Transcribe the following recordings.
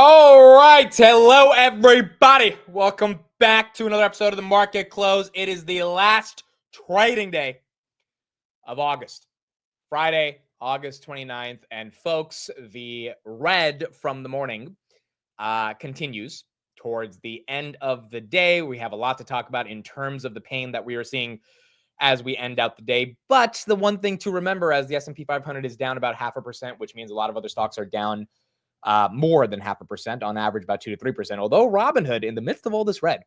All right. Hello, everybody. Welcome back to another episode of the Market Close. It is the last trading day of August. Friday, August 29th. And folks, the red from the morning continues towards the end of the day. We have a lot to talk about in terms of the pain that we are seeing as we end out the day. But the one thing to remember, as the S&P 500 is down about 0.5%, which means a lot of other stocks are down more than 0.5%, on average about 2 to 3%. Although Robinhood, in the midst of all this red,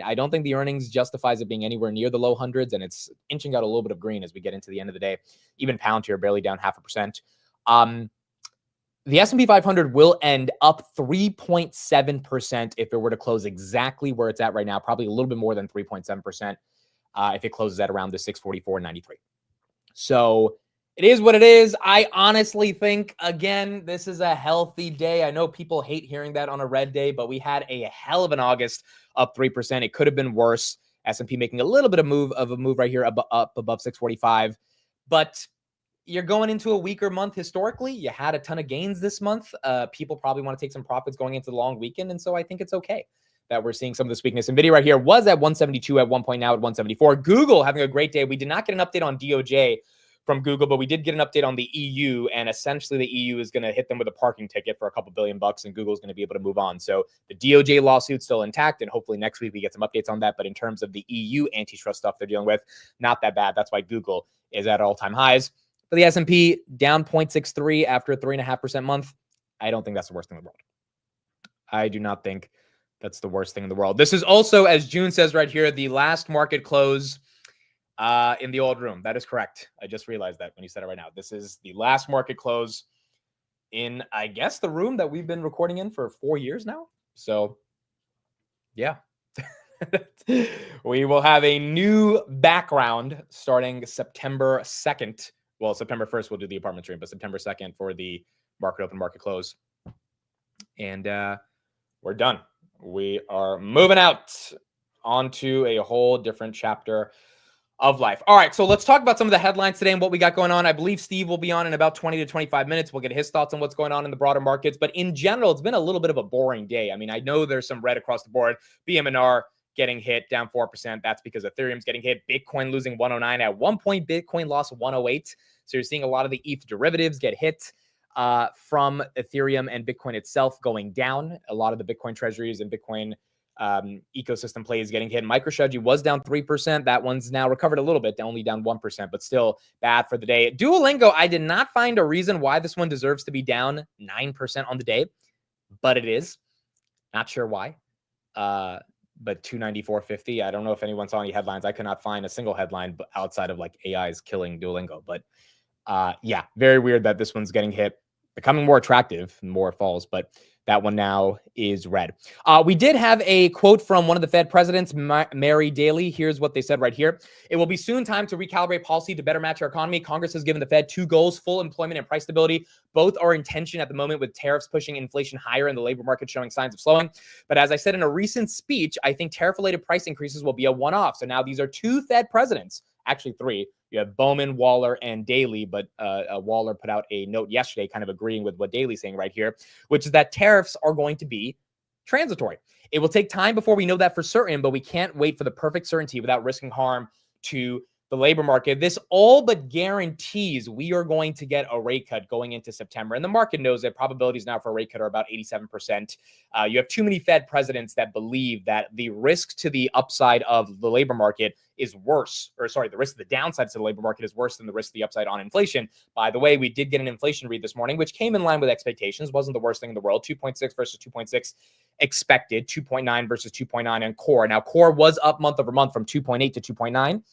I don't think the earnings justifies it being anywhere near the low hundreds, and it's inching out a little bit of green as we get into the end of the day. Even Palantir barely down 0.5%. The S&P 500 will end up 3.7% if it were to close exactly where it's at right now, probably a little bit more than 3.7% if it closes at around the 644.93. So it is what it is. I honestly think, again, this is a healthy day. I know people hate hearing that on a red day, but we had a hell of an August, up 3%. It could have been worse. S&P making a little bit of a move right here up above 645. But you're going into a weaker month historically. You had a ton of gains this month. People probably want to take some profits going into the long weekend. And so I think it's okay that we're seeing some of this weakness. NVIDIA right here was at 172 at one point, now at 174. Google having a great day. We did not get an update on DOJ from Google, but we did get an update on the EU, and essentially the EU is going to hit them with a parking ticket for a couple $2 billion, and Google's going to be able to move on. So the DOJ lawsuit's still intact, and hopefully next week we get some updates on that. But in terms of the EU antitrust stuff they're dealing with, not that bad. That's why Google is at all-time highs. For the S&P, down 0.63 after a 3.5% month. I don't think that's the worst thing in the world. I do not think that's the worst thing in the world. This is also, as June says right here, the last market close in the old room. That is correct. I just realized that when you said it right now. This is the last market close in, I guess, the room that we've been recording in for 4 years now. So, yeah. We will have a new background starting September 2nd. Well, September 1st, we'll do the apartment stream, but September 2nd for the market open, market close. And we're done. We are moving out onto a whole different chapter of life. All right, so let's talk about some of the headlines today and what we got going on. I believe Steve will be on in about 20 to 25 minutes. We'll get his thoughts on what's going on in the broader markets. But in general, it's been a little bit of a boring day. I mean, I know there's some red across the board. BMNR getting hit, down 4%. That's because Ethereum's getting hit. Bitcoin losing 109. At one point, Bitcoin lost 108. So you're seeing a lot of the ETH derivatives get hit from Ethereum and Bitcoin itself going down. A lot of the Bitcoin treasuries and Bitcoin ecosystem plays getting hit. MicroStrategy was down 3%. That one's now recovered a little bit, only down 1%, but still bad for the day. Duolingo, I did not find a reason why this one deserves to be down 9% on the day, but it is. Not sure why. But 294.50. I don't know if anyone saw any headlines. I could not find a single headline outside of like AI is killing Duolingo. But yeah, very weird that this one's getting hit. Becoming more attractive, more falls, but that one now is red. We did have a quote from one of the Fed presidents, Mary Daly. Here's what they said right here. It will be soon time to recalibrate policy to better match our economy. Congress has given the Fed two goals, full employment and price stability. Both are in tension at the moment, with tariffs pushing inflation higher and the labor market showing signs of slowing. But as I said in a recent speech, I think tariff-related price increases will be a one-off. So now these are two Fed presidents, actually three. You have Bowman, Waller, and Daly, but Waller put out a note yesterday kind of agreeing with what Daly's saying right here, which is that tariffs are going to be transitory. It will take time before we know that for certain, but we can't wait for the perfect certainty without risking harm to the labor market. This all but guarantees we are going to get a rate cut going into September. And the market knows that probabilities now for a rate cut are about 87%. You have too many Fed presidents that believe that the risk to the upside of the labor market is worse, or sorry, the risk to the downside to the labor market is worse than the risk to the upside on inflation. By the way, we did get an inflation read this morning, which came in line with expectations. Wasn't the worst thing in the world. 2.6 versus 2.6 expected, 2.9 versus 2.9 on core. Now, core was up month over month from 2.8 to 2.9.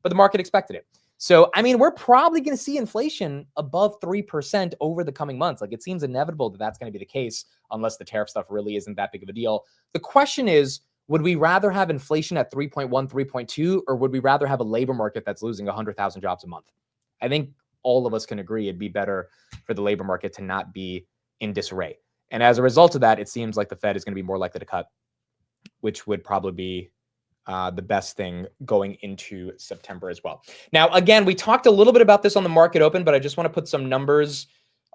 But the market expected it. So, I mean, we're probably going to see inflation above 3% over the coming months. Like, it seems inevitable that that's going to be the case unless the tariff stuff really isn't that big of a deal. The question is, would we rather have inflation at 3.1, 3.2, or would we rather have a labor market that's losing 100,000 jobs a month? I think all of us can agree it'd be better for the labor market to not be in disarray. And as a result of that, it seems like the Fed is going to be more likely to cut, which would probably be the best thing going into September as well. Now, again, we talked a little bit about this on the market open, but I just want to put some numbers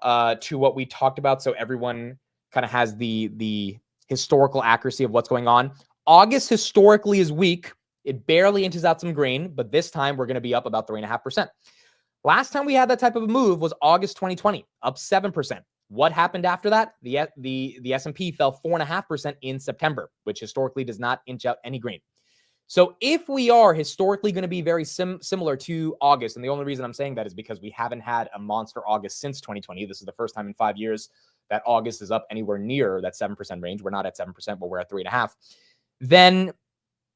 to what we talked about so everyone kind of has the historical accuracy of what's going on. August historically is weak. It barely inches out some green, but this time we're going to be up about 3.5%. Last time we had that type of a move was August 2020, up 7%. What happened after that? The S&P fell 4.5% in September, which historically does not inch out any green. So if we are historically going to be very similar to August, and the only reason I'm saying that is because we haven't had a monster August since 2020. This is the first time in 5 years that August is up anywhere near that 7% range. We're not at 7%, but we're at 3.5%. Then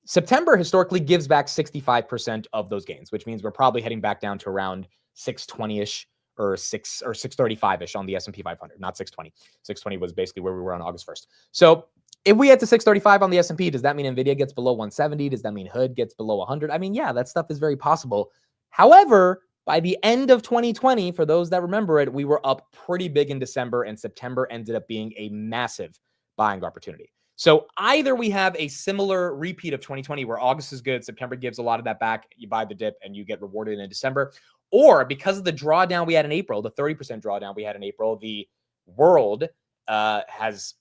September historically gives back 65% of those gains, which means we're probably heading back down to around 620-ish or 635-ish on the S&P 500, not 620. 620 was basically where we were on August 1st. So if we get to 635 on the S&P, does that mean NVIDIA gets below 170? Does that mean HUD gets below 100? I mean, yeah, that stuff is very possible. However, by the end of 2020, for those that remember it, we were up pretty big in December, and September ended up being a massive buying opportunity. So either we have a similar repeat of 2020 where August is good, September gives a lot of that back, you buy the dip, and you get rewarded in December. Or because of the drawdown we had in April, the 30% drawdown we had in April, the world has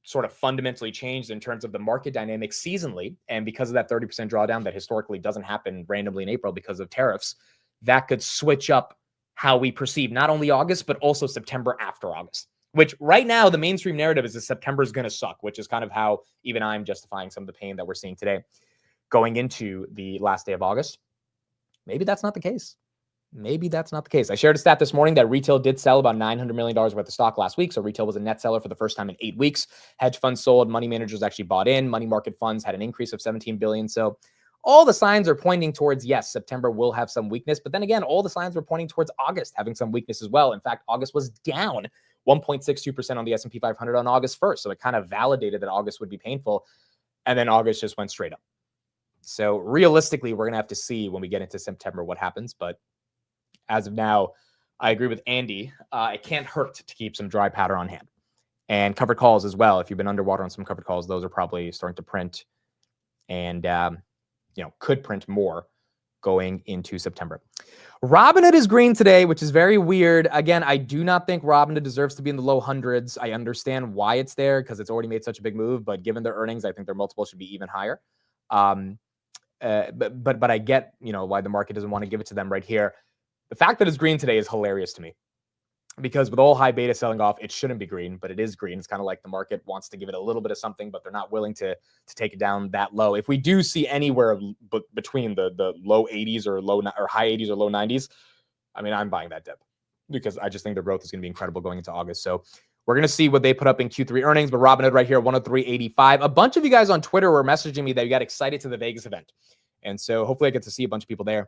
sort of fundamentally changed in terms of the market dynamics seasonally. And because of that 30% drawdown that historically doesn't happen randomly in April because of tariffs, that could switch up how we perceive not only August, but also September after August, which right now the mainstream narrative is that September is going to suck, which is kind of how even I'm justifying some of the pain that we're seeing today going into the last day of August. Maybe that's not the case. Maybe that's not the case. I shared a stat this morning that retail did sell about $900 million worth of stock last week. So retail was a net seller for the first time in 8 weeks. Hedge funds sold, money managers actually bought in, money market funds had an increase of 17 billion. So all the signs are pointing towards, yes, September will have some weakness. But then again, all the signs were pointing towards August having some weakness as well. In fact, August was down 1.62% on the S&P 500 on August 1st. So it kind of validated that August would be painful. And then August just went straight up. So realistically, we're going to have to see when we get into September what happens. But as of now, I agree with Andy. It can't hurt to keep some dry powder on hand. And covered calls as well. If you've been underwater on some covered calls, those are probably starting to print and, could print more going into September. Robinhood is green today, which is very weird. Again, I do not think Robinhood deserves to be in the low hundreds. I understand why it's there because it's already made such a big move. But given their earnings, I think their multiple should be even higher. But I get, why the market doesn't want to give it to them right here. The fact that it's green today is hilarious to me because with all high beta selling off, it shouldn't be green, but it is green. It's kind of like the market wants to give it a little bit of something, but they're not willing to take it down that low. If we do see anywhere between the low 80s or high 80s or low 90s, I mean, I'm buying that dip because I just think the growth is going to be incredible going into August. So we're going to see what they put up in Q3 earnings, but Robinhood right here, 103.85. A bunch of you guys on Twitter were messaging me that you got excited to the Vegas event. And so hopefully I get to see a bunch of people there.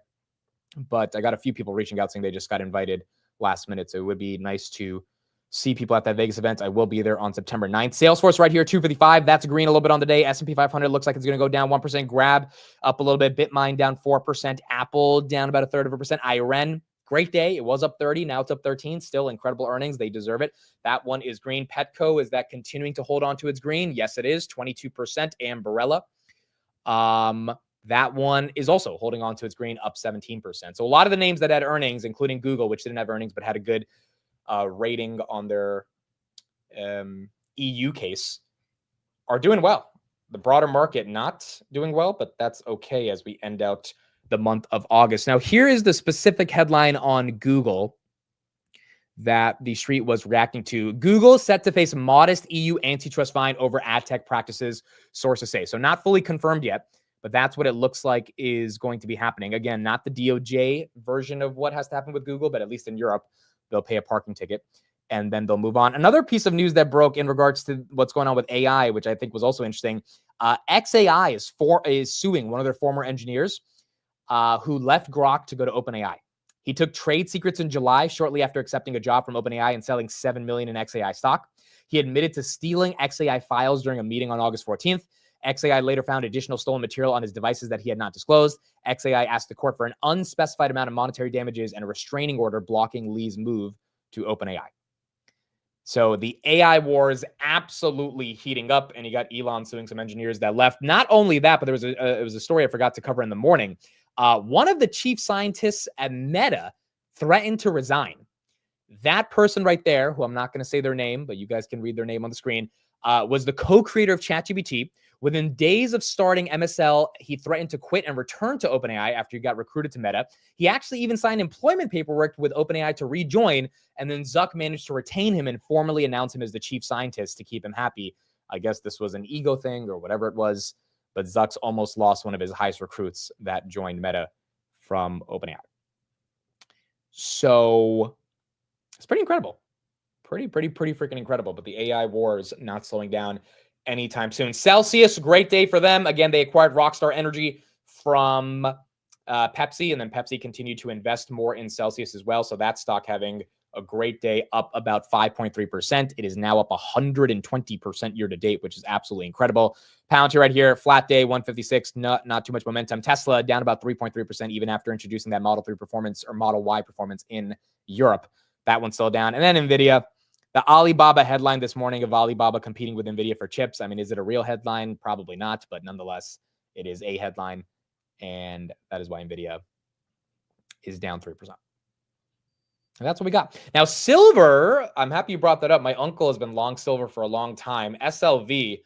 But I got a few people reaching out saying they just got invited last minute. So it would be nice to see people at that Vegas event. I will be there on September 9th. Salesforce right here, 255. That's green a little bit on the day. S&P 500 looks like it's going to go down 1%. Grab up a little bit. Bitmine down 4%. Apple down about 1/3%. IRN, great day. It was up 30. Now it's up 13. Still incredible earnings. They deserve it. That one is green. Petco, is that continuing to hold on to its green? Yes, it is. 22%. Ambarella. That one is also holding on to its green, up 17%. So a lot of the names that had earnings, including Google, which didn't have earnings but had a good rating on their EU case, are doing well. The broader market not doing well, but that's okay as we end out the month of August. Now, here is the specific headline on Google that the street was reacting to. Google set to face modest EU antitrust fine over ad tech practices, sources say. So not fully confirmed yet, but that's what it looks like is going to be happening. Again, not the DOJ version of what has to happen with Google, but at least in Europe, they'll pay a parking ticket and then they'll move on. Another piece of news that broke in regards to what's going on with AI, which I think was also interesting. xAI is suing one of their former engineers who left Grok to go to OpenAI. He took trade secrets in July, shortly after accepting a job from OpenAI and selling $7 million in xAI stock. He admitted to stealing xAI files during a meeting on August 14th. xAI later found additional stolen material on his devices that he had not disclosed. xAI asked the court for an unspecified amount of monetary damages and a restraining order blocking Lee's move to OpenAI. So the AI war is absolutely heating up, and you got Elon suing some engineers that left. Not only that, but there was it was a story I forgot to cover in the morning. One of the chief scientists at Meta threatened to resign. That person right there, who I'm not going to say their name, but you guys can read their name on the screen, was the co-creator of ChatGPT. Within days of starting MSL, he threatened to quit and return to OpenAI after he got recruited to Meta. He actually even signed employment paperwork with OpenAI to rejoin, and then Zuck managed to retain him and formally announce him as the chief scientist to keep him happy. I guess this was an ego thing or whatever it was, but Zuck's almost lost one of his highest recruits that joined Meta from OpenAI. So it's pretty incredible. Pretty freaking incredible. But the AI war is not slowing down anytime soon. Celsius, great day for them. Again, they acquired Rockstar Energy from Pepsi, and then Pepsi continued to invest more in Celsius as well. So that stock having a great day, up about 5.3%. It is now up 120% year to date, which is absolutely incredible. Palantir right here, flat day, 156, not too much momentum. Tesla down about 3.3%, even after introducing that Model 3 performance or Model Y performance in Europe. That one's still down. And then NVIDIA, the Alibaba headline this morning of Alibaba competing with NVIDIA for chips. I mean, is it a real headline? Probably not, but nonetheless, it is a headline. And that is why NVIDIA is down 3%. And that's what we got. Now, silver, I'm happy you brought that up. My uncle has been long silver for a long time. SLV,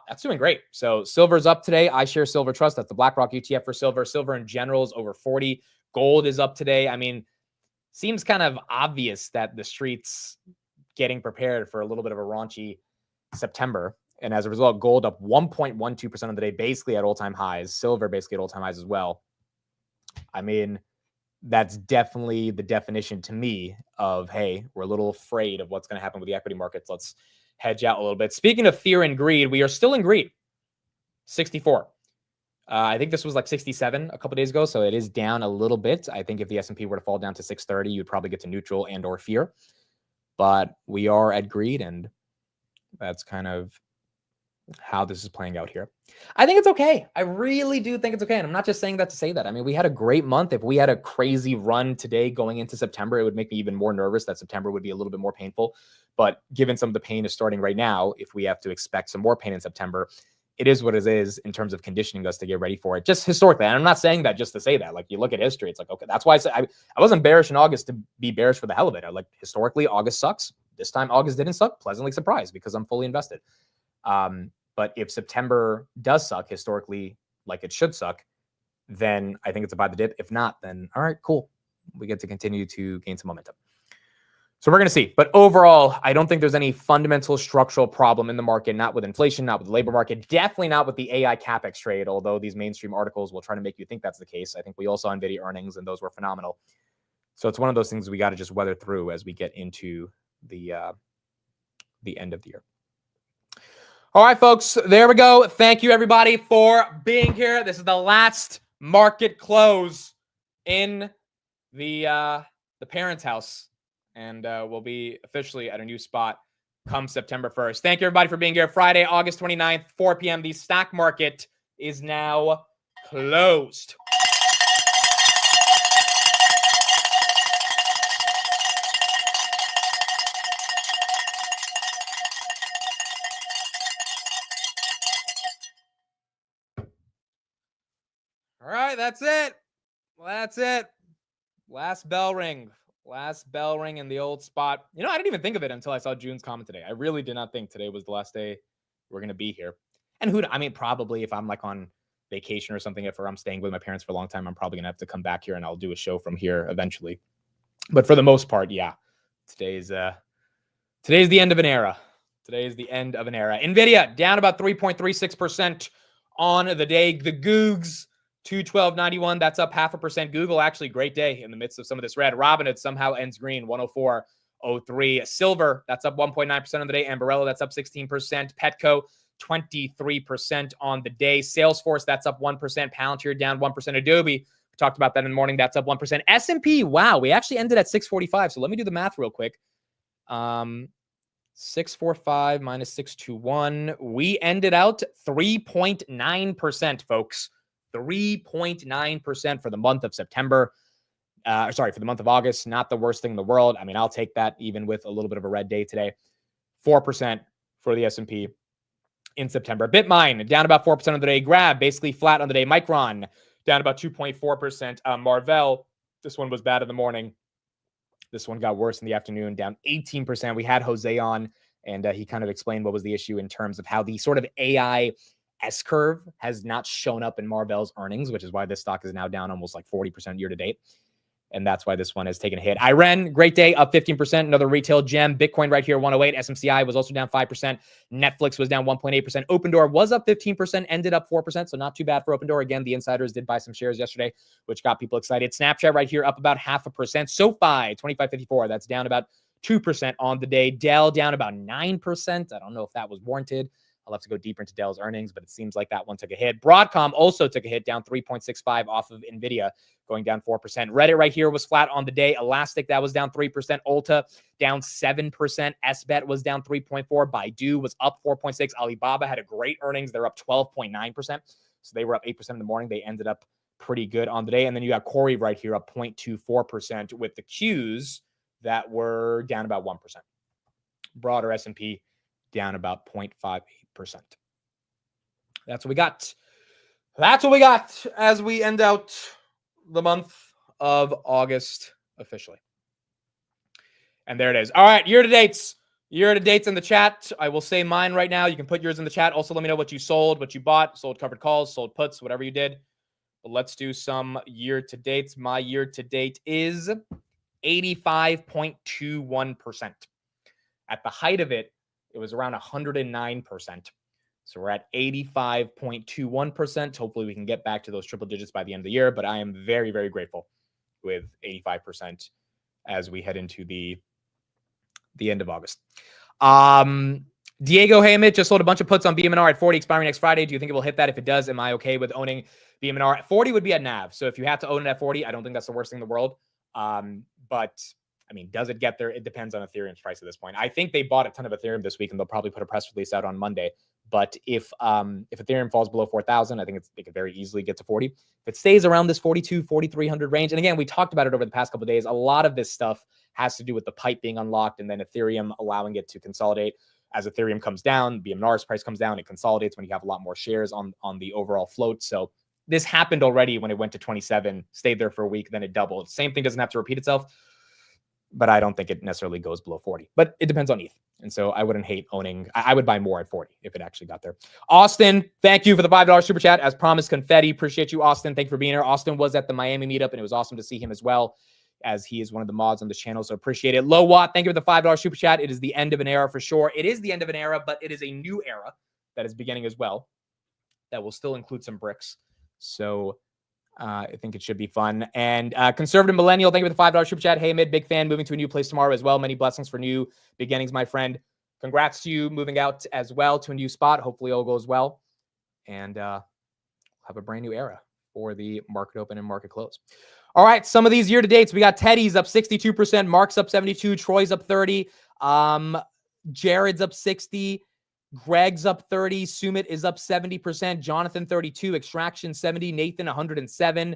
that's doing great. So silver's up today. iShares Silver Trust, that's the BlackRock ETF for silver. Silver in general is over 40. Gold is up today. I mean, seems kind of obvious that the street's getting prepared for a little bit of a raunchy September. And as a result, gold up 1.12% of the day, basically at all-time highs. Silver basically at all-time highs as well. I mean, that's definitely the definition to me of, hey, we're a little afraid of what's going to happen with the equity markets. Let's hedge out a little bit. Speaking of fear and greed, we are still in greed. 64. I think this was like 67 a couple days ago, so it is down a little bit. I think if the S&P were to fall down to 630, you'd probably get to neutral and or fear. But we are at greed, and that's kind of how this is playing out here. I think it's okay. I really do think it's okay. And I'm not just saying that to say that. I mean, we had a great month. If we had a crazy run today going into September, it would make me even more nervous that September would be a little bit more painful. But given some of the pain is starting right now, if we have to expect some more pain in September, it is what it is in terms of conditioning us to get ready for it. Just historically, and I'm not saying that just to say that. Like, you look at history, it's like, okay, that's why I said I wasn't bearish in August to be bearish for the hell of it. Like, historically, August sucks. This time, August didn't suck. Pleasantly surprised because I'm fully invested. But if September does suck historically, like it should suck, then I think it's a buy the dip. If not, then all right, cool. We get to continue to gain some momentum. So we're going to see. But overall, I don't think there's any fundamental structural problem in the market, not with inflation, not with the labor market, definitely not with the AI CapEx trade, although these mainstream articles will try to make you think that's the case. I think we all saw NVIDIA earnings, and those were phenomenal. So it's one of those things we got to just weather through as we get into the end of the year. All right, folks, there we go. Thank you, everybody, for being here. This is the last market close in the parents' house. And we'll be officially at a new spot come September 1st. Thank you, everybody, for being here. Friday, August 29th, 4 p.m. The stock market is now closed. All right, that's it. Well, that's it. Last bell ring. Last bell ring in the old spot. You know, I didn't even think of it until I saw June's comment today. I really did not think today was the last day we're going to be here. And I mean, probably if I'm like on vacation or something, if I'm staying with my parents for a long time, I'm probably going to have to come back here and I'll do a show from here eventually. But for the most part, yeah, today's the end of an era. Today is the end of an era. NVIDIA down about 3.36% on the day. The Googs, 212.91. That's up 0.5%. Google, actually, great day in the midst of some of this red. Robinhood somehow ends green, 104.03. Silver, that's up 1.9% on the day. Ambarella, that's up 16%. Petco, 23% on the day. Salesforce, that's up 1%. Palantir down 1%. Adobe, we talked about that in the morning. That's up 1%. S&P, wow, we actually ended at 645. So let me do the math real quick. 645 minus 621. We ended out 3.9%, folks. 3.9% for the month of September. For the month of August. Not the worst thing in the world. I mean, I'll take that even with a little bit of a red day today. 4% for the S&P in September. Bitmine down about 4% on the day. Grab basically flat on the day. Micron down about 2.4%. Marvell, this one was bad in the morning. This one got worse in the afternoon, down 18%. We had Jose on, and he kind of explained what was the issue in terms of how the sort of AI S-curve has not shown up in Marvell's earnings, which is why this stock is now down almost like 40% year to date. And that's why this one has taken a hit. Iran, great day, up 15%. Another retail gem. Bitcoin right here, 108. SMCI was also down 5%. Netflix was down 1.8%. Opendoor was up 15%, ended up 4%. So not too bad for Opendoor. Again, the insiders did buy some shares yesterday, which got people excited. Snapchat right here, up about 0.5%. SoFi, 25.54. That's down about 2% on the day. Dell down about 9%. I don't know if that was warranted. I'll have to go deeper into Dell's earnings, but it seems like that one took a hit. Broadcom also took a hit, down 3.65 off of NVIDIA, going down 4%. Reddit right here was flat on the day. Elastic, that was down 3%. Ulta, down 7%. SBET was down 3.4. Baidu was up 4.6. Alibaba had a great earnings. They're up 12.9%. So they were up 8% in the morning. They ended up pretty good on the day. And then you got Corey right here up 0.24% with the Qs that were down about 1%. Broader S&P down about 0.58%. That's what we got. That's what we got as we end out the month of August officially. And there it is. All right, year-to-dates. Year-to-dates in the chat. I will say mine right now. You can put yours in the chat. Also, let me know what you sold, what you bought, sold covered calls, sold puts, whatever you did. But let's do some year-to-dates. My year-to-date is 85.21%. At the height of it, it was around 109%. So we're at 85.21%. Hopefully we can get back to those triple digits by the end of the year, but I am very, very grateful with 85% as we head into the end of August. Diego Hamid just sold a bunch of puts on BMNR at 40 expiring next Friday. Do you think it will hit that? If it does, am I okay with owning BMNR at 40? Would be at NAV. So if you have to own it at 40, I don't think that's the worst thing in the world. But I mean, does it get there? It depends on Ethereum's price at this point. I think they bought a ton of Ethereum this week, and they'll probably put a press release out on Monday. But if Ethereum falls below 4,000, I think it could very easily get to 40. If it stays around this 42, 4,300 range, and again, we talked about it over the past couple of days, a lot of this stuff has to do with the pipe being unlocked and then Ethereum allowing it to consolidate. As Ethereum comes down, BMNR's price comes down, it consolidates when you have a lot more shares on the overall float. So this happened already when it went to 27, stayed there for a week, then it doubled. Same thing doesn't have to repeat itself, but I don't think it necessarily goes below 40. But it depends on ETH. And so I wouldn't hate owning. I would buy more at 40 if it actually got there. Austin, thank you for the $5 super chat. As promised, confetti. Appreciate you, Austin. Thank you for being here. Austin was at the Miami meetup, and it was awesome to see him as well, as he is one of the mods on this channel. So appreciate it. Low Watt, thank you for the $5 super chat. It is the end of an era for sure. It is the end of an era, but it is a new era that is beginning as well that will still include some bricks. So I think it should be fun. And Conservative Millennial, thank you for the $5 super chat. Hey, Mid, big fan. Moving to a new place tomorrow as well. Many blessings for new beginnings, my friend. Congrats to you moving out as well to a new spot. Hopefully all goes well. And have a brand new era for the market open and market close. All right, some of these year to dates. We got Teddy's up 62%. Mark's up 72. Troy's up 30. Jared's up 60. Greg's up 30. Sumit is up 70%. Jonathan 32. Extraction 70. Nathan 107.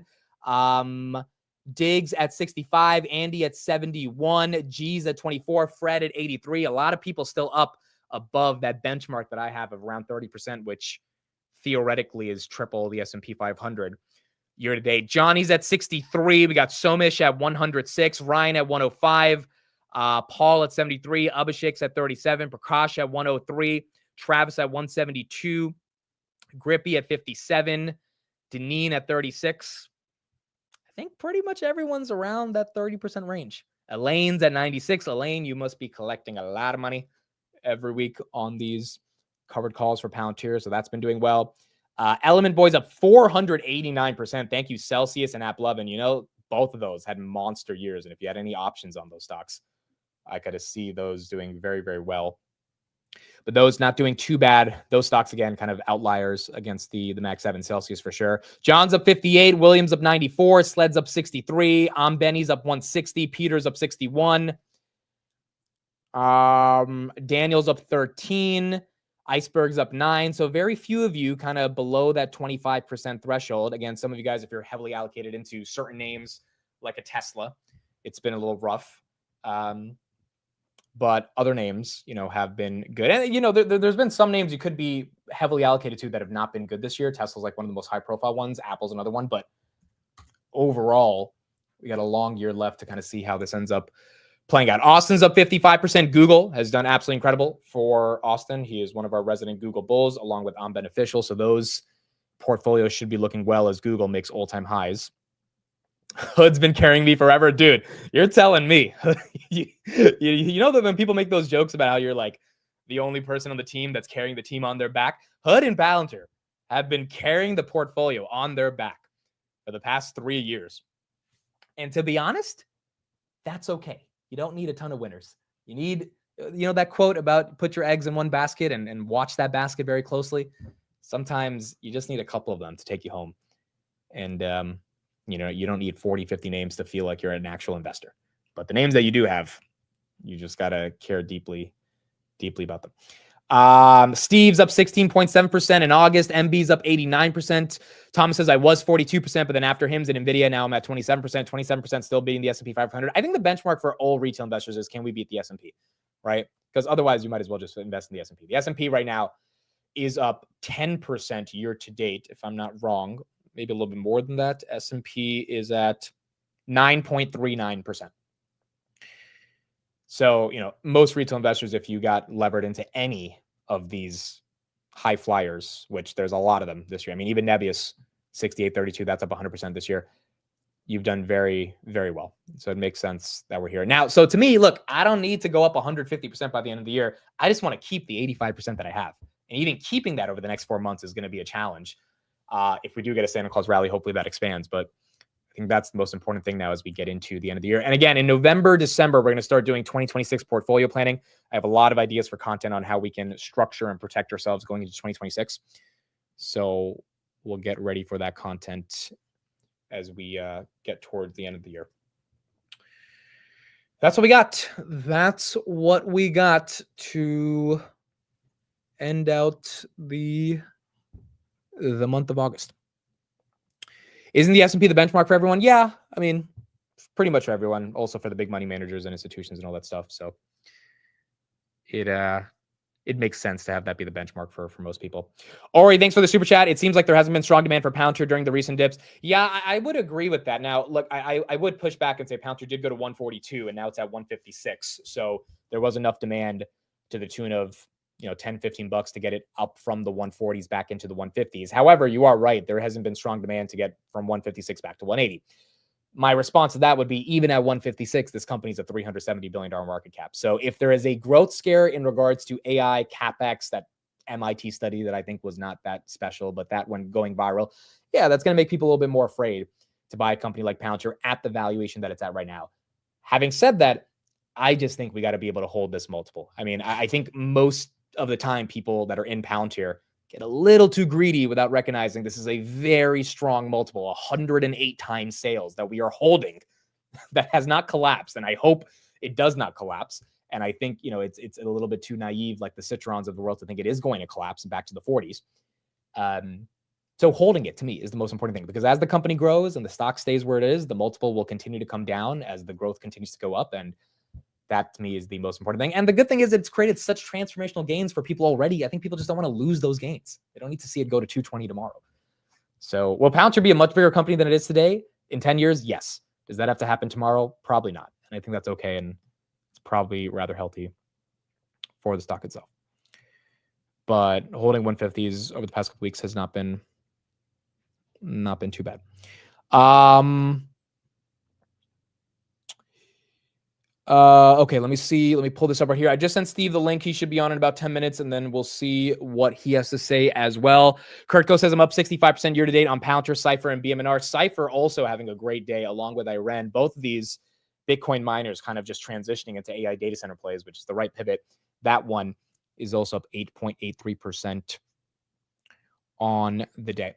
Diggs at 65. Andy at 71. G's at 24. Fred at 83. A lot of people still up above that benchmark that I have of around 30%, which theoretically is triple the S&P 500 year to date. Johnny's at 63. We got Somish at 106. Ryan at 105. Paul at 73. Abhishek's at 37. Prakash at 103. Travis at 172, Grippy at 57, Deneen at 36. I think pretty much everyone's around that 30% range. Elaine's at 96. Elaine, you must be collecting a lot of money every week on these covered calls for Palantir, so that's been doing well. Element Boys up 489%. Thank you, Celsius and AppLovin. You know, both of those had monster years, and if you had any options on those stocks, I could see those doing very, very well. But those not doing too bad. Those stocks, again, kind of outliers against the Mag 7 Celsius for sure. John's up 58. Williams up 94. Sled's up 63. Benny's up 160. Peter's up 61. Daniel's up 13. Iceberg's up 9. So very few of you kind of below that 25% threshold. Again, some of you guys, if you're heavily allocated into certain names like a Tesla, it's been a little rough. But other names, you know, have been good. And, you know, there's been some names you could be heavily allocated to that have not been good this year. Tesla's like one of the most high-profile ones. Apple's another one. But overall, we got a long year left to kind of see how this ends up playing out. Austin's up 55%. Google has done absolutely incredible for Austin. He is one of our resident Google bulls, along with On Beneficial. So those portfolios should be looking well as Google makes all-time highs. Hood's been carrying me forever. Dude, you're telling me. you know that when people make those jokes about how you're like the only person on the team that's carrying the team on their back, Hood and Palantir have been carrying the portfolio on their back for the past 3 years. And to be honest, that's okay. You don't need a ton of winners. You need, that quote about put your eggs in one basket and watch that basket very closely. Sometimes you just need a couple of them to take you home. And, you don't need 40, 50 names to feel like you're an actual investor. But the names that you do have, you just got to care deeply about them. Steve's up 16.7% in August. MB's up 89%. Thomas says I was 42%, but then after him's at NVIDIA, now I'm at 27%. 27% still beating the S&P 500. I think the benchmark for all retail investors is, can we beat the S&P, right? Because otherwise you might as well just invest in the S&P. The S&P right now is up 10% year to date, if I'm not wrong. Maybe a little bit more than that. S&P is at 9.39%. So, most retail investors, if you got levered into any of these high flyers, which there's a lot of them this year. I mean, even Nebius, 68.32, that's up 100% this year. You've done very, very well. So it makes sense that we're here. Now, so to me, look, I don't need to go up 150% by the end of the year. I just want to keep the 85% that I have. And even keeping that over the next 4 months is going to be a challenge. If we do get a Santa Claus rally, hopefully that expands. But I think that's the most important thing now as we get into the end of the year. And again, in November, December, we're going to start doing 2026 portfolio planning. I have a lot of ideas for content on how we can structure and protect ourselves going into 2026. So we'll get ready for that content as we get towards the end of the year. That's what we got. That's what we got to end out the month of August. Isn't the S&P the benchmark for everyone? Yeah, I mean, pretty much for everyone. Also for the big money managers and institutions and all that stuff. So it makes sense to have that be the benchmark for most people. Ori, thanks for the super chat. It seems like there hasn't been strong demand for Palantir during the recent dips. Yeah, I would agree with that. Now, look, I would push back and say Palantir did go to 142 and now it's at 156. So there was enough demand to the tune of, $10-15 to get it up from the 140s back into the 150s. However, you are right. There hasn't been strong demand to get from 156 back to 180. My response to that would be, even at 156, this company's a $370 billion market cap. So if there is a growth scare in regards to AI, CapEx, that MIT study that I think was not that special, but that one going viral, yeah, that's going to make people a little bit more afraid to buy a company like Palantir at the valuation that it's at right now. Having said that, I just think we got to be able to hold this multiple. I mean, I think most of the time people that are in Palantir get a little too greedy without recognizing this is a very strong multiple, 108 times sales that we are holding that has not collapsed. And I hope it does not collapse. And I think, it's a little bit too naive, like the Citrons of the world, to think it is going to collapse back to the 40s. So holding it to me is the most important thing, because as the company grows and the stock stays where it is, the multiple will continue to come down as the growth continues to go up. And that to me is the most important thing. And the good thing is it's created such transformational gains for people already. I think people just don't want to lose those gains. They don't need to see it go to 220 tomorrow. So will Palantir be a much bigger company than it is today in 10 years? Yes. Does that have to happen tomorrow? Probably not. And I think that's okay. And it's probably rather healthy for the stock itself. But holding 150s over the past couple weeks has not been too bad. Okay, let me see. Let me pull this up right here. I just sent Steve the link. He should be on in about 10 minutes, and then we'll see what he has to say as well. Kurtko says I'm up 65% year to date on Palantir, Cypher, and BMNR. Cypher also having a great day along with Iran. Both of these Bitcoin miners kind of just transitioning into AI data center plays, which is the right pivot. That one is also up 8.83% on the day.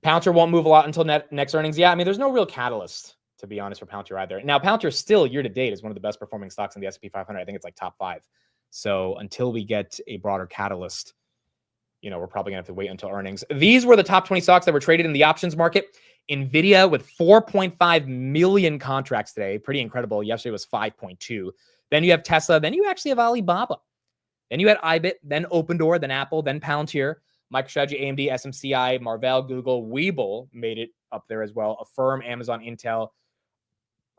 Palantir won't move a lot until next earnings. Yeah, I mean, there's no real catalyst, to be honest, for Palantir either. Now, Palantir still year to date is one of the best performing stocks in the S&P 500. I think it's like top 5. So until we get a broader catalyst, we're probably gonna have to wait until earnings. These were the top 20 stocks that were traded in the options market. NVIDIA with 4.5 million contracts today. Pretty incredible. Yesterday was 5.2. Then you have Tesla. Then you actually have Alibaba. Then you had IBIT, then Opendoor, then Apple, then Palantir, MicroStrategy, AMD, SMCI, Marvell, Google, Webull made it up there as well. Affirm, Amazon, Intel,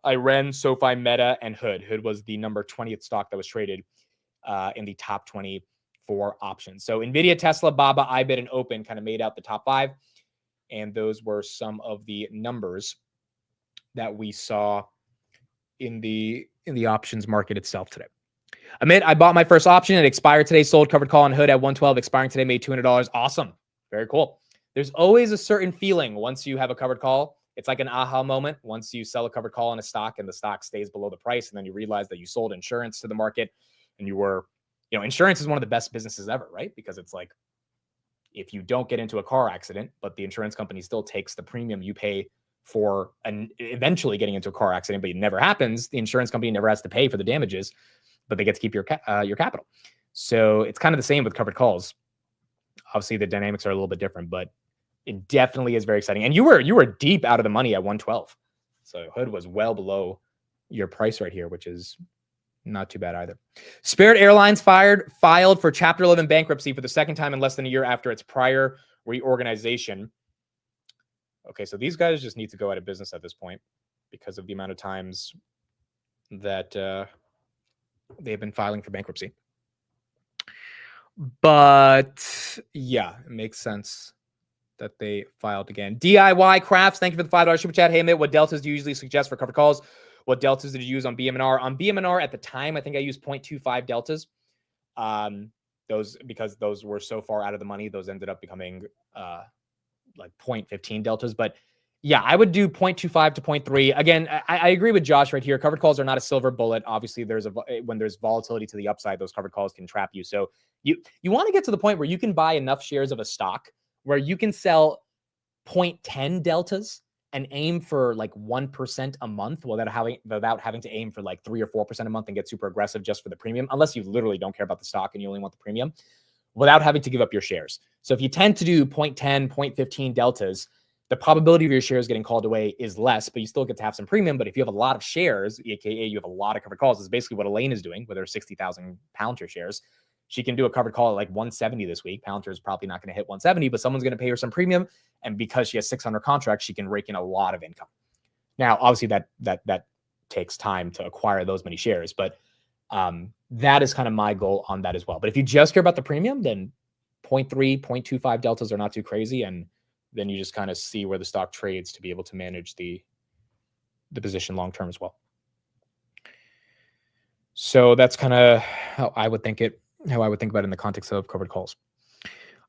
I ran SoFi, Meta, and Hood. Hood was the number 20th stock that was traded in the top 24 options. So NVIDIA, Tesla, BABA, IBIT, and Open kind of made out the top 5. And those were some of the numbers that we saw in the options market itself today. Amit, I bought my first option. It expired today. Sold covered call on Hood at 112. Expiring today, made $200. Awesome. Very cool. There's always a certain feeling once you have a covered call. It's like an aha moment once you sell a covered call on a stock and the stock stays below the price. And then you realize that you sold insurance to the market and you were, insurance is one of the best businesses ever, right? Because it's like, if you don't get into a car accident, but the insurance company still takes the premium you pay for eventually getting into a car accident, but it never happens, the insurance company never has to pay for the damages, but they get to keep your capital. So it's kind of the same with covered calls. Obviously, the dynamics are a little bit different, but it definitely is very exciting. And you were deep out of the money at 112. So Hood was well below your price right here, which is not too bad either. Spirit Airlines filed for Chapter 11 bankruptcy for the second time in less than a year after its prior reorganization. Okay, so these guys just need to go out of business at this point because of the amount of times that they've been filing for bankruptcy. But yeah, it makes sense that they filed again. DIY Crafts, thank you for the $5 super chat. Hey, Amit, what deltas do you usually suggest for covered calls? What deltas did you use on BMNR? On BMNR at the time, I think I used 0.25 deltas. Because those were so far out of the money, those ended up becoming like 0.15 deltas. But yeah, I would do 0.25 to 0.3. Again, I agree with Josh right here. Covered calls are not a silver bullet. Obviously, when there's volatility to the upside, those covered calls can trap you. So you want to get to the point where you can buy enough shares of a stock where you can sell 0.10 deltas and aim for like 1% a month without having to aim for like 3 or 4% a month and get super aggressive just for the premium, unless you literally don't care about the stock and you only want the premium, without having to give up your shares. So if you tend to do 0.10, 0.15 deltas, the probability of your shares getting called away is less, but you still get to have some premium. But if you have a lot of shares, aka you have a lot of covered calls, is basically what Elaine is doing with her 60,000 Palantir shares. She can do a covered call at like 170 this week. Palantir is probably not going to hit 170, but someone's going to pay her some premium. And because she has 600 contracts, she can rake in a lot of income. Now, obviously that takes time to acquire those many shares, but that is kind of my goal on that as well. But if you just care about the premium, then 0.3, 0.25 deltas are not too crazy. And then you just kind of see where the stock trades to be able to manage the position long-term as well. So that's kind of how I would think about it in the context of covered calls.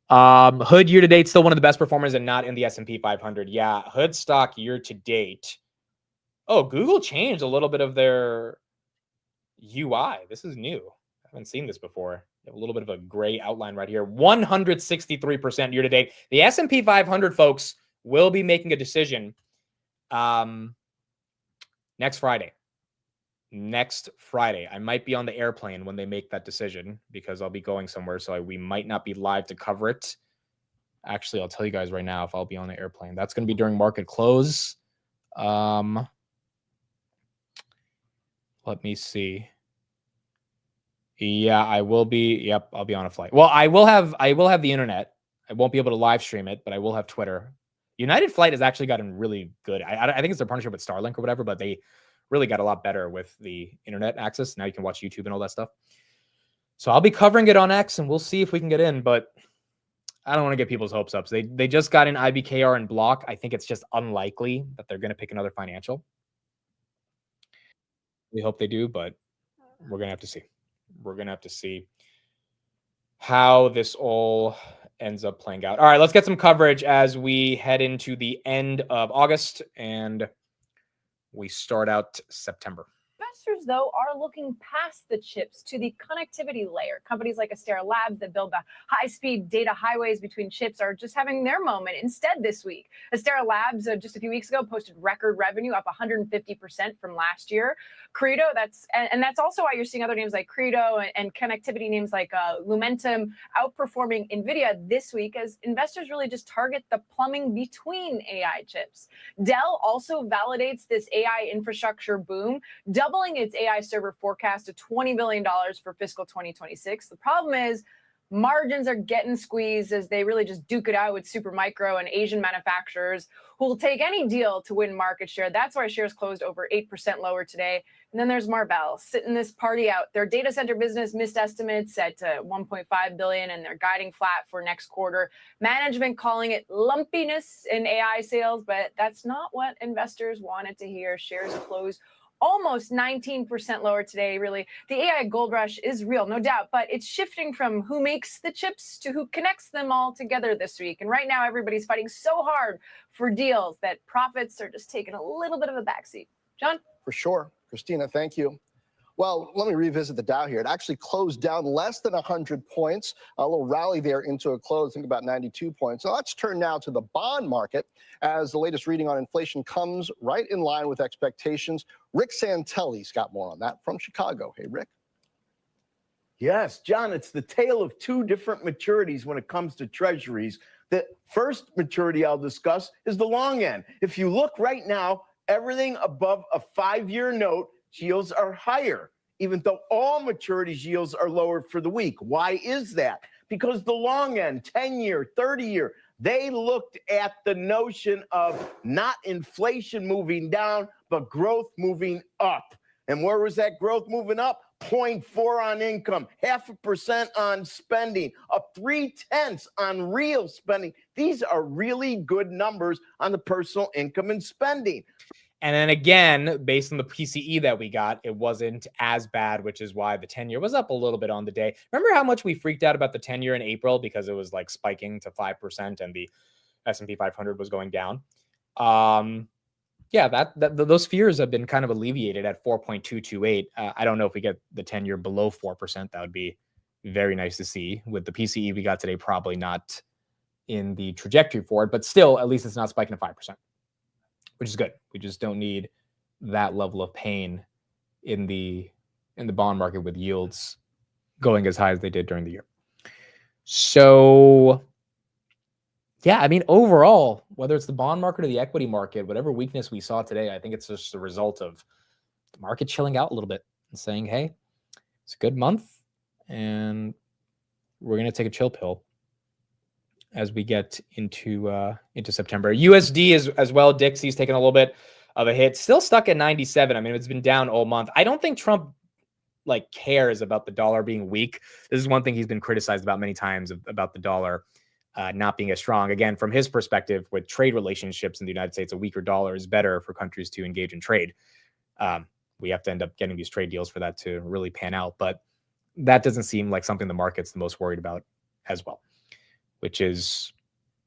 Hood year to date, still one of the best performers and not in the S&P 500. Yeah, Hood stock year to date. Oh, Google changed a little bit of their UI. This is new. I haven't seen this before. You have a little bit of a gray outline right here. 163% year to date. The S&P 500 folks will be making a decision next Friday. I might be on the airplane when they make that decision because I'll be going somewhere. So we might not be live to cover it. Actually, I'll tell you guys right now if I'll be on the airplane. That's going to be during market close. Let me see. Yeah, I will be. Yep, I'll be on a flight. Well, I will have the internet. I won't be able to live stream it, but I will have Twitter. United Flight has actually gotten really good. I think it's their partnership with Starlink or whatever, but they really got a lot better with the internet access. Now you can watch YouTube and all that stuff. So I'll be covering it on X and we'll see if we can get in, but I don't want to get people's hopes up. So they just got in IBKR and Block. I think it's just unlikely that they're going to pick another financial. We hope they do, but we're going to have to see. We're going to have to see how this all ends up playing out. All right, let's get some coverage as we head into the end of August and we start out September. Investors, though, are looking past the chips to the connectivity layer. Companies like Astera Labs that build the high-speed data highways between chips are just having their moment instead this week. Astera Labs, just a few weeks ago, posted record revenue up 150% from last year. Credo, that's also why you're seeing other names like Credo and connectivity names like Lumentum outperforming NVIDIA this week as investors really just target the plumbing between AI chips. Dell also validates this AI infrastructure boom, doubling its AI server forecast to $20 billion for fiscal 2026. The problem is Margins are getting squeezed as they really just duke it out with Supermicro and Asian manufacturers who will take any deal to win market share. That's why shares closed over 8% lower today. And then there's Marvell sitting this party out. Their data center business missed estimates at $1.5 billion, and they're guiding flat for next quarter. Management calling it lumpiness in AI sales, but that's not what investors wanted to hear. Shares closed almost 19% lower today. Really, the AI gold rush is real, no doubt, but it's shifting from who makes the chips to who connects them all together this week. And right now, everybody's fighting so hard for deals that profits are just taking a little bit of a backseat. John? For sure. Christina, thank you. Well, let me revisit the Dow here. It actually closed down less than 100 points, a little rally there into a close, I think about 92 points. So let's turn now to the bond market as the latest reading on inflation comes right in line with expectations. Rick Santelli's got more on that from Chicago. Hey, Rick. Yes, John, it's the tale of two different maturities when it comes to treasuries. The first maturity I'll discuss is the long end. If you look right now, everything above a 5-year note, yields are higher, even though all maturities yields are lower for the week. Why is that? Because the long end, 10-year, 30-year, they looked at the notion of not inflation moving down, but growth moving up. And where was that growth moving up? 0.4 on income, 0.5% on spending, up 0.3 on real spending. These are really good numbers on the personal income and spending. And then again, based on the PCE that we got, it wasn't as bad, which is why the 10-year was up a little bit on the day. Remember how much we freaked out about the 10-year in April because it was like spiking to 5% and the S&P 500 was going down? Yeah, those fears have been kind of alleviated at 4.228. I don't know if we get the 10-year below 4%. That would be very nice to see. With the PCE we got today, probably not in the trajectory for it, but still, at least it's not spiking to 5%. Which is good. We just don't need that level of pain in the bond market with yields going as high as they did during the year. So, yeah, I mean, overall, whether it's the bond market or the equity market, whatever weakness we saw today, I think it's just a result of the market chilling out a little bit and saying, hey, it's a good month and we're going to take a chill pill as we get into September. USD is as well. Dixie's taking a little bit of a hit, still stuck at 97. I mean, it's been down all month. I don't think Trump cares about the dollar being weak. This is one thing he's been criticized about many times about the dollar not being as strong. Again, from his perspective, with trade relationships in the United States, a weaker dollar is better for countries to engage in trade. We have to end up getting these trade deals for that to really pan out. But that doesn't seem like something the market's the most worried about as well, which is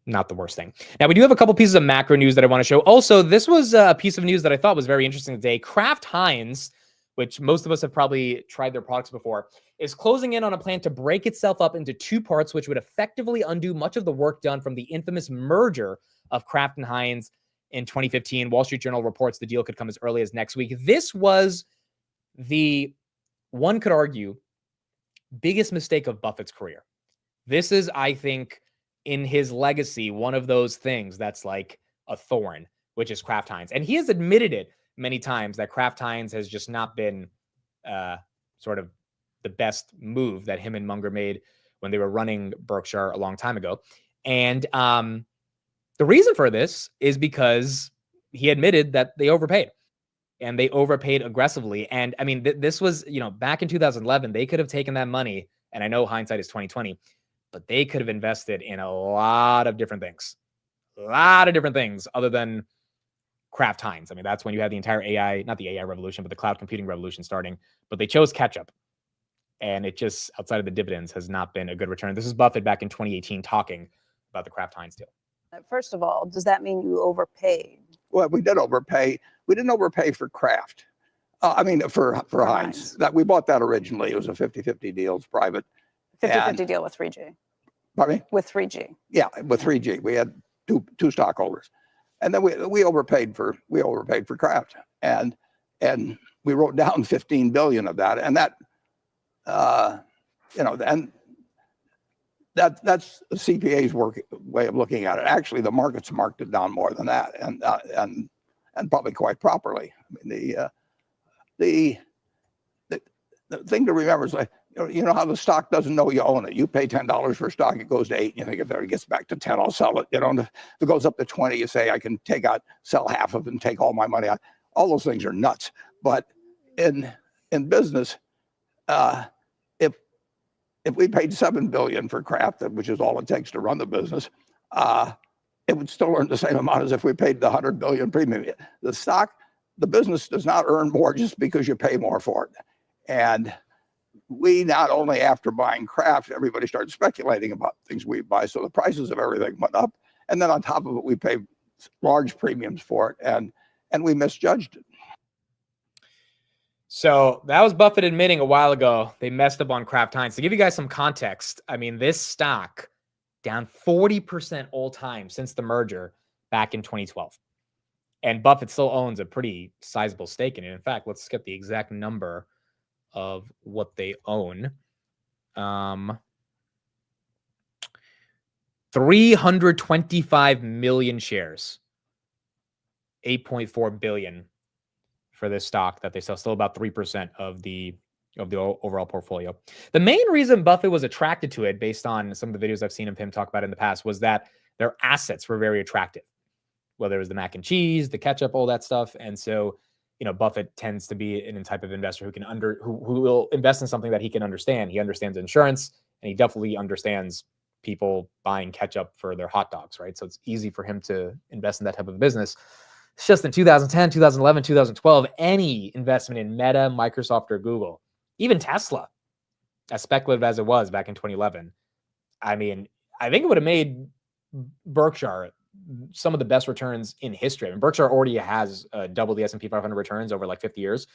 not the worst thing. Now, we do have a couple pieces of macro news that I want to show. Also, this was a piece of news that I thought was very interesting today. Kraft Heinz, which most of us have probably tried their products before, is closing in on a plan to break itself up into two parts, which would effectively undo much of the work done from the infamous merger of Kraft and Heinz in 2015. Wall Street Journal reports the deal could come as early as next week. This was the, one could argue, biggest mistake of Buffett's career. This is, I think, in his legacy, one of those things that's like a thorn, which is Kraft Heinz. And he has admitted it many times that Kraft Heinz has just not been sort of the best move that him and Munger made when they were running Berkshire a long time ago. And the reason for this is because he admitted that they overpaid. And they overpaid aggressively. And I mean, this was, back in 2011, they could have taken that money. And I know hindsight is 2020, but they could have invested in a lot of different things. Other than Kraft Heinz. I mean, that's when you had the entire AI, not the AI revolution, but the cloud computing revolution starting. But they chose ketchup. And it just, outside of the dividends, has not been a good return. This is Buffett back in 2018 talking about the Kraft Heinz deal. First of all, does that mean you overpaid? Well, we did overpay. We didn't overpay for Kraft. For Heinz. That we bought that originally. It was a 50-50 deal. It's private. 50-50 deal with 3G. Pardon me? With 3G. Yeah, with 3G. We had two stockholders. And then we overpaid for Kraft. And we wrote down 15 billion of that. And that that's the CPA's way of looking at it. Actually, the market's marked it down more than that, and probably quite properly. I mean, the thing to remember is You know how the stock doesn't know you own it. You pay $10 for a stock, it goes to 8. You think if it gets back to 10, I'll sell it. You know, if it goes up to 20, you say I can sell half of it and take all my money out. All those things are nuts. But in business, if we paid $7 billion for Kraft, which is all it takes to run the business, it would still earn the same amount as if we paid the $100 billion premium. The business does not earn more just because you pay more for it. And we not only after buying Kraft, everybody started speculating about things we buy. So the prices of everything went up. And then on top of it, we pay large premiums for it. And we misjudged it. So that was Buffett admitting a while ago they messed up on Kraft Heinz. To give you guys some context, I mean, this stock down 40% all time since the merger back in 2012. And Buffett still owns a pretty sizable stake in it. In fact, let's get the exact number of what they own. 325 million shares, 8.4 billion for this stock that they sell, still about 3% of the overall portfolio. The main reason Buffett was attracted to it, based on some of the videos I've seen of him talk about in the past, was that their assets were very attractive. Whether it was the mac and cheese, the ketchup, all that stuff. And so, you know, Buffett tends to be a type of investor who will invest in something that he can understand. He understands insurance, and he definitely understands people buying ketchup for their hot dogs, right? So it's easy for him to invest in that type of business. It's just in 2010, 2011, 2012, any investment in Meta, Microsoft, or Google, even Tesla, as speculative as it was back in 2011, I mean, I think it would have made Berkshire some of the best returns in history. I mean, Berkshire already has double the S&P 500 returns over like 50 years.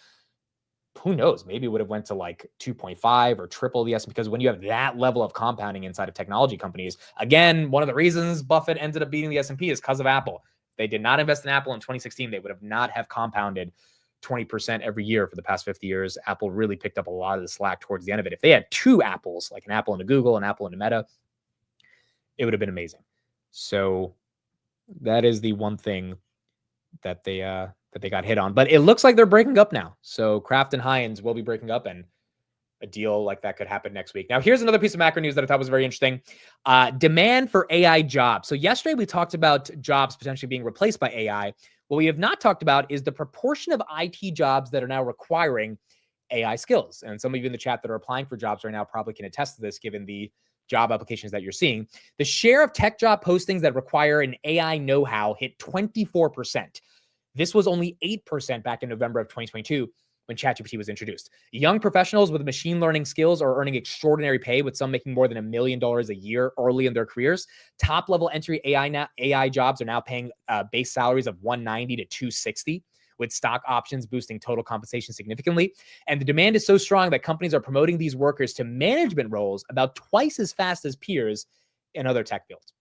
Who knows? Maybe it would have went to like 2.5 or triple the S&P, because when you have that level of compounding inside of technology companies, again, one of the reasons Buffett ended up beating the S&P is because of Apple. If they did not invest in Apple in 2016, they would have not have compounded 20% every year for the past 50 years. Apple really picked up a lot of the slack towards the end of it. If they had two Apples, like an Apple into Google, an Apple into Meta, it would have been amazing. So that is the one thing that they got hit on. But it looks like they're breaking up now. So Kraft and Heinz will be breaking up, and a deal like that could happen next week. Now, here's another piece of macro news that I thought was very interesting. Demand for AI jobs. So yesterday we talked about jobs potentially being replaced by AI. What we have not talked about is the proportion of IT jobs that are now requiring AI skills. And some of you in the chat that are applying for jobs right now probably can attest to this, given the job applications that you're seeing. The share of tech job postings that require an AI know-how hit 24%. This was only 8% back in November of 2022 when ChatGPT was introduced. Young professionals with machine learning skills are earning extraordinary pay, with some making more than $1 million a year early in their careers. Top-level entry AI jobs are now paying base salaries of $190 to $260, with stock options boosting total compensation significantly. And the demand is so strong that companies are promoting these workers to management roles about twice as fast as peers in other tech fields.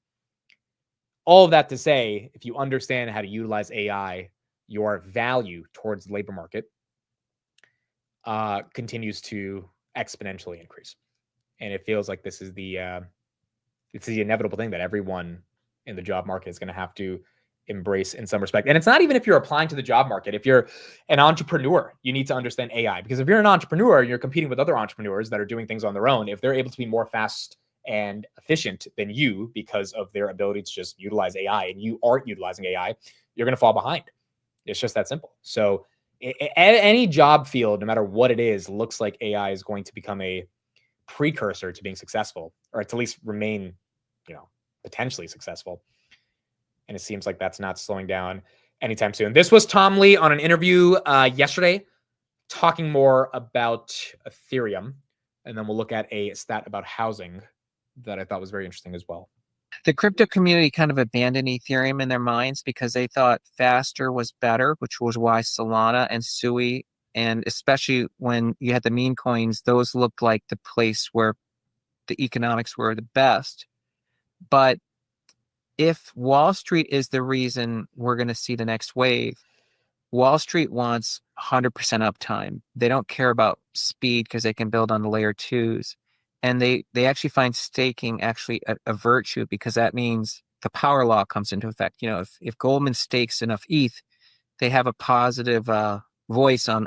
All of that to say, if you understand how to utilize AI, your value towards the labor market continues to exponentially increase. And it feels like this is the inevitable thing that everyone in the job market is going to have to embrace in some respect. And it's not even if you're applying to the job market. If you're an entrepreneur, you need to understand AI, because if you're an entrepreneur and you're competing with other entrepreneurs that are doing things on their own, if they're able to be more fast and efficient than you because of their ability to just utilize AI, and you aren't utilizing AI, you're going to fall behind. It's just that simple. So any job field, no matter what it is, looks like AI is going to become a precursor to being successful, or to at least remain, potentially successful. And it seems like that's not slowing down anytime soon. This was Tom Lee on an interview yesterday, talking more about Ethereum. And then we'll look at a stat about housing that I thought was very interesting as well. The crypto community kind of abandoned Ethereum in their minds because they thought faster was better, which was why Solana and Sui, and especially when you had the meme coins, those looked like the place where the economics were the best. But if Wall Street is the reason we're going to see the next wave, Wall Street wants 100% uptime. They don't care about speed because they can build on the layer twos. And they actually find staking actually a virtue, because that means the power law comes into effect. If Goldman stakes enough ETH, they have a positive voice on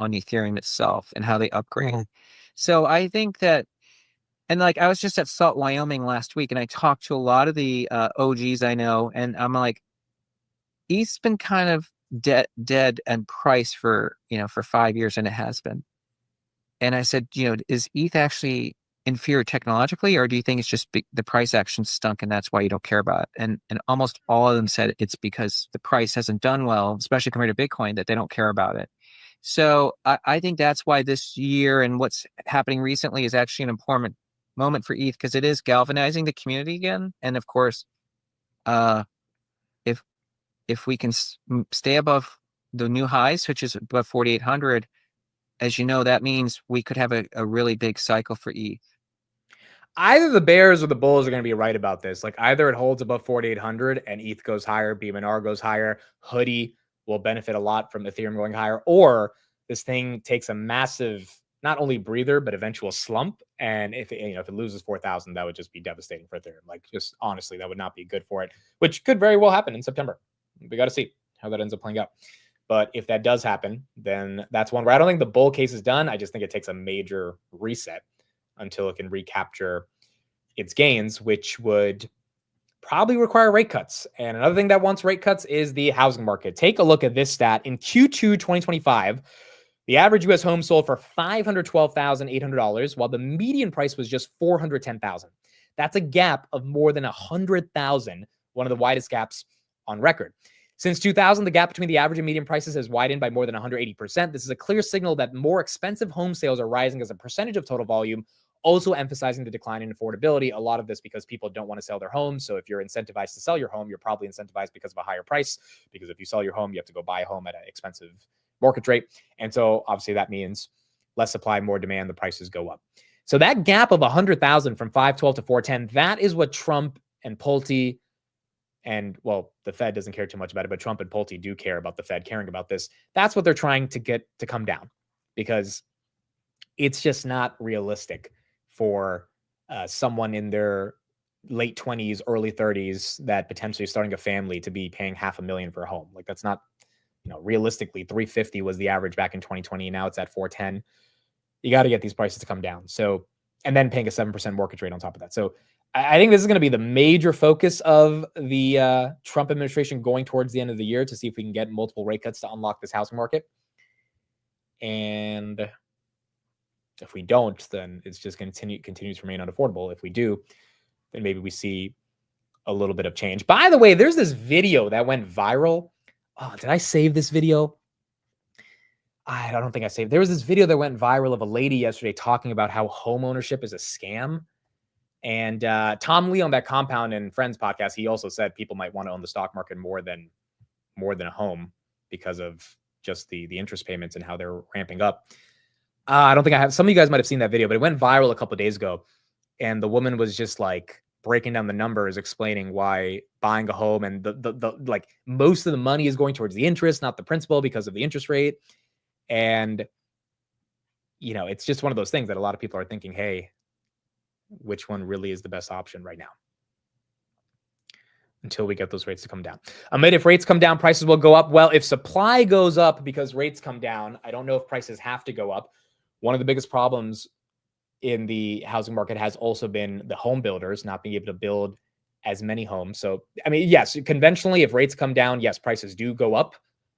on Ethereum itself and how they upgrade. So I think that, and like I was just at Salt, Wyoming last week, and I talked to a lot of the OGs I know, and I'm like, ETH's been kind of dead and price for 5 years, and it has been. And I said, is ETH actually inferior technologically, or do you think it's just the price action stunk and that's why you don't care about it? And almost all of them said it's because the price hasn't done well, especially compared to Bitcoin, that they don't care about it. So I think that's why this year and what's happening recently is actually an important moment for ETH, because it is galvanizing the community again. And of course, if we can stay above the new highs, which is above 4,800, as you know, that means we could have a really big cycle for ETH. Either the bears or the bulls are going to be right about this. Like either it holds above 4,800 and ETH goes higher, BMNR goes higher, Hoodie will benefit a lot from Ethereum going higher, or this thing takes a massive, not only breather, but eventual slump. And if it loses 4,000, that would just be devastating for Ethereum. Like just honestly, that would not be good for it, which could very well happen in September. We got to see how that ends up playing out. But if that does happen, then that's one where I don't think the bull case is done. I just think it takes a major reset until it can recapture its gains, which would probably require rate cuts. And another thing that wants rate cuts is the housing market. Take a look at this stat. In Q2 2025, the average U.S. home sold for $512,800, while the median price was just $410,000. That's a gap of more than $100,000, one of the widest gaps on record. Since 2000, the gap between the average and median prices has widened by more than 180%. This is a clear signal that more expensive home sales are rising as a percentage of total volume, also emphasizing the decline in affordability. A lot of this because people don't want to sell their homes. So if you're incentivized to sell your home, you're probably incentivized because of a higher price, because if you sell your home, you have to go buy a home at an expensive mortgage rate. And so obviously that means less supply, more demand, the prices go up. So that gap of 100,000 from 512 to 410, that is what Trump and Pulte and, well, the Fed doesn't care too much about it, but Trump and Pulte do care about the Fed caring about this. That's what they're trying to get to come down, because it's just not realistic for someone in their late 20s, early 30s that potentially is starting a family to be paying $500,000 for a home. Like that's not, realistically, 350 was the average back in 2020. Now it's at 410. You got to get these prices to come down. So, and then paying a 7% mortgage rate on top of that. So I think this is going to be the major focus of the Trump administration going towards the end of the year, to see if we can get multiple rate cuts to unlock this housing market. And if we don't, then it's just going to continue to remain unaffordable. If we do, then maybe we see a little bit of change. By the way, there's this video that went viral. Oh, did I save this video? I don't think I saved. There was this video that went viral of a lady yesterday talking about how home ownership is a scam. And Tom Lee on that Compound and Friends podcast, he also said people might want to own the stock market more than a home because of just the interest payments and how they're ramping up. I don't think I have. Some of you guys might have seen that video, but it went viral a couple of days ago. And the woman was just like breaking down the numbers, explaining why buying a home and the like most of the money is going towards the interest, not the principal, because of the interest rate. And, it's just one of those things that a lot of people are thinking, hey, which one really is the best option right now until we get those rates to come down. Amid, if rates come down, prices will go up. Well, if supply goes up because rates come down, I don't know if prices have to go up. One of the biggest problems in the housing market has also been the home builders not being able to build as many homes. So, yes, conventionally, if rates come down, yes, prices do go up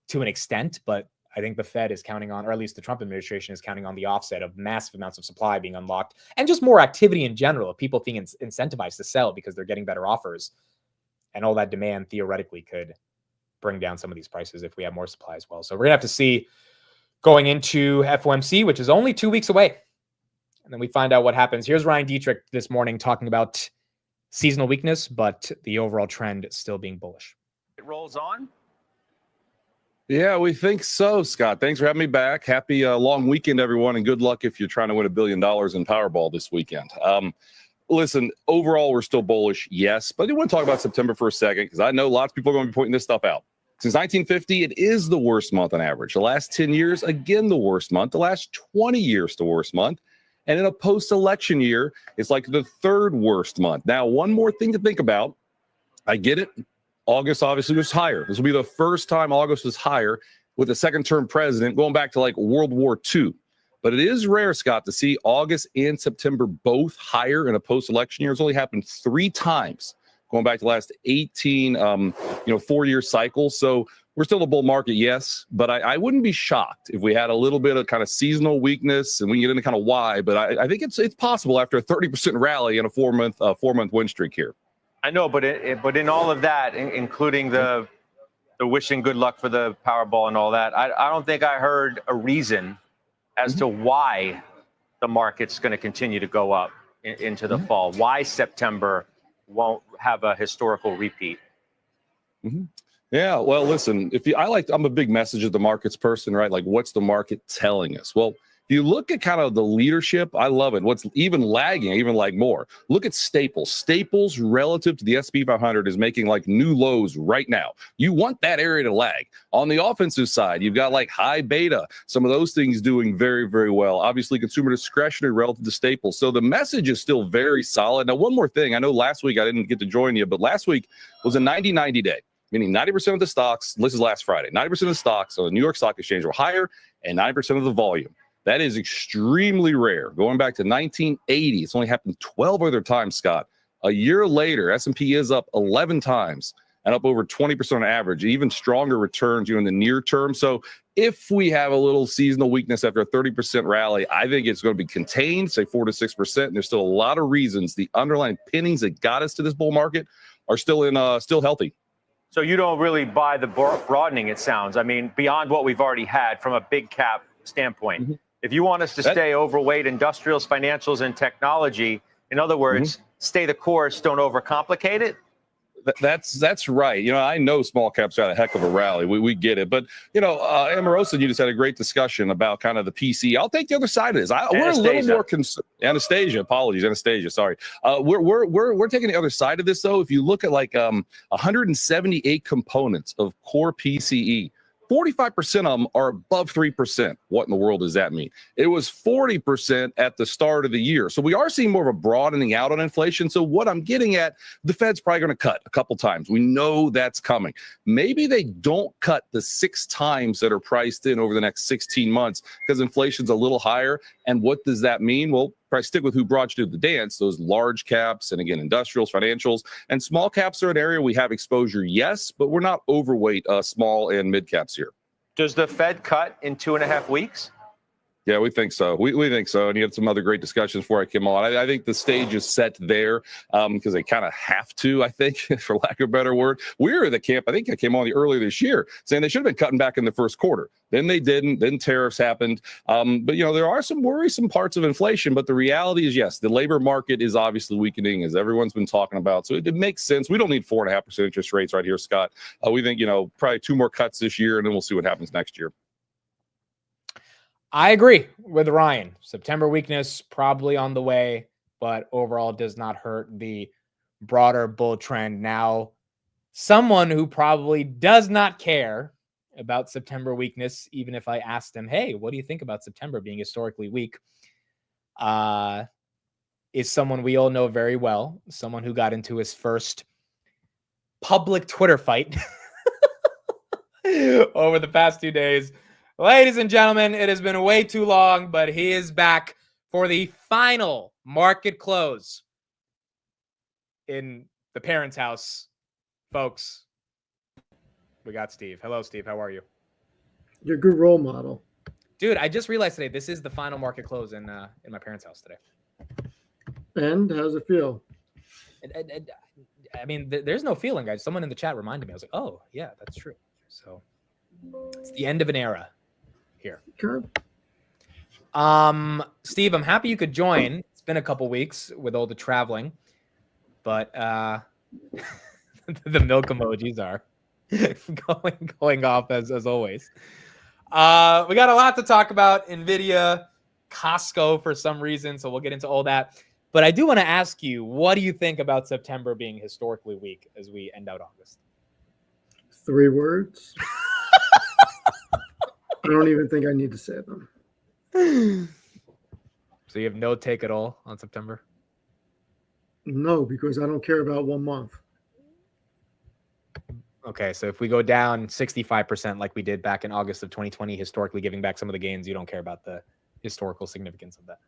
to an extent, but I think the Fed is counting on, or at least the Trump administration is counting on, the offset of massive amounts of supply being unlocked and just more activity in general of people being incentivized to sell because they're getting better offers. And all that demand theoretically could bring down some of these prices if we have more supply as well. So we're going to have to see going into FOMC, which is only 2 weeks away. And then we find out what happens. Here's Ryan Dietrich this morning talking about seasonal weakness, but the overall trend still being bullish. It rolls on. Yeah, we think so, Scott. Thanks for having me back. Happy long weekend, everyone, and good luck if you're trying to win $1 billion in Powerball this weekend. Listen, overall, we're still bullish, yes, but I do want to talk about September for a second, because I know lots of people are going to be pointing this stuff out. Since 1950, it is the worst month on average. The last 10 years, again, the worst month. The last 20 years, the worst month. And in a post-election year, it's like the third worst month. Now, one more thing to think about. I get it. August obviously was higher. This will be the first time August was higher with a second-term president going back to like World War II. But it is rare, Scott, to see August and September both higher in a post-election year. It's only happened 3 times going back to the last 18, 4-year cycles. So we're still in a bull market, yes, but I wouldn't be shocked if we had a little bit of kind of seasonal weakness, and we can get into kind of why. But I think it's possible after a 30% rally and a 4-month win streak here. I know, but in all of that, including the wishing good luck for the Powerball and all that, I don't think I heard a reason as to why the market's going to continue to go up into the fall. Why September won't have a historical repeat. Yeah, well, listen, I'm a big message of the markets person, right? Like, what's the market telling us? Well, if you look at kind of the leadership, I love it. What's even lagging, even like more. Look at Staples. Staples relative to the S&P 500 is making like new lows right now. You want that area to lag. On the offensive side, you've got like high beta. Some of those things doing very, very well. Obviously, consumer discretionary relative to Staples. So the message is still very solid. Now, one more thing. I know last week I didn't get to join you, but last week was a 90-90 day. Meaning 90% of the stocks, this is last Friday, 90% of the stocks on the New York Stock Exchange were higher and 90% of the volume. That is extremely rare. Going back to 1980, it's only happened 12 other times, Scott. A year later, S&P is up 11 times and up over 20% on average, even stronger returns in the near term. So if we have a little seasonal weakness after a 30% rally, I think it's going to be contained, say 4 to 6%. And there's still a lot of reasons the underlying pinnings that got us to this bull market are still healthy. So you don't really buy the broadening, it sounds. I mean, beyond what we've already had from a big cap standpoint. If you want us to stay overweight industrials, financials, and technology, in other words, stay the course, don't overcomplicate it. That's right. I know small caps had a heck of a rally. We get it. But, Amorosa, you just had a great discussion about kind of the PC. I'll take the other side of this. We're a little more Anastasia, sorry. We're taking the other side of this, though. If you look at like 178 components of core PCE, 45% of them are above 3%. What in the world does that mean? It was 40% at the start of the year. So we are seeing more of a broadening out on inflation. So what I'm getting at, the Fed's probably going to cut a couple times. We know that's coming. Maybe they don't cut the 6 times that are priced in over the next 16 months because inflation's a little higher. And what does that mean? Well, probably stick with who brought you to the dance, those large caps, and again, industrials, financials, and small caps are an area we have exposure, yes, but we're not overweight small and mid caps here. Does the Fed cut in 2.5 weeks? Yeah, we think so. We think so. And you had some other great discussions before I came on. I think the stage is set there because they kind of have to, I think, for lack of a better word. We're the camp, I think I came on earlier this year, saying they should have been cutting back in the first quarter. Then they didn't. Then tariffs happened. But, there are some worrisome parts of inflation. But the reality is, yes, the labor market is obviously weakening, as everyone's been talking about. So it makes sense. We don't need 4.5% interest rates right here, Scott. We think, probably 2 more cuts this year, and then we'll see what happens next year. I agree with Ryan. September weakness probably on the way, but overall does not hurt the broader bull trend. Now, someone who probably does not care about September weakness, even if I asked him, hey, what do you think about September being historically weak, is someone we all know very well, someone who got into his first public Twitter fight over the past 2 days. Ladies and gentlemen, it has been way too long, but he is back for the final market close in the parents' house. Folks, we got Steve. Hello, Steve. How are you? You're a good role model. Dude, I just realized today this is the final market close in my parents' house today. And how's it feel? I mean, there's no feeling, guys. Someone in the chat reminded me. I was like, oh, yeah, that's true. So it's the end of an era here. Sure. Steve, I'm happy you could join. It's been a couple weeks with all the traveling, but the milk emojis are going off as always. We got a lot to talk about. NVIDIA, Costco for some reason, so we'll get into all that. But I do want to ask you, what do you think about September being historically weak as we end out August? 3 words. I don't even think I need to say them. So you have no take at all on September? No, because I don't care about 1 month. Okay, so if we go down 65% like we did back in August of 2020, historically giving back some of the gains, you don't care about the historical significance of that.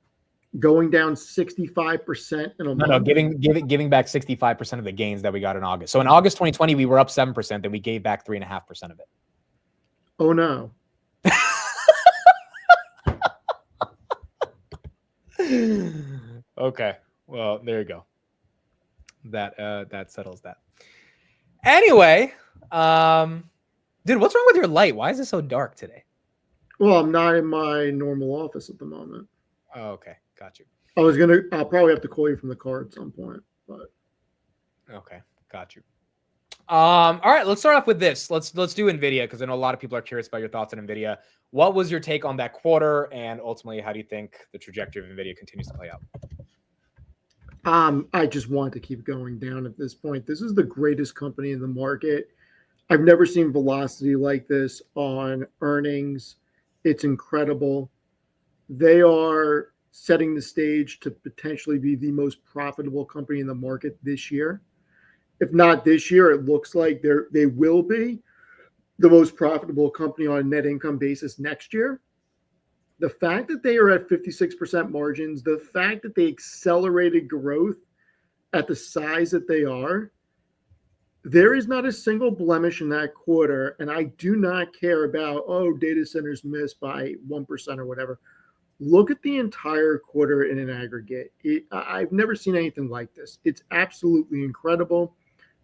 Going down 65% in a No, month. giving back 65% of the gains that we got in August. So in August 2020, we were up 7%, then we gave back 3.5% of it. Oh no. Okay, well, there you go. That settles that. Anyway, dude, what's wrong with your light? Why is it so dark today? Well, I'm not in my normal office at the moment. Oh, okay, got you. I'll probably have to call you from the car at some point, but Okay, got you. All right, let's start off with this. Let's do Nvidia, because I know a lot of people are curious about your thoughts on Nvidia. What was your take on that quarter, and ultimately, how do you think the trajectory of Nvidia continues to play out? I just want to keep going down at this point. This is the greatest company in the market. I've never seen velocity like this on earnings. It's incredible. They are setting the stage to potentially be the most profitable company in the market this year. If not this year, it looks like they will be the most profitable company on a net income basis next year. The fact that they are at 56% margins, the fact that they accelerated growth at the size that they are, there is not a single blemish in that quarter. And I do not care about, data centers missed by 1% or whatever. Look at the entire quarter in an aggregate. I've never seen anything like this. It's absolutely incredible.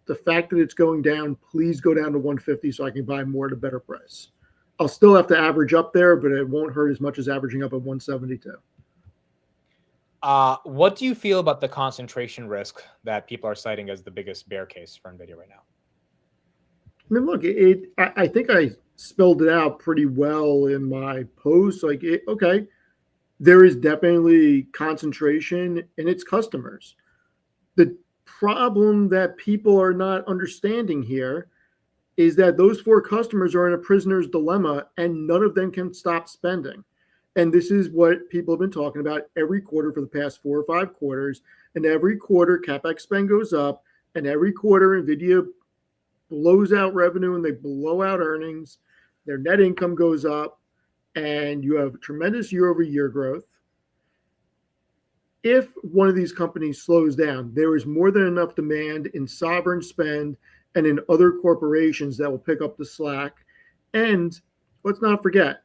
The fact that it's going down, please go down to 150 so I can buy more at a better price. I'll still have to average up there, but it won't hurt as much as averaging up at 172. What do you feel about the concentration risk that people are citing as the biggest bear case for Nvidia right now? I mean, look, I think I spelled it out pretty well in my post. Okay, there is definitely concentration in its customers. The problem that people are not understanding here is that those 4 customers are in a prisoner's dilemma and none of them can stop spending. And this is what people have been talking about every quarter for the past 4 or 5 quarters. And every quarter, CapEx spend goes up, and every quarter, NVIDIA blows out revenue and they blow out earnings. Their net income goes up, and you have tremendous year-over-year growth. If one of these companies slows down, there is more than enough demand in sovereign spend and in other corporations that will pick up the slack. And let's not forget,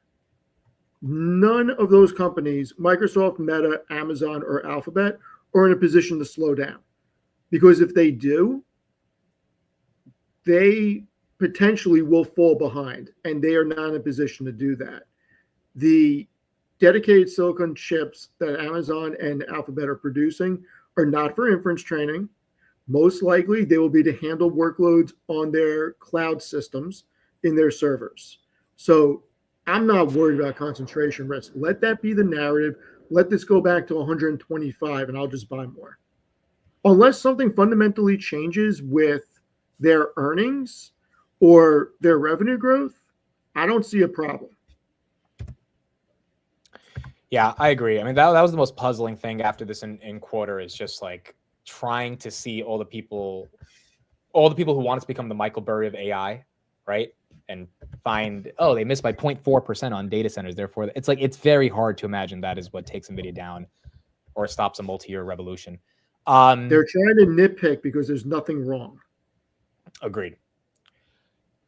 none of those companies, Microsoft, Meta, Amazon, or Alphabet, are in a position to slow down. Because if they do, they potentially will fall behind, and they are not in a position to do that. The dedicated silicon chips that Amazon and Alphabet are producing are not for inference training. Most likely, they will be to handle workloads on their cloud systems in their servers. So I'm not worried about concentration risk. Let that be the narrative. Let this go back to 125, and I'll just buy more. Unless something fundamentally changes with their earnings or their revenue growth, I don't see a problem. Yeah, I agree. I mean, that was the most puzzling thing after this in quarter, is just like trying to see all the people who want to become the Michael Burry of AI, right? And find, they missed by 0.4% on data centers. Therefore, it's very hard to imagine that is what takes NVIDIA down or stops a multi-year revolution. They're trying to nitpick because there's nothing wrong. Agreed.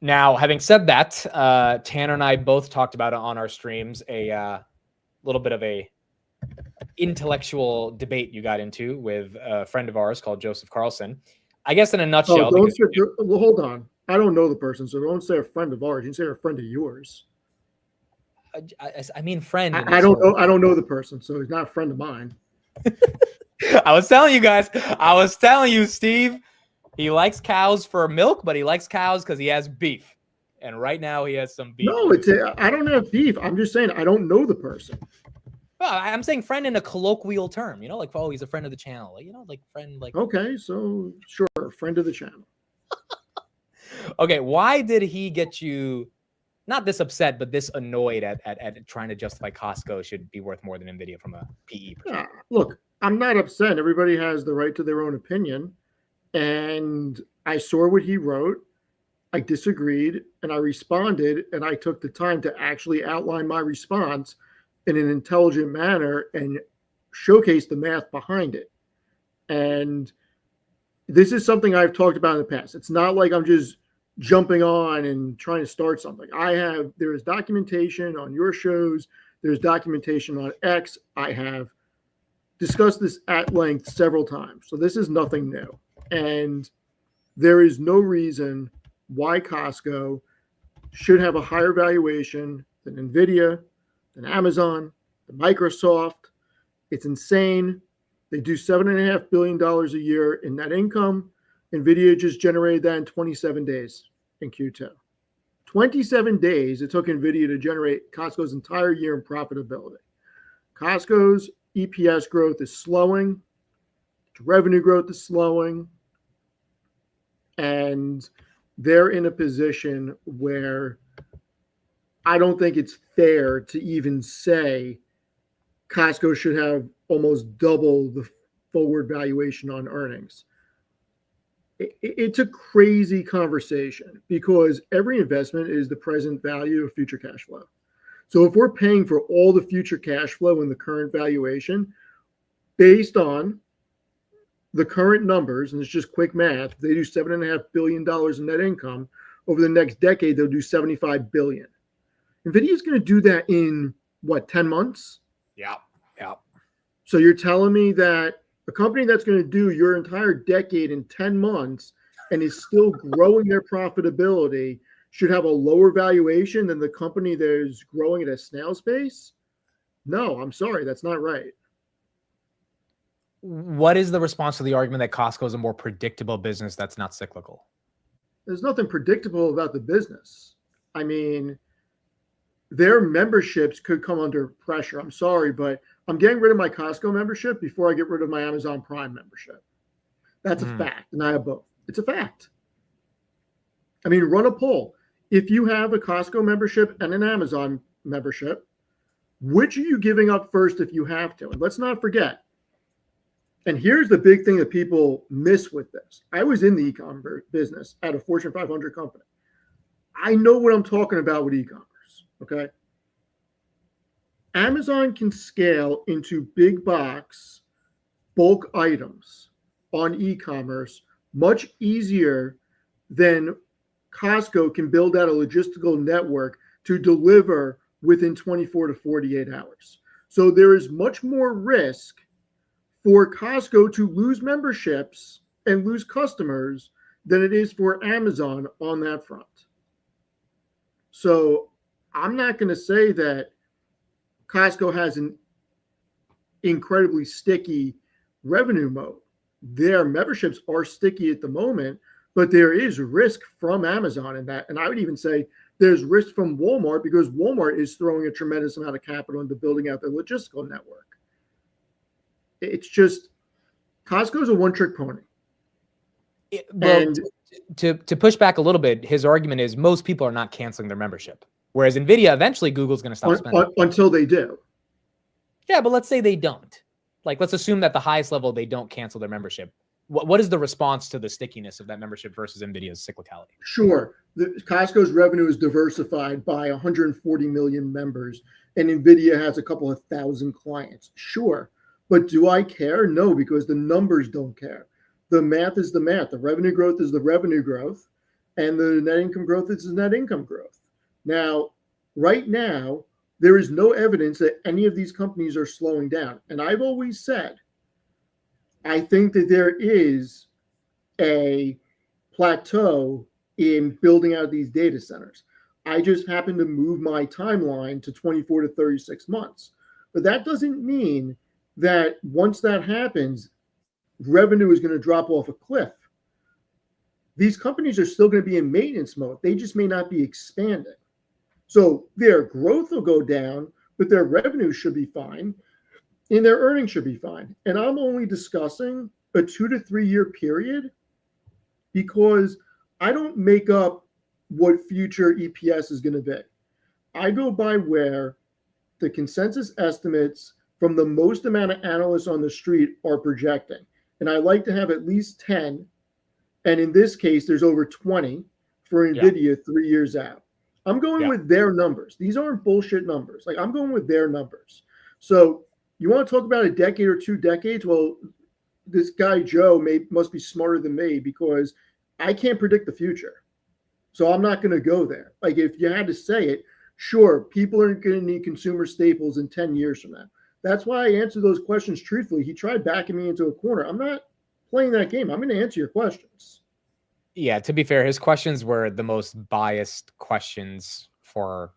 Now, having said that, Tanner and I both talked about it on our streams, a little bit of a intellectual debate you got into with a friend of ours called Joseph Carlson. I guess in a nutshell. Hold on. I don't know the person, so don't say a friend of ours. You can say a friend of yours. I mean, friend. I don't know. I don't know the person, so he's not a friend of mine. I was telling you guys. I was telling you, Steve. He likes cows for milk, but he likes cows because he has beef. And right now he has some beef. No, I don't have beef. I'm just saying I don't know the person. Well, I'm saying friend in a colloquial term, like, he's a friend of the channel, like friend, like. Okay, so sure, friend of the channel. Okay, why did he get you not this upset, but this annoyed at trying to justify Costco should be worth more than NVIDIA from a PE perspective? Look, I'm not upset. Everybody has the right to their own opinion. And I saw what he wrote. I disagreed and I responded, and I took the time to actually outline my response in an intelligent manner and showcase the math behind it. And this is something I've talked about in the past. It's not like I'm just jumping on and trying to start something. There is documentation on your shows. There's documentation on X. I have discussed this at length several times. So this is nothing new. And there is no reason why Costco should have a higher valuation than NVIDIA, than Amazon, than Microsoft. It's insane. They do $7.5 billion a year in net income. NVIDIA just generated that in 27 days in Q2. 27 days it took NVIDIA to generate Costco's entire year in profitability. Costco's EPS growth is slowing. Revenue growth is slowing. And they're in a position where I don't think it's fair to even say Costco should have almost double the forward valuation on earnings. It's a crazy conversation because every investment is the present value of future cash flow. So if we're paying for all the future cash flow in the current valuation based on the current numbers, and it's just quick math, if they do $7.5 billion in net income over the next decade, they'll do $75 billion. NVIDIA is going to do that in what, 10 months? Yeah. So you're telling me that a company that's going to do your entire decade in 10 months and is still growing their profitability should have a lower valuation than the company that is growing at a snail's pace? No, I'm sorry, that's not right. What is the response to the argument that Costco is a more predictable business that's not cyclical? There's nothing predictable about the business. I mean, their memberships could come under pressure. I'm sorry, but I'm getting rid of my Costco membership before I get rid of my Amazon Prime membership. That's a fact, and I have both. It's a fact. I mean, run a poll. If you have a Costco membership and an Amazon membership, which are you giving up first if you have to? And let's not forget, and here's the big thing that people miss with this. I was in the e-commerce business at a Fortune 500 company. I know what I'm talking about with e-commerce, okay? Amazon can scale into big box, bulk items on e-commerce much easier than Costco can build out a logistical network to deliver within 24 to 48 hours. So there is much more risk for Costco to lose memberships and lose customers than it is for Amazon on that front. So I'm not going to say that Costco has an incredibly sticky revenue mode. Their memberships are sticky at the moment, but there is risk from Amazon in that. And I would even say there's risk from Walmart because Walmart is throwing a tremendous amount of capital into building out their logistical network. It's just Costco's a one-trick pony. To push back a little bit, his argument is most people are not canceling their membership. Whereas NVIDIA, eventually Google's going to stop spending. Until they do. Yeah, but let's say they don't. Like, let's assume that the highest level, they don't cancel their membership. What is the response to the stickiness of that membership versus NVIDIA's cyclicality? Sure. Costco's revenue is diversified by 140 million members, and NVIDIA has a couple of thousand clients. Sure. But do I care? No, because the numbers don't care. The math is the math. The revenue growth is the revenue growth, and the net income growth is the net income growth. Now, right now, there is no evidence that any of these companies are slowing down. And I've always said, I think that there is a plateau in building out these data centers. I just happen to move my timeline to 24 to 36 months. But that doesn't mean that once that happens, revenue is going to drop off a cliff. These companies are still going to be in maintenance mode. They just may not be expanding. So their growth will go down, but their revenue should be fine and their earnings should be fine. And I'm only discussing a 2 to 3 year period because I don't make up what future EPS is going to be. I go by where the consensus estimates from the most amount of analysts on the street are projecting. And I like to have at least 10. And in this case, there's over 20 for Yeah. NVIDIA 3 years out. I'm going Yeah. with their numbers. These aren't bullshit numbers. Like, I'm going with their numbers. So you want to talk about a decade or 2 decades? Well, this guy Joe must be smarter than me because I can't predict the future. So I'm not going to go there. Like, if you had to say it, sure, people are going to need consumer staples in 10 years from now. That's why I answer those questions truthfully. He tried backing me into a corner. I'm not playing that game. I'm going to answer your questions. Yeah, to be fair, his questions were the most biased questions for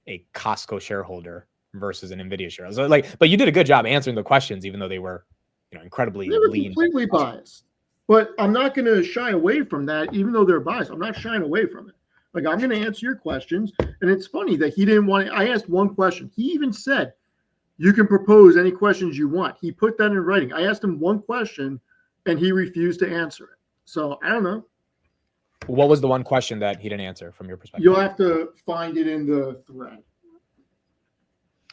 a Costco shareholder versus an NVIDIA shareholder. So, like, but you did a good job answering the questions, even though they were, incredibly They were lean. completely biased. But I'm not going to shy away from that, even though they're biased. I'm not shying away from it. Like, I'm going to answer your questions. And it's funny that he didn't want to. I asked one question. He even said, you can propose any questions you want. He put that in writing. I asked him one question, and he refused to answer it. So I don't know. What was the one question that he didn't answer from your perspective? You'll have to find it in the thread.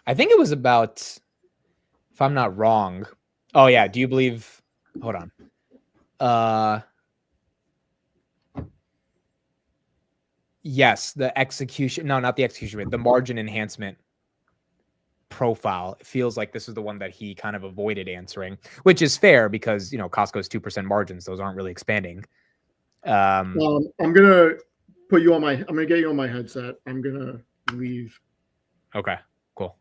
I think it was about, if I'm not wrong. Oh yeah. Do you believe? Hold on. Yes, the execution. No, not the execution rate. The margin enhancement profile. It feels like this is the one that he kind of avoided answering, which is fair because Costco's 2% margins; those aren't really expanding. I'm gonna put you on my. I'm gonna get you on my headset. I'm gonna leave. Okay, cool.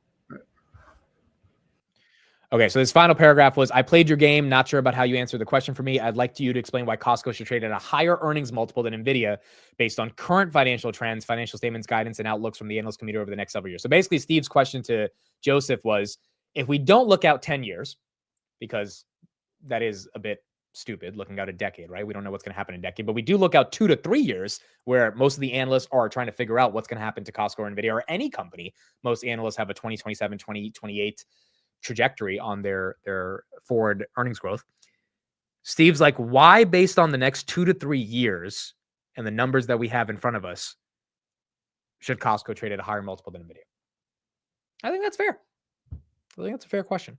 Okay, so this final paragraph was, I played your game, not sure about how you answered the question for me. I'd like you to explain why Costco should trade at a higher earnings multiple than NVIDIA based on current financial trends, financial statements, guidance, and outlooks from the analyst community over the next several years. So basically, Steve's question to Joseph was, if we don't look out 10 years, because that is a bit stupid, looking out a decade, right? We don't know what's going to happen in a decade, but we do look out 2 to 3 years where most of the analysts are trying to figure out what's going to happen to Costco or NVIDIA or any company. Most analysts have a 2027, 2028 trajectory on their forward earnings growth. Steve's like, why, based on the next 2 to 3 years and the numbers that we have in front of us, should Costco trade at a higher multiple than NVIDIA? I think that's fair. I think that's a fair question.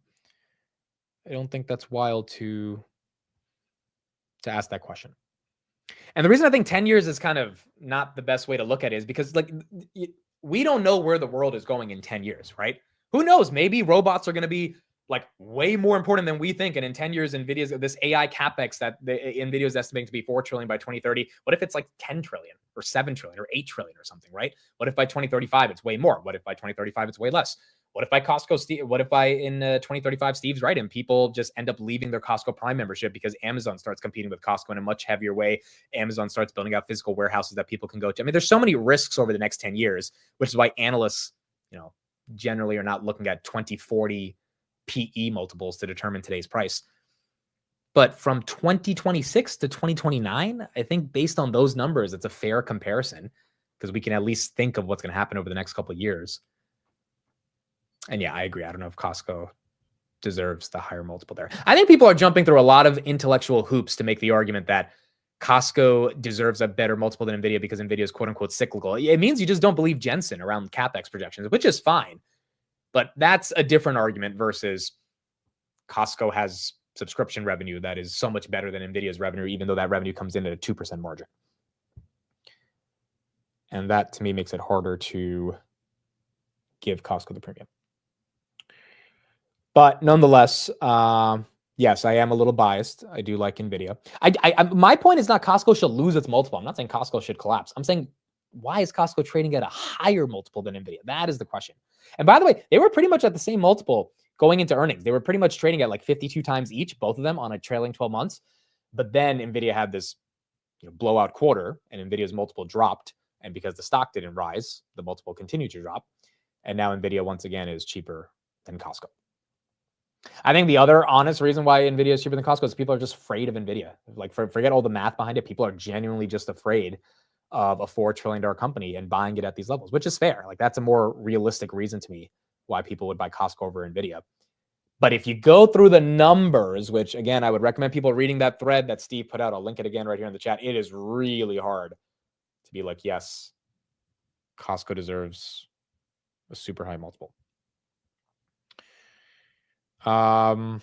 I don't think that's wild to ask that question. And the reason I think 10 years is kind of not the best way to look at it is because, like, we don't know where the world is going in 10 years, right? Who knows? Maybe robots are going to be like way more important than we think. And in 10 years, NVIDIA's this AI capex that NVIDIA is estimating to be $4 trillion by 2030. What if it's like 10 trillion or 7 trillion or 8 trillion or something, right? What if by 2035 it's way more? What if by 2035 it's way less? What if by in 2035 Steve's right and people just end up leaving their Costco Prime membership because Amazon starts competing with Costco in a much heavier way? Amazon starts building out physical warehouses that people can go to. I mean, there's so many risks over the next 10 years, which is why analysts, generally are not looking at 2040 PE multiples to determine today's price. But from 2026 to 2029, I think based on those numbers, it's a fair comparison because we can at least think of what's going to happen over the next couple of years. And yeah, I agree. I don't know if Costco deserves the higher multiple there. I think people are jumping through a lot of intellectual hoops to make the argument that Costco deserves a better multiple than NVIDIA because NVIDIA is quote unquote cyclical. It means you just don't believe Jensen around CapEx projections, which is fine. But that's a different argument versus Costco has subscription revenue that is so much better than NVIDIA's revenue, even though that revenue comes in at a 2% margin. And that to me makes it harder to give Costco the premium. But nonetheless, yes, I am a little biased. I do like NVIDIA. My point is not Costco should lose its multiple. I'm not saying Costco should collapse. I'm saying, why is Costco trading at a higher multiple than NVIDIA? That is the question. And by the way, they were pretty much at the same multiple going into earnings. They were pretty much trading at like 52 times each, both of them on a trailing 12 months. But then NVIDIA had this blowout quarter and NVIDIA's multiple dropped. And because the stock didn't rise, the multiple continued to drop. And now NVIDIA once again is cheaper than Costco. I think the other honest reason why NVIDIA is cheaper than Costco is people are just afraid of NVIDIA. Like, forget all the math behind it. People are genuinely just afraid of a $4 trillion company and buying it at these levels, which is fair. Like, that's a more realistic reason to me why people would buy Costco over NVIDIA. But if you go through the numbers, which again, I would recommend people reading that thread that Steve put out. I'll link it again right here in the chat. It is really hard to be like, yes, Costco deserves a super high multiple. Talk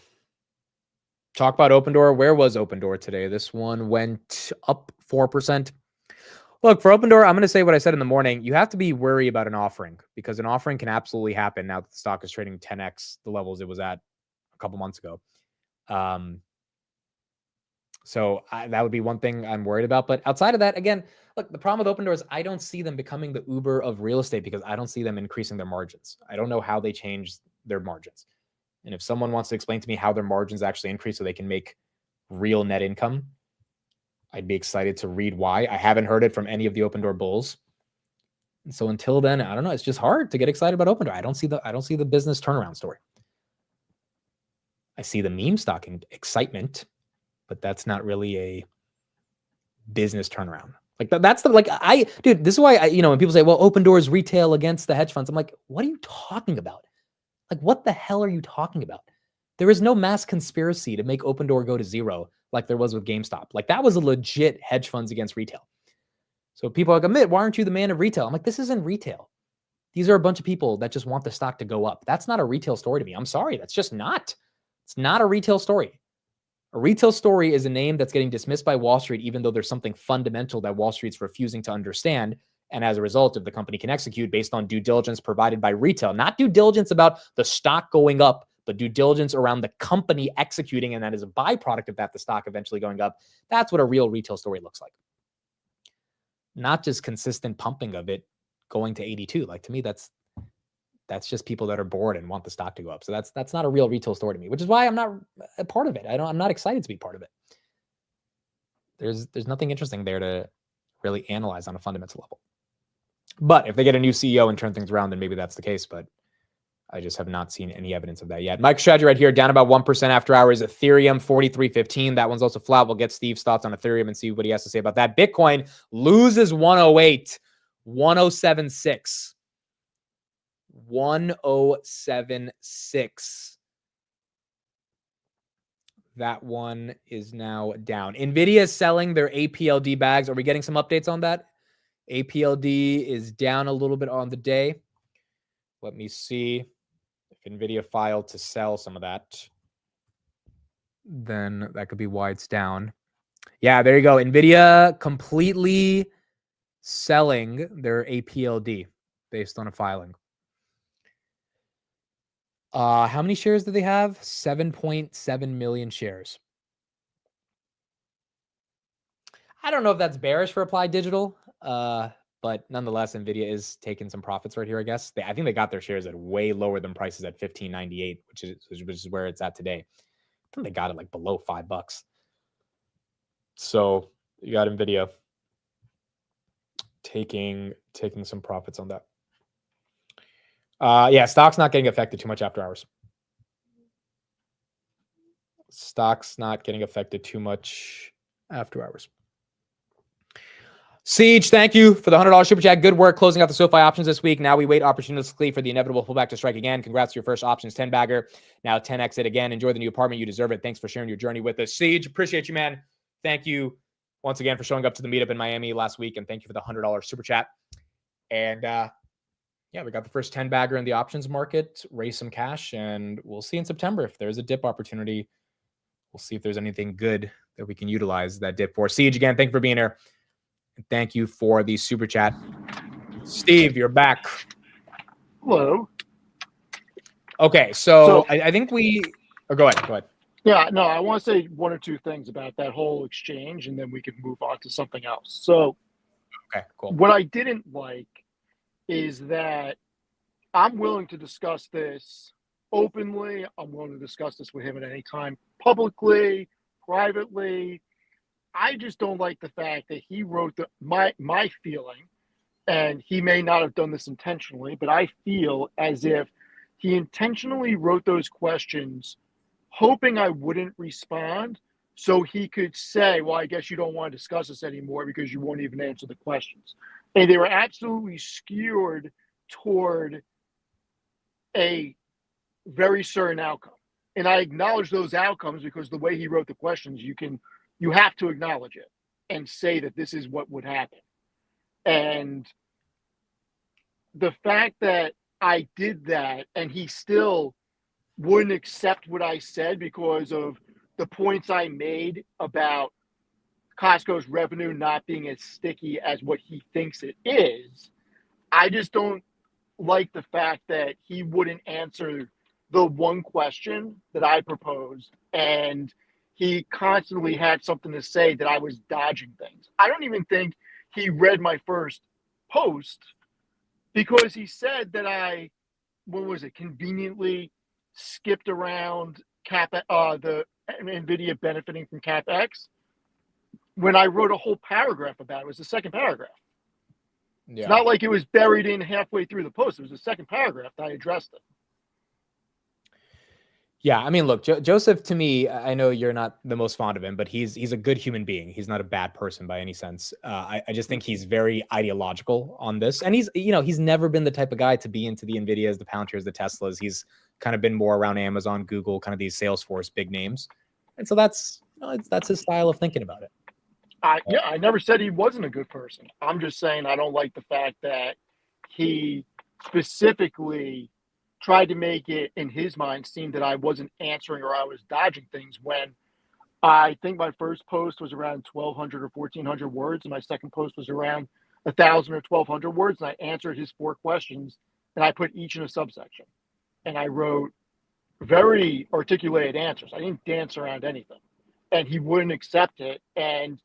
about Opendoor. Where was Opendoor today? This one went up 4%. Look, for Open Door, I'm going to say what I said in the morning. You have to be wary about an offering because an offering can absolutely happen now that the stock is trading 10x the levels it was at a couple months ago. So that would be one thing I'm worried about. But outside of that, again, look, the problem with Open Door is I don't see them becoming the Uber of real estate because I don't see them increasing their margins. I don't know how they change their margins. And if someone wants to explain to me how their margins actually increase so they can make real net income, I'd be excited to read why. I haven't heard it from any of the Open Door bulls. And so until then, I don't know. It's just hard to get excited about Open Door. I don't see the business turnaround story. I see the meme stock excitement, but that's not really a business turnaround. Like that's dude, this is why when people say, well, Open Door is retail against the hedge funds. I'm like, what are you talking about? Like, what the hell are you talking about? There is no mass conspiracy to make Open Door go to zero like there was with GameStop. Like that was a legit hedge funds against retail. So people are like, Amit, why aren't you the man of retail? I'm like, this isn't retail. These are a bunch of people that just want the stock to go up. That's not a retail story to me. I'm sorry. That's just not. It's not a retail story. A retail story is a name that's getting dismissed by Wall Street, even though there's something fundamental that Wall Street's refusing to understand. And as a result, if the company can execute based on due diligence provided by retail, not due diligence about the stock going up, but due diligence around the company executing, and that is a byproduct of that, the stock eventually going up. That's what a real retail story looks like. Not just consistent pumping of it going to 82. Like to me, that's just people that are bored and want the stock to go up. So that's not a real retail story to me, which is why I'm not a part of it. I'm not excited to be part of it. There's nothing interesting there to really analyze on a fundamental level. But if they get a new CEO and turn things around, then maybe that's the case. But I just have not seen any evidence of that yet. MicroStrategy right here, down about 1% after hours. Ethereum, 43.15. That one's also flat. We'll get Steve's thoughts on Ethereum and see what he has to say about that. Bitcoin loses 108, 107.6. 107.6. That one is now down. NVIDIA is selling their APLD bags. Are we getting some updates on that? APLD is down a little bit on the day. Let me see if NVIDIA filed to sell some of that. Then that could be why it's down. Yeah, there you go. NVIDIA completely selling their APLD based on a filing. How many shares do they have? 7.7 million shares. I don't know if that's bearish for Applied Digital, but nonetheless, NVIDIA is taking some profits right here, I guess. I think they got their shares at way lower than prices at $15.98, which is where it's at today. I think they got it like below $5. So you got NVIDIA taking some profits on that. Yeah, stock's not getting affected too much after hours. Stock's not getting affected too much after hours. Siege, thank you for the $100 super chat. Good work closing out the SoFi options this week. Now we wait opportunistically for the inevitable pullback to strike again. Congrats to your first options 10 bagger. Now 10x it again. Enjoy the new apartment. You deserve it. Thanks for sharing your journey with us. Siege, appreciate you, man. Thank you once again for showing up to the meetup in Miami last week. And thank you for the $100 super chat. And yeah, we got the first 10 bagger in the options market, raise some cash, and we'll see in September if there's a dip opportunity. We'll see if there's anything good that we can utilize that dip for. Siege, again, thank you for being here. And thank you for the super chat. Steve, you're back. Hello. Okay, so I think we go ahead. Yeah, no, I want to say one or two things about that whole exchange, and then we can move on to something else. So, okay, cool. What I didn't like is that I'm willing to discuss this openly. I'm willing to discuss this with him at any time, publicly, privately. I just don't like the fact that he wrote my feeling, and he may not have done this intentionally, but I feel as if he intentionally wrote those questions hoping I wouldn't respond so he could say, well, I guess you don't want to discuss this anymore because you won't even answer the questions. And they were absolutely skewed toward a very certain outcome. And I acknowledge those outcomes because the way he wrote the questions, you have to acknowledge it and say that this is what would happen. And the fact that I did that and he still wouldn't accept what I said because of the points I made about Costco's revenue not being as sticky as what he thinks it is. I just don't like the fact that he wouldn't answer the one question that I proposed, and he constantly had something to say that I was dodging things. I don't even think he read my first post because he said that I, what was it, conveniently skipped around the NVIDIA benefiting from CapEx when I wrote a whole paragraph about it. It was the second paragraph. Yeah. It's not like it was buried in halfway through the post. It was the second paragraph that I addressed it. Yeah, I mean, look, Joseph, to me, I know you're not the most fond of him, but he's a good human being. He's not a bad person by any sense. I just think he's very ideological on this. And he's never been the type of guy to be into the NVIDIAs, the Palantirs, the Teslas. He's kind of been more around Amazon, Google, kind of these Salesforce big names. And so that's his style of thinking about it. I never said he wasn't a good person. I'm just saying I don't like the fact that he specifically tried to make it, in his mind, seem that I wasn't answering or I was dodging things when I think my first post was around 1,200 or 1,400 words, and my second post was around 1,000 or 1,200 words, and I answered his 4 questions, and I put each in a subsection. And I wrote very articulated answers. I didn't dance around anything. And he wouldn't accept it. And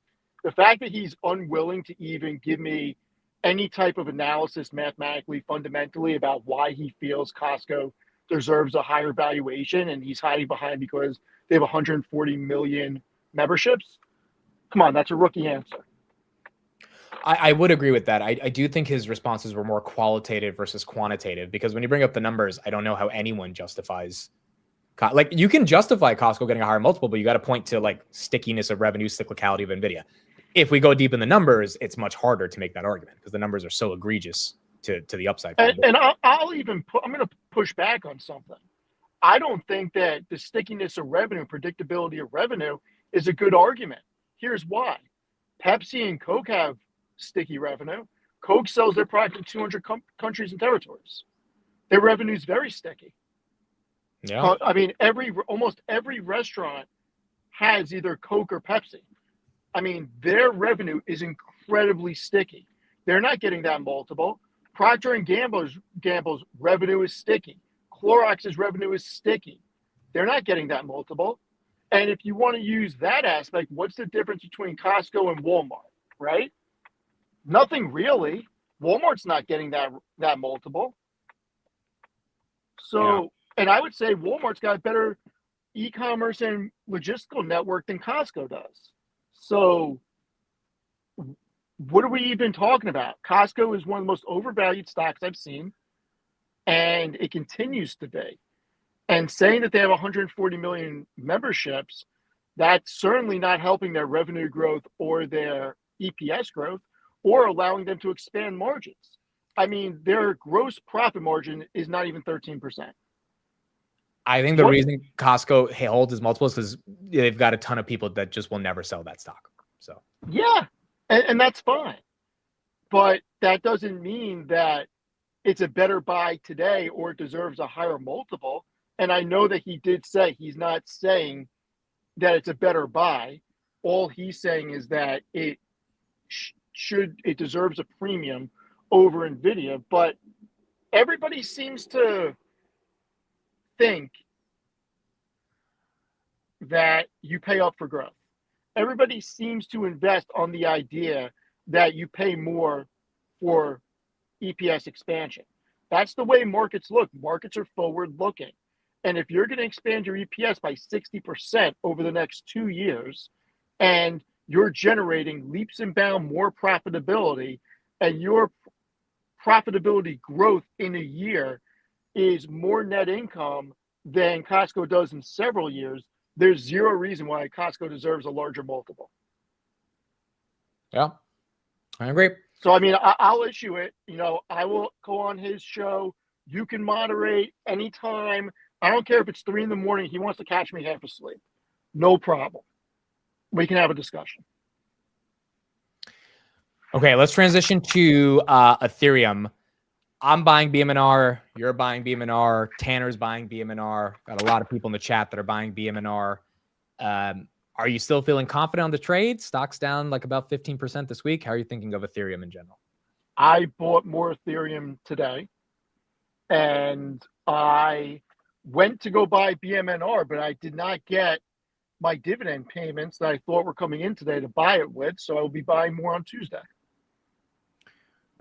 the fact that he's unwilling to even give me any type of analysis mathematically, fundamentally about why he feels Costco deserves a higher valuation and he's hiding behind because they have 140 million memberships. Come on, that's a rookie answer. I would agree with that. I do think his responses were more qualitative versus quantitative, because when you bring up the numbers, I don't know how anyone justifies. Like, you can justify Costco getting a higher multiple, but you got to point to like stickiness of revenue, cyclicality of NVIDIA. If we go deep in the numbers, it's much harder to make that argument because the numbers are so egregious to the upside. And I'm going to push back on something. I don't think that the stickiness of revenue, predictability of revenue is a good argument. Here's why. Pepsi and Coke have sticky revenue. Coke sells their product in 200 countries and territories. Their revenue is very sticky. Yeah. I mean, almost every restaurant has either Coke or Pepsi. I mean, their revenue is incredibly sticky. They're not getting that multiple. Procter & Gamble's revenue is sticky. Clorox's revenue is sticky. They're not getting that multiple. And if you want to use that aspect, what's the difference between Costco and Walmart, right? Nothing really. Walmart's not getting that multiple. So, yeah. And I would say Walmart's got a better e-commerce and logistical network than Costco does. So what are we even talking about? Costco is one of the most overvalued stocks I've seen, and it continues to be. And saying that they have 140 million memberships, that's certainly not helping their revenue growth or their EPS growth or allowing them to expand margins. I mean, their gross profit margin is not even 13%. I think the reason Costco holds its multiples is because they've got a ton of people that just will never sell that stock. So yeah, and that's fine, but that doesn't mean that it's a better buy today or it deserves a higher multiple. And I know that he did say he's not saying that it's a better buy. All he's saying is that it deserves a premium over NVIDIA. But everybody seems to think that you pay up for growth. Everybody seems to invest on the idea that you pay more for EPS expansion. That's the way markets look. Markets are forward looking. And if you're going to expand your EPS by 60% over the next 2 years, and you're generating leaps and bounds more profitability, and your profitability growth in a year is more net income than Costco does in several years, there's zero reason why Costco deserves a larger multiple. Yeah, I agree. So, I mean, I'll issue it. You know, I will go on his show. You can moderate anytime. I don't care if it's 3 a.m. He wants to catch me half asleep. No problem. We can have a discussion. Okay, let's transition to Ethereum. I'm buying BMNR. You're buying BMNR. Tanner's buying BMNR. Got a lot of people in the chat that are buying BMNR. Are you still feeling confident on the trade? Stock's down like about 15% this week. How are you thinking of Ethereum in general? I bought more Ethereum today, and I went to go buy BMNR, but I did not get my dividend payments that I thought were coming in today to buy it with. So I will be buying more on Tuesday.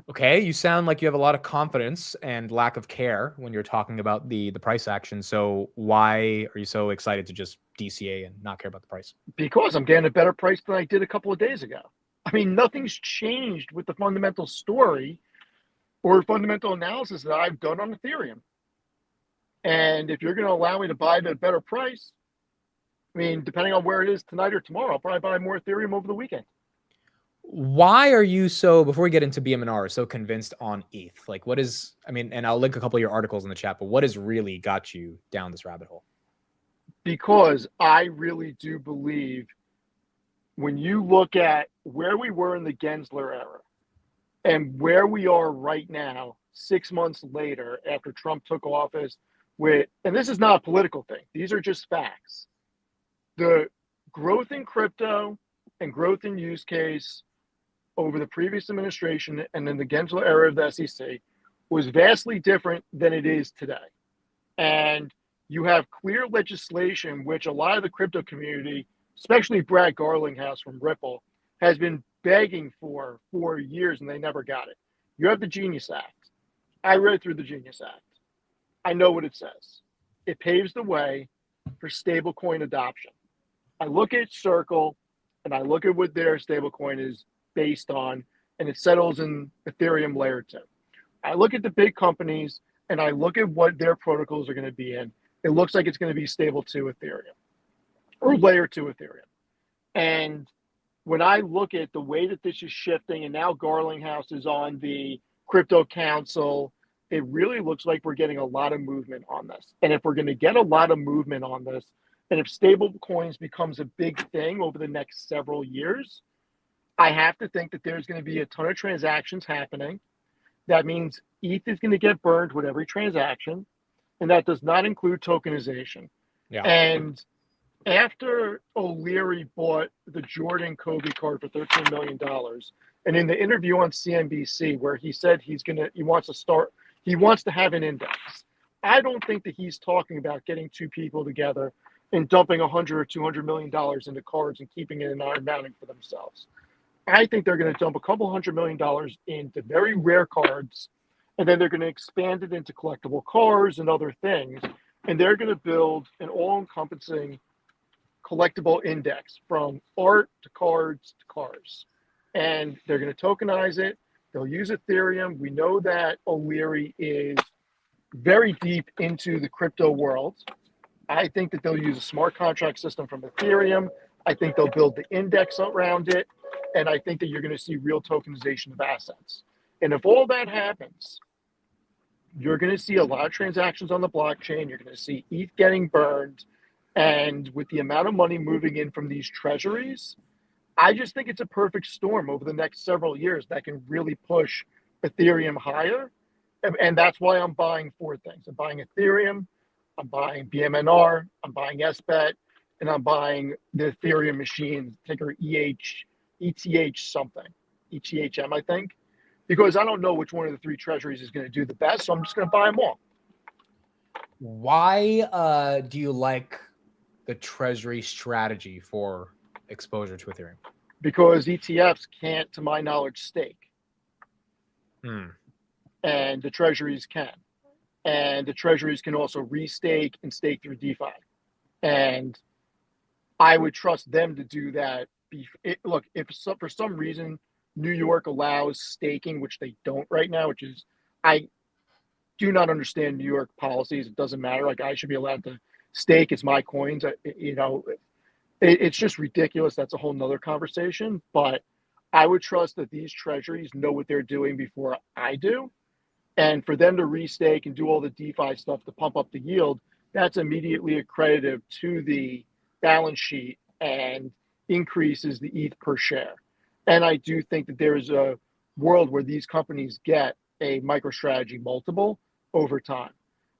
Okay, you sound like you have a lot of confidence and lack of care when you're talking about the price action. So why are you so excited to just DCA and not care about the price? Because I'm getting a better price than I did a couple of days ago. I mean, nothing's changed with the fundamental story or fundamental analysis that I've done on Ethereum. And if you're going to allow me to buy it at a better price, I mean, depending on where it is tonight or tomorrow, I'll probably buy more Ethereum over the weekend. Why are you so, before we get into BMNR, so convinced on ETH? Like, what is, I mean, and I'll link a couple of your articles in the chat, but what has really got you down this rabbit hole? Because I really do believe when you look at where we were in the Gensler era and where we are right now, 6 months later after Trump took office with, and this is not a political thing, these are just facts. The growth in crypto and growth in use case over the previous administration and in the Gensler era of the SEC was vastly different than it is today. And you have clear legislation, which a lot of the crypto community, especially Brad Garlinghouse from Ripple, has been begging for years, and they never got it. You have the Genius Act. I read through the Genius Act. I know what it says. It paves the way for stablecoin adoption. I look at Circle, and I look at what their stablecoin is based on, and it settles in Ethereum layer 2. I look at the big companies, and I look at what their protocols are going to be in. It looks like it's going to be stable to Ethereum or layer 2 Ethereum. And when I look at the way that this is shifting, and now Garlinghouse is on the Crypto Council, it really looks like we're getting a lot of movement on this. And if we're going to get a lot of movement on this, and if stable coins becomes a big thing over the next several years, I have to think that there's going to be a ton of transactions happening. That means ETH is going to get burned with every transaction, and that does not include tokenization. Yeah. And after O'Leary bought the Jordan Kobe card for $13 million, and in the interview on CNBC where he said he wants to have an index, I don't think that he's talking about getting two people together and dumping $100 or $200 million into cards and keeping it in Iron Mountain for themselves. I think they're going to dump a couple $100 million into very rare cards, and then they're going to expand it into collectible cars and other things, and they're going to build an all-encompassing collectible index from art to cards to cars. And they're going to tokenize it. They'll use Ethereum. We know that O'Leary is very deep into the crypto world. I think that they'll use a smart contract system from Ethereum. I think they'll build the index around it. And I think that you're going to see real tokenization of assets. And if all that happens, you're going to see a lot of transactions on the blockchain. You're going to see ETH getting burned. And with the amount of money moving in from these treasuries, I just think it's a perfect storm over the next several years that can really push Ethereum higher. And that's why I'm buying four things. I'm buying Ethereum, I'm buying BMNR, I'm buying SBET, and I'm buying the Ethereum machine, ticker ETH something, ETHM, I think, because I don't know which one of the three treasuries is going to do the best. So I'm just going to buy them all. Why do you like the treasury strategy for exposure to Ethereum? Because ETFs can't, to my knowledge, stake. And the treasuries can. And the treasuries can also restake and stake through DeFi. And I would trust them to do that. Look, if for some reason New York allows staking, which they don't right now, which is, I do not understand New York policies. It doesn't matter. Like, I should be allowed to stake. It's my coins. It's just ridiculous. That's a whole nother conversation. But I would trust that these treasuries know what they're doing before I do. And for them to restake and do all the DeFi stuff to pump up the yield, that's immediately accredited to the balance sheet and increases the ETH per share. And I do think that there's a world where these companies get a MicroStrategy multiple over time.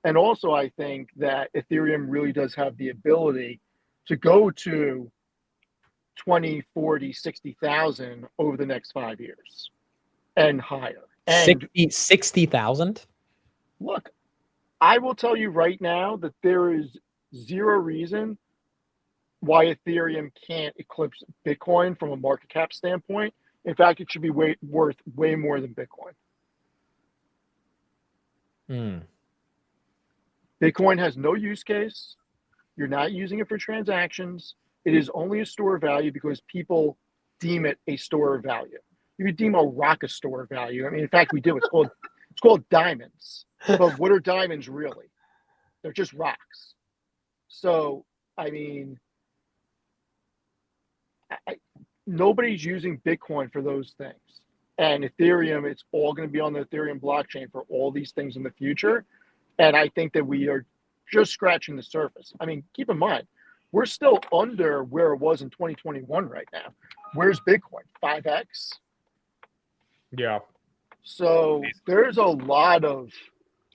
And also, I think that Ethereum really does have the ability to go to 20, 40, 60,000 over the next 5 years and higher. And 60,000? look, I will tell you right now that there is zero reason why Ethereum can't eclipse Bitcoin from a market cap standpoint. In fact, it should be worth way more than Bitcoin. Bitcoin has no use case. You're not using it for transactions. It is only a store of value because people deem it a store of value. You could deem a rock a store of value. I mean, in fact, we do. It's called diamonds. But what are diamonds really? They're just rocks. So, I mean, nobody's using Bitcoin for those things. And Ethereum, it's all going to be on the Ethereum blockchain for all these things in the future. And I think that we are just scratching the surface. I mean, keep in mind, we're still under where it was in 2021 right now. Where's Bitcoin? 5x? Yeah. So there's a lot of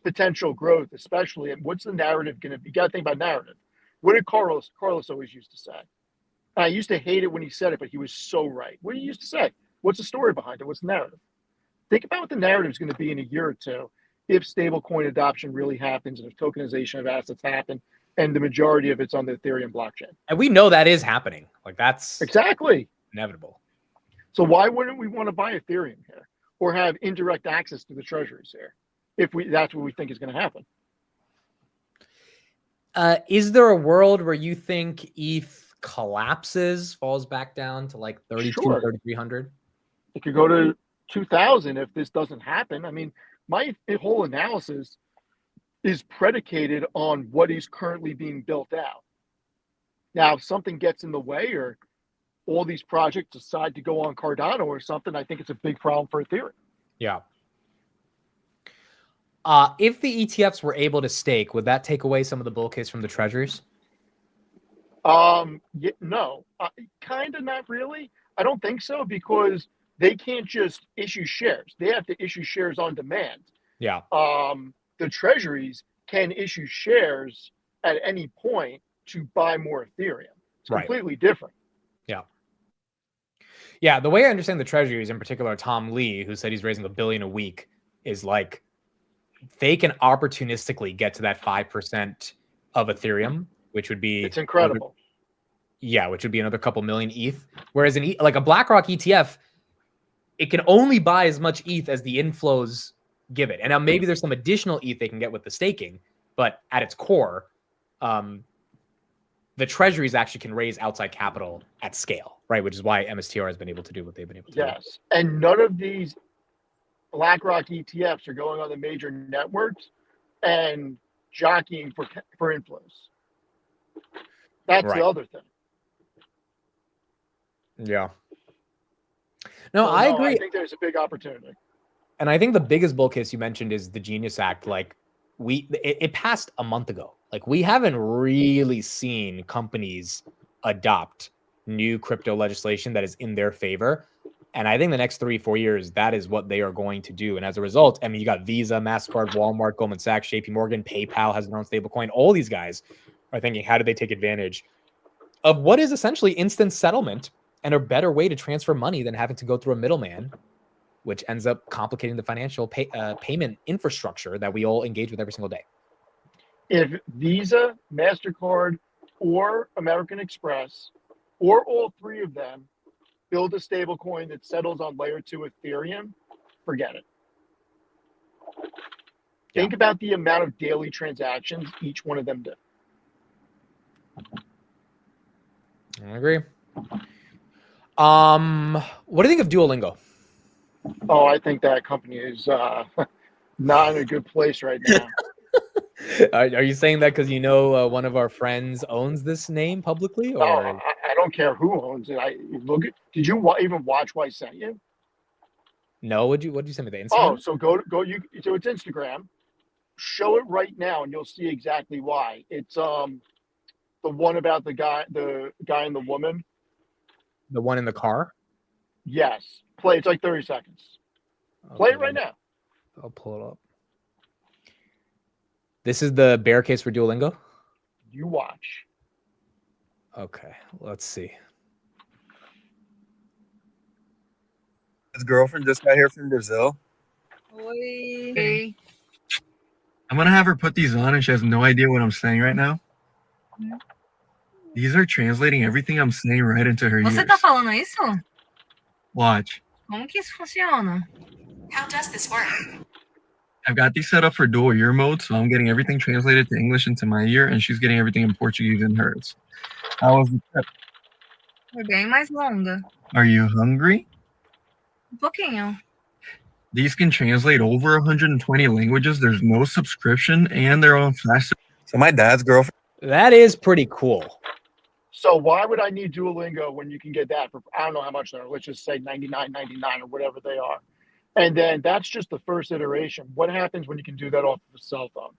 potential growth, especially. And what's the narrative going to be? You got to think about narrative. What did Carlos always used to say? And I used to hate it when he said it, but he was so right. What did he used to say? What's the story behind it? What's the narrative? Think about what the narrative is going to be in a year or two if stablecoin adoption really happens and if tokenization of assets happen and the majority of it's on the Ethereum blockchain. And we know that is happening. Like, that's exactly inevitable. So why wouldn't we want to buy Ethereum here or have indirect access to the treasuries here if that's what we think is going to happen? Is there a world where you think ETH collapses, falls back down to like 32, Sure. 3,300? It could go to 2,000 if this doesn't happen. I mean, my whole analysis is predicated on what is currently being built out. Now, if something gets in the way or all these projects decide to go on Cardano or something, I think it's a big problem for Ethereum. Yeah. If the ETFs were able to stake, would that take away some of the bull case from the treasuries? Yeah, no, kind of not really. I don't think so because they can't just issue shares. They have to issue shares on demand. Yeah. The treasuries can issue shares at any point to buy more Ethereum. It's Right. completely different. Yeah. Yeah. The way I understand the treasuries, in particular, Tom Lee, who said he's raising $1 billion a week, is like they can opportunistically get to that 5% of Ethereum, which would be It's incredible. which would be another couple million ETH. Whereas like a BlackRock ETF, it can only buy as much ETH as the inflows give it. And now maybe there's some additional ETH they can get with the staking, but at its core, the treasuries actually can raise outside capital at scale, right? Which is why MSTR has been able to do what they've been able to do. Yes. And none of these BlackRock ETFs are going on the major networks and jockeying for inflows. That's Right. the other thing. Yeah. No, So, I agree. I think there's a big opportunity. And I think the biggest bull case you mentioned is the Genius Act. Like it passed a month ago. Like we haven't really seen companies adopt new crypto legislation that is in their favor. And I think the next 3-4 years, that is what they are going to do. And as a result, I mean, you got Visa, MasterCard, Walmart, Goldman Sachs, JP Morgan, PayPal has their own stablecoin. All these guys are thinking, how do they take advantage of what is essentially instant settlement and a better way to transfer money than having to go through a middleman, which ends up complicating the financial payment infrastructure that we all engage with every single day. If Visa, MasterCard, or American Express, or all three of them build a stable coin that settles on layer 2 Ethereum, forget it. Think about the amount of daily transactions each one of them do. I agree. What do you think of Duolingo? Oh, I think that company is not in a good place right now. Are you saying that because you know one of our friends owns this name publicly, or I don't care who owns it. Did you even watch what I sent you? no? What did you send me? The Instagram? Oh, so go. So it's Instagram. Show it right now, and you'll see exactly why. It's the one about the guy and the woman. The one in the car. Yes, play. It's like 30 seconds. Play it right now. I'll pull it up. This is the bear case for Duolingo. You watch. Okay, let's see. His girlfriend just got here from Brazil. Oi. I'm gonna have her put these on, and she has no idea what I'm saying right now. These are translating everything I'm saying right into her Você ears. tá falando isso? Watch. Como que isso funciona? How does this work? I've got these set up for dual ear mode, so I'm getting everything translated to English into my ear, and she's getting everything in Portuguese in hers. How was the trip? Foi bem mais longa. Are you hungry? Pouquinho. These can translate over 120 languages. There's no subscription, and they're on flash. So my dad's girlfriend. That is pretty cool. So why would I need Duolingo when you can get that for, I don't know how much they're, let's just say $99.99 or whatever they are. And then that's just the first iteration. What happens when you can do that off of a cell phone?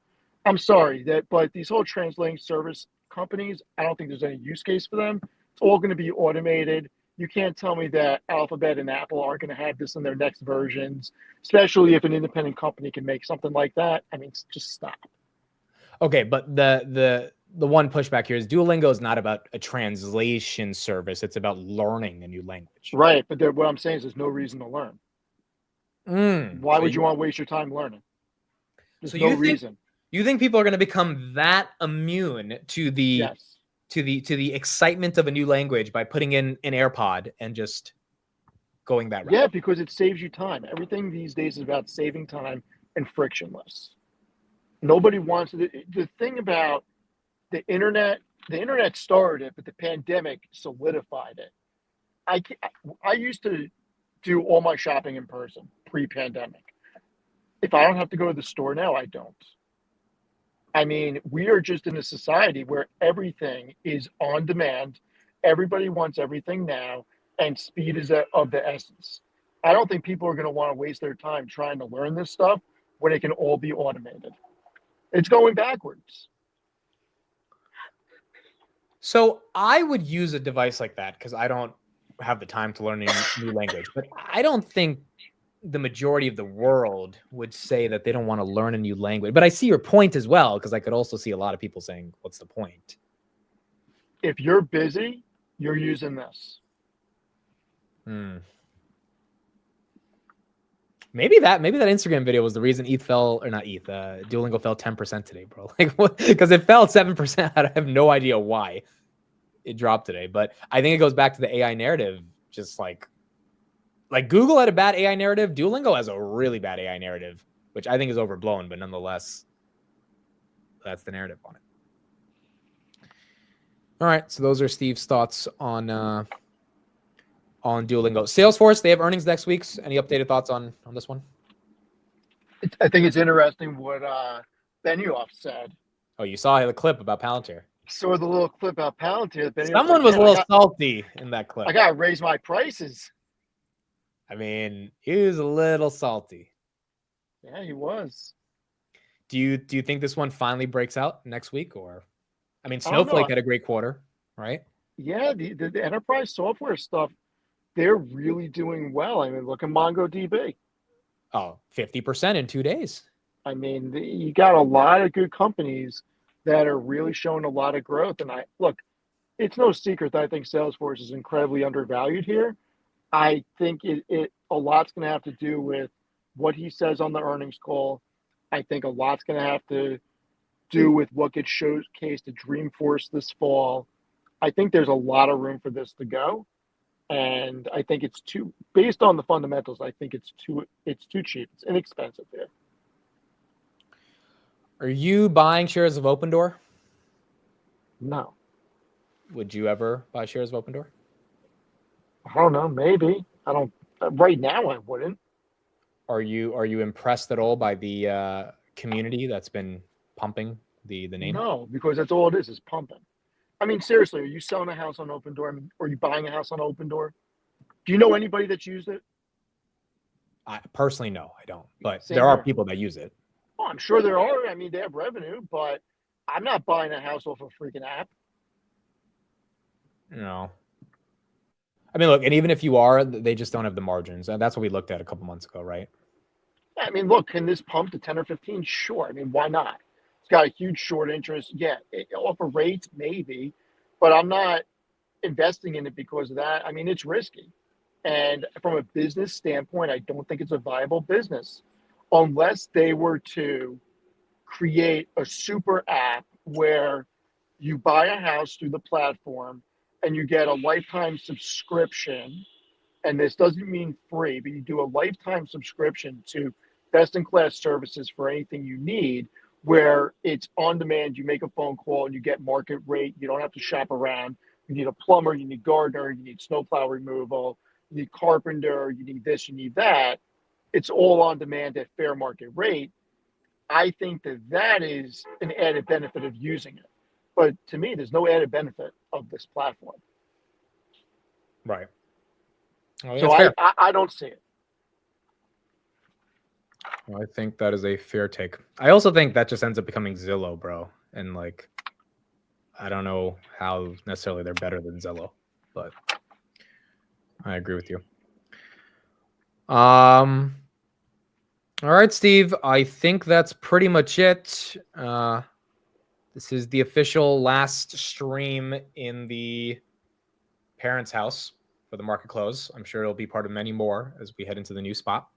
I'm sorry, but these whole translating service companies, I don't think there's any use case for them. It's all going to be automated. You can't tell me that Alphabet and Apple aren't going to have this in their next versions, especially if an independent company can make something like that. I mean, just stop. Okay, but the one pushback here is Duolingo is not about a translation service. It's about learning a new language. Right, but what I'm saying is there's no reason to learn. Why would you want to waste your time learning? There's no reason. You think people are going to become that immune to the to the excitement of a new language by putting in an AirPod and just going that route? Yeah, because it saves you time. Everything these days is about saving time and frictionless. Nobody wants to. The thing about the internet started it, but the pandemic solidified it. I used to do all my shopping in person pre-pandemic. If I don't have to go to the store now, I don't. I mean, we are just in a society where everything is on demand. Everybody wants everything now, and speed is of the essence. I don't think people are going to want to waste their time trying to learn this stuff when it can all be automated. It's going backwards. So I would use a device like that because I don't have the time to learn a new language. But I don't think the majority of the world would say that they don't want to learn a new language. But I see your point as well, because I could also see a lot of people saying, what's the point? If you're busy, you're using this. Maybe that Instagram video was the reason Duolingo fell 10% today, bro. Like, what? Because it fell 7%. I have no idea why it dropped today. But I think it goes back to the AI narrative. Just like Google had a bad AI narrative, Duolingo has a really bad AI narrative, which I think is overblown, but nonetheless, that's the narrative on it. All right, so those are Steve's thoughts on Duolingo. Salesforce, they have earnings next week. Any updated thoughts on this one? I think it's interesting what Benioff said. Oh, you saw the clip about Palantir. Saw the little clip about Palantir. Someone was a little salty in that clip. I got to raise my prices. I mean, he was a little salty. Yeah, he was. Do you think this one finally breaks out next week? Or, I mean, Snowflake had a great quarter, right? Yeah, the enterprise software stuff, they're really doing well. I mean, look at MongoDB. Oh, 50% in 2 days. I mean, you got a lot of good companies that are really showing a lot of growth. And it's no secret that I think Salesforce is incredibly undervalued here. I think a lot's going to have to do with what he says on the earnings call. I think a lot's going to have to do with what gets showcased at Dreamforce this fall. I think there's a lot of room for this to go. And I think based on the fundamentals, I think it's too cheap. It's inexpensive here. Are you buying shares of Opendoor? No. Would you ever buy shares of Opendoor? I don't know. Maybe. I don't. Right now, I wouldn't. Are you impressed at all by the community that's been pumping the name? No, because that's all it is pumping. I mean, seriously, are you selling a house on Opendoor? I mean, are you buying a house on Opendoor? Do you know anybody that's used it? I personally, no, I don't. But Same there are here. people that use it. Oh, I'm sure there are. I mean, they have revenue, but I'm not buying a house off a freaking app. No. I mean, look, and even if you are, they just don't have the margins. And that's what we looked at a couple months ago, right? I mean, look, can this pump to 10 or 15? Sure. I mean, why not? It's got a huge short interest. Yeah, off of rates, maybe, but I'm not investing in it because of that. I mean, it's risky. And from a business standpoint, I don't think it's a viable business unless they were to create a super app where you buy a house through the platform and you get a lifetime subscription. And this doesn't mean free, but you do a lifetime subscription to best-in-class services for anything you need, where it's on demand. You make a phone call and you get market rate. You don't have to shop around. You need a plumber, you need gardener, you need snowplow removal, you need carpenter, you need this, you need that. It's all on demand at fair market rate. I think that is an added benefit of using it. But to me, there's no added benefit of this platform. Right. Oh, yeah, So fair. I don't see it. I think that is a fair take. I also think that just ends up becoming Zillow, bro. And like, I don't know how necessarily they're better than Zillow, but I agree with you. All right, Steve. I think that's pretty much it. This is the official last stream in the parents' house for the market close. I'm sure it'll be part of many more as we head into the new spot.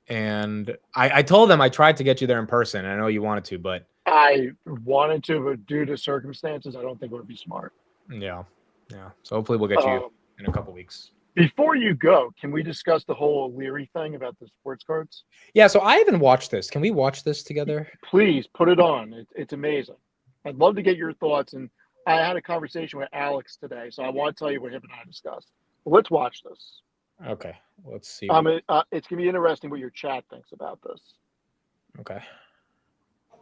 And I told them I tried to get you there in person. I know you wanted to, but I wanted to, but due to circumstances, I don't think it would be smart. yeah. So hopefully we'll get you in a couple weeks. Before you go, can we discuss the whole O'Leary thing about the sports cards? Yeah, so I haven't watched this. Can we watch this together? Please put it on. It's amazing. I'd love to get your thoughts. And I had a conversation with Alex today, so I want to tell you what him and I discussed. But let's watch this. Okay, let's see. It's going to be interesting what your chat thinks about this. Okay.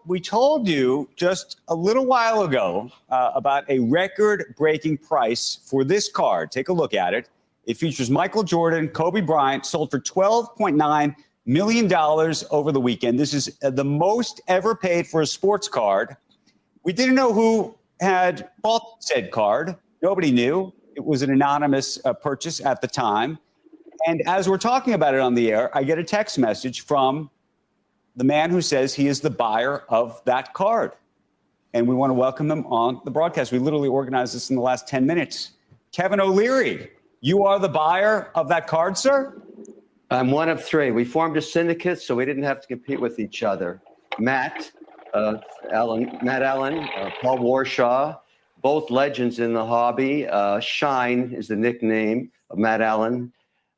We told you just a little while ago about a record-breaking price for this card. Take a look at it. It features Michael Jordan, Kobe Bryant, sold for $12.9 million over the weekend. This is the most ever paid for a sports card. We didn't know who had bought said card. Nobody knew. It was an anonymous purchase at the time. And as we're talking about it on the air, I get a text message from the man who says he is the buyer of that card. And we want to welcome him on the broadcast. We literally organized this in the last 10 minutes. Kevin O'Leary, you are the buyer of that card, sir? I'm one of three. We formed a syndicate, so we didn't have to compete with each other. Matt Allen, Paul Warshaw, both legends in the hobby. Shine is the nickname of Matt Allen.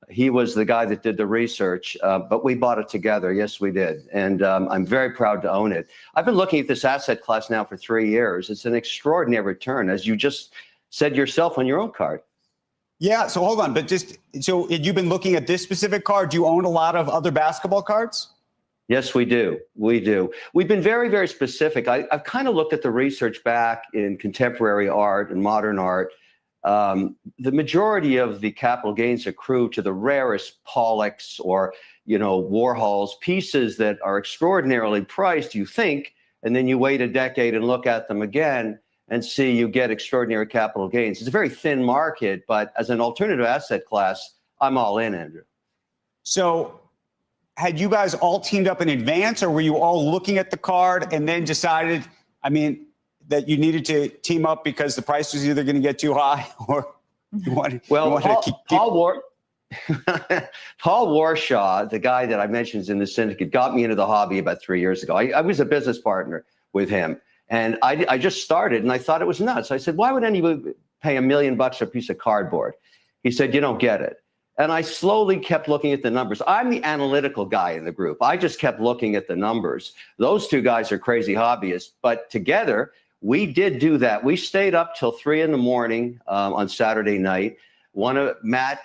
He was the guy that did the research, but we bought it together. Yes, we did. And I'm very proud to own it. I've been looking at this asset class now for 3 years. It's an extraordinary return, as you just said yourself on your own card. Yeah, so hold on. But so you've been looking at this specific card. Do you own a lot of other basketball cards? Yes, we do. We do. We've been very, very specific. I've kind of looked at the research back in contemporary art and modern art. The majority of the capital gains accrue to the rarest Pollocks or, Warhols, pieces that are extraordinarily priced, you think, and then you wait a decade and look at them again and see you get extraordinary capital gains. It's a very thin market, but as an alternative asset class, I'm all in, Andrew. So had you guys all teamed up in advance, or were you all looking at the card and then decided, that you needed to team up because the price was either going to get too high or you wanted to keep... Paul Warshaw, the guy that I mentioned is in the syndicate, got me into the hobby about 3 years ago. I was a business partner with him, and I just started, and I thought it was nuts. I said, why would anybody pay $1 million for a piece of cardboard? He said, you don't get it. And I slowly kept looking at the numbers. I'm the analytical guy in the group. I just kept looking at the numbers. Those two guys are crazy hobbyists, but together, we did do that. We stayed up till 3 a.m. On Saturday night. One of Matt,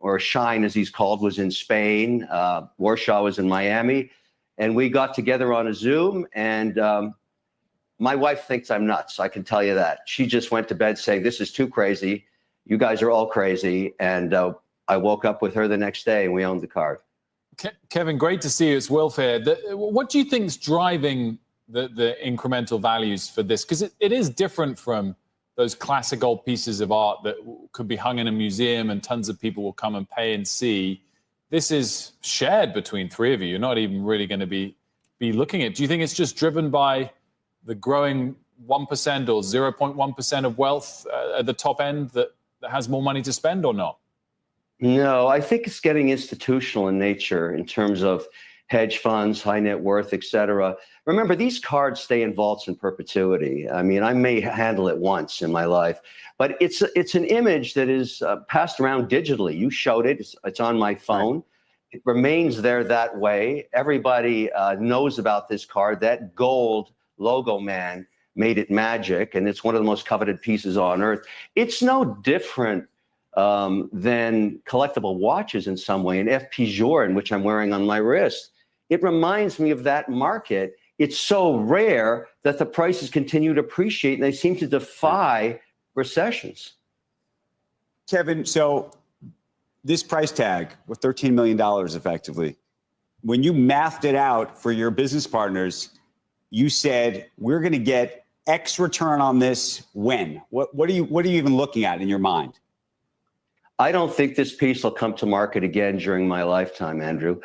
or Shine as he's called, was in Spain. Warshaw was in Miami. And we got together on a Zoom. And my wife thinks I'm nuts. I can tell you that. She just went to bed saying, this is too crazy. You guys are all crazy. And I woke up with her the next day and we owned the card. Kevin, great to see you. It's Wilf here. What do you think is driving the incremental values for this? Because it is different from those classic old pieces of art that could be hung in a museum and tons of people will come and pay and see. This is shared between three of you. You're not even really going to be looking at it. Do you think it's just driven by the growing 1% or 0.1% of wealth at the top end that has more money to spend, or not? No, I think it's getting institutional in nature in terms of hedge funds, high net worth, et cetera. Remember, these cards stay in vaults in perpetuity. I mean, I may handle it once in my life, but it's an image that is passed around digitally. You showed it. It's on my phone. It remains there that way. Everybody knows about this card. That gold logo man made it magic, and it's one of the most coveted pieces on earth. It's no different than collectible watches in some way. An FP Journe, which I'm wearing on my wrist, it reminds me of that market. It's so rare that the prices continue to appreciate, and they seem to defy recessions. Kevin, so this price tag with $13 million effectively, when you mathed it out for your business partners, you said, we're going to get X return on this when? What are you even looking at in your mind? I don't think this piece will come to market again during my lifetime, Andrew.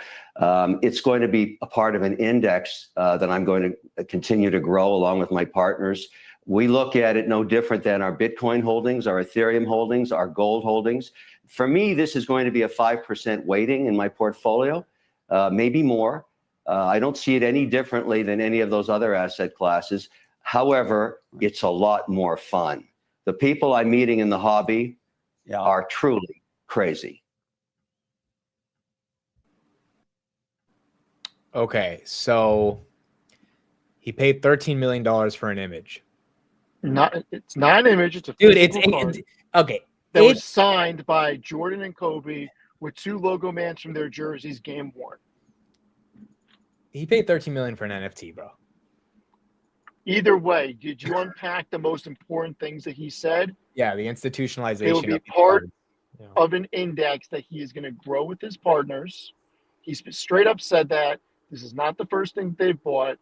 It's going to be a part of an index that I'm going to continue to grow along with my partners. We look at it no different than our Bitcoin holdings, our Ethereum holdings, our gold holdings. For me, this is going to be a 5% weighting in my portfolio, maybe more. I don't see it any differently than any of those other asset classes. However, it's a lot more fun. The people I'm meeting in the hobby are truly crazy. Okay, so he paid $13 million for an image. It's not an image. It's a Dude, physical card okay. that was signed by Jordan and Kobe with two logo mans from their jerseys, game worn. He paid $13 million for an NFT, bro. Either way, did you unpack the most important things that he said? Yeah, the institutionalization. It will be of the part card. Yeah. of an index that he is going to grow with his partners. He's straight up said that this is not the first thing they've bought.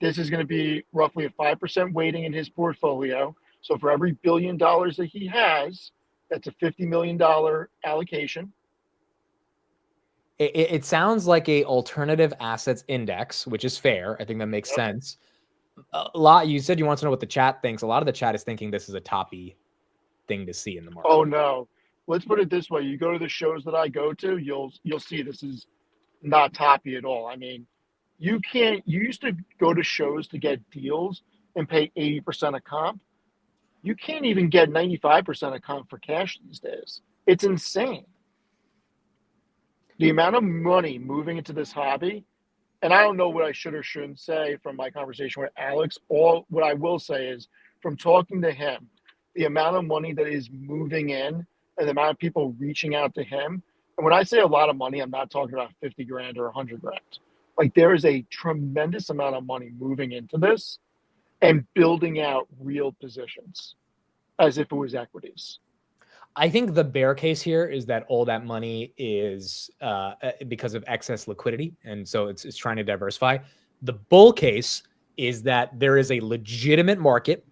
This is going to be roughly a 5% weighting in his portfolio. So for every $1 billion that he has, that's a $50 million allocation. It sounds like a alternative assets index, which is fair. I think that makes sense. A lot. You said you want to know what the chat thinks. A lot of the chat is thinking this is a toppy thing to see in the market. Oh no! Let's put it this way: you go to the shows that I go to, you'll see this is not toppy at all. I mean, you can't. You used to go to shows to get deals and pay 80% of comp. You can't even get 95% of comp for cash these days. It's insane. The amount of money moving into this hobby. And I don't know what I should or shouldn't say from my conversation with Alex. All what I will say is from talking to him, the amount of money that is moving in and the amount of people reaching out to him. And when I say a lot of money, I'm not talking about 50 grand or 100 grand. Like there is a tremendous amount of money moving into this and building out real positions as if it was equities. I think the bear case here is that all that money is because of excess liquidity. And so it's trying to diversify. The bull case is that there is a legitimate market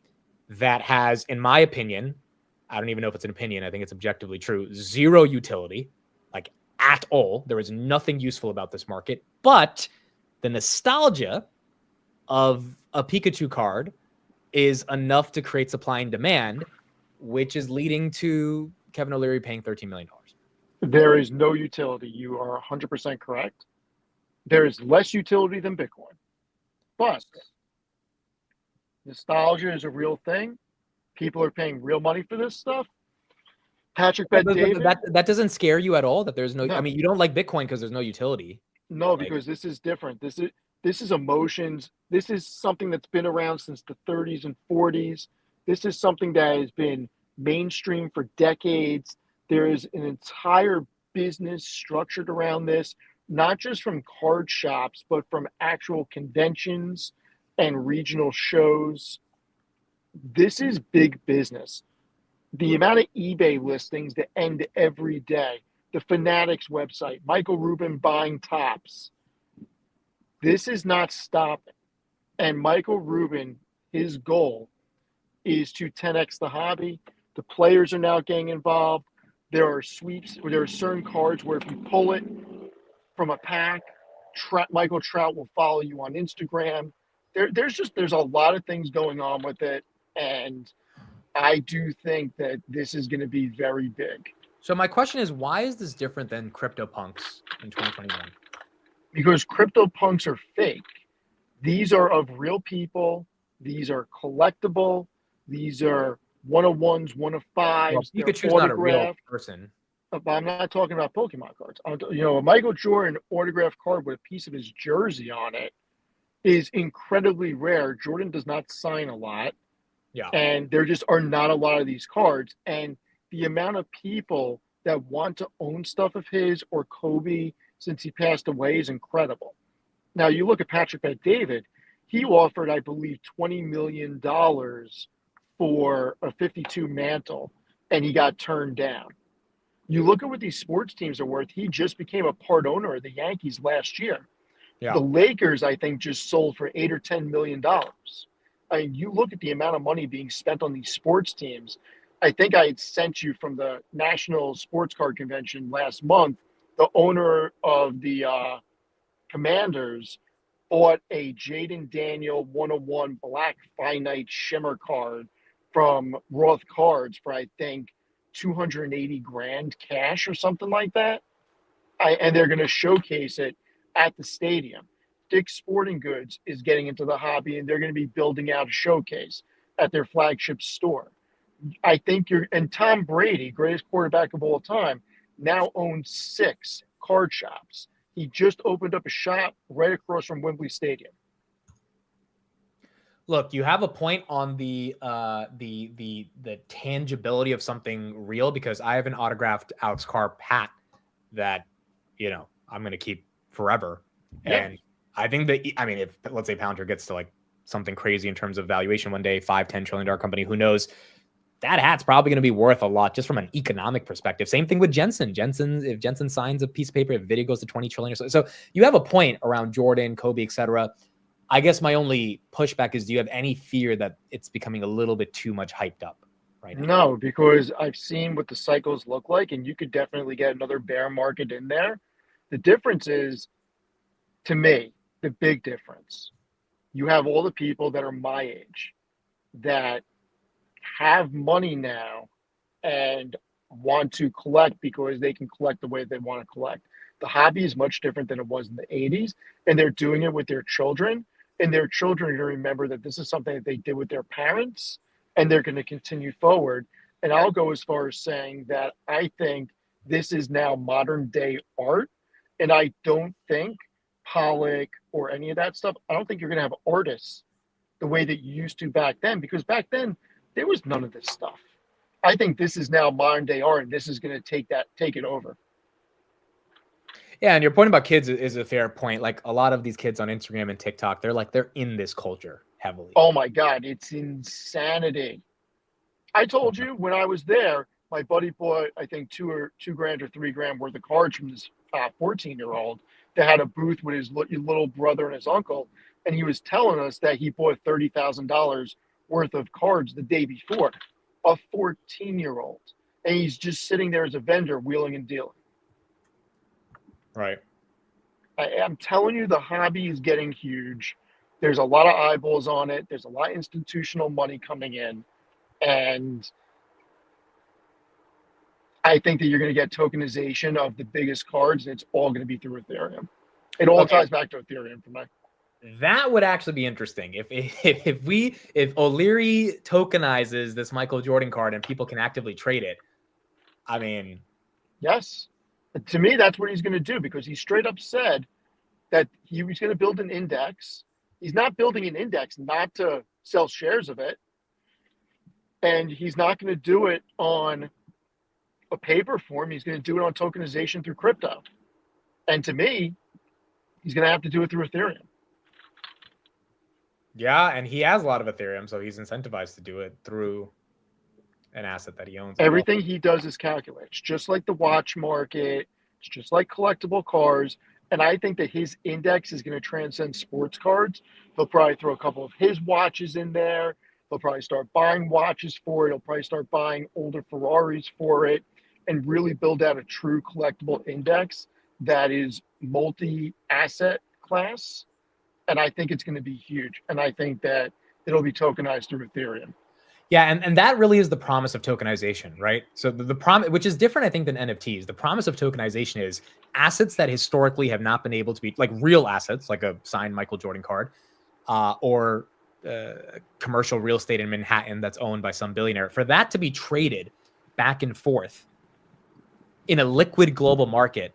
that has, in my opinion, I don't even know if it's an opinion, I think it's objectively true, zero utility, like at all. There is nothing useful about this market. But the nostalgia of a Pikachu card is enough to create supply and demand, which is leading to Kevin O'Leary paying $13 million. There is no utility. You are 100% correct. There is less utility than Bitcoin. But nostalgia is a real thing. People are paying real money for this stuff. Patrick Bet-David. That doesn't scare you at all? That there's no, I mean, you don't like Bitcoin because there's no utility. No, because this is different. This is emotions. This is something that's been around since the 30s and 40s. This is something that has been mainstream for decades. There is an entire business structured around this, not just from card shops, but from actual conventions and regional shows. This is big business. The amount of eBay listings that end every day, the Fanatics website, Michael Rubin buying tops. This is not stopping. And Michael Rubin, his goal is to 10x the hobby. The players are now getting involved. There are sweeps, or there are certain cards where if you pull it from a pack, Michael Trout will follow you on Instagram. There's a lot of things going on with it. And I do think that this is going to be very big. So my question is, why is this different than CryptoPunks in 2021? Because CryptoPunks are fake. These are of real people. These are collectible. These are 101s, 105s. Well, They're Pikachu's not a real autographed. person. But I'm not talking about Pokemon cards. A Michael Jordan autographed card with a piece of his jersey on it is incredibly rare. Jordan does not sign a lot. Yeah. And there just are not a lot of these cards. And the amount of people that want to own stuff of his or Kobe since he passed away is incredible. Now, you look at Patrick Bet-David, he offered, I believe, $20 million for a 52 mantle, and he got turned down. You look at what these sports teams are worth. He just became a part owner of the Yankees last year. Yeah. The Lakers, I think, just sold for $8 or $10 million. I mean, you look at the amount of money being spent on these sports teams. I think I had sent you from the National Sports Card Convention last month. The owner of the Commanders bought a Jaden Daniel 101 Black Finite Shimmer card from Roth Cards for, I think, 280 grand cash or something like that. And they're going to showcase it at the stadium. Dick's Sporting Goods is getting into the hobby, and they're going to be building out a showcase at their flagship store. I think and Tom Brady, greatest quarterback of all time, now owns 6 card shops. He just opened up a shop right across from Wembley Stadium. Look, you have a point on the tangibility of something real, because I have an autographed Alex Carr hat that, I'm going to keep forever. Yeah. And I think that, if let's say Palantir gets to like something crazy in terms of valuation one day, $5-10 trillion company, who knows? That hat's probably going to be worth a lot just from an economic perspective. Same thing with Jensen. If Jensen signs a piece of paper, if video goes to 20 trillion or so. So you have a point around Jordan, Kobe, etc. I guess my only pushback is, do you have any fear that it's becoming a little bit too much hyped up right now? No, because I've seen what the cycles look like, and you could definitely get another bear market in there. The difference is, to me, the big difference, you have all the people that are my age that have money now and want to collect because they can collect the way they want to collect. The hobby is much different than it was in the 80s, and they're doing it with their children, and their children are going to remember that this is something that they did with their parents, and they're going to continue forward. And I'll go as far as saying that I think this is now modern day art, and I don't think Pollock or any of that stuff, I don't think you're going to have artists the way that you used to back then, because back then there was none of this stuff. I think this is now modern day art, and this is going to take it over. Yeah, and your point about kids is a fair point. Like, a lot of these kids on Instagram and TikTok, they're in this culture heavily. Oh my God, it's insanity. I told you when I was there, my buddy bought, I think, $2 grand or $3 grand worth of cards from this 14-year-old that had a booth with his little brother and his uncle, and he was telling us that he bought $30,000 worth of cards the day before. A 14-year-old, and he's just sitting there as a vendor, wheeling and dealing. Right. I'm telling you, the hobby is getting huge. There's a lot of eyeballs on it. There's a lot of institutional money coming in, and I think that you're going to get tokenization of the biggest cards, and it's all going to be through Ethereum. It all ties back to Ethereum for me. That would actually be interesting. If O'Leary tokenizes this Michael Jordan card and people can actively trade it, I mean, yes, to me, that's what he's going to do, because he straight up said that he was going to build an index. He's not building an index not to sell shares of it, and he's not going to do it on a paper form. He's going to do it on tokenization through crypto. And to me, he's going to have to do it through Ethereum. yeah, and he has a lot of Ethereum, so he's incentivized to do it through an asset that he owns. Everything he does is calculated. It's just like the watch market. It's just like collectible cars. And I think that his index is going to transcend sports cards. He'll probably throw a couple of his watches in there. He'll probably start buying watches for it. He'll probably start buying older Ferraris for it, and really build out a true collectible index that is multi-asset class. And I think it's going to be huge. And I think that it'll be tokenized through Ethereum. Yeah, and that really is the promise of tokenization, right? So the promise, which is different, I think, than NFTs. The promise of tokenization is assets that historically have not been able to be, like real assets, like a signed Michael Jordan card, or commercial real estate in Manhattan that's owned by some billionaire, for that to be traded back and forth in a liquid global market.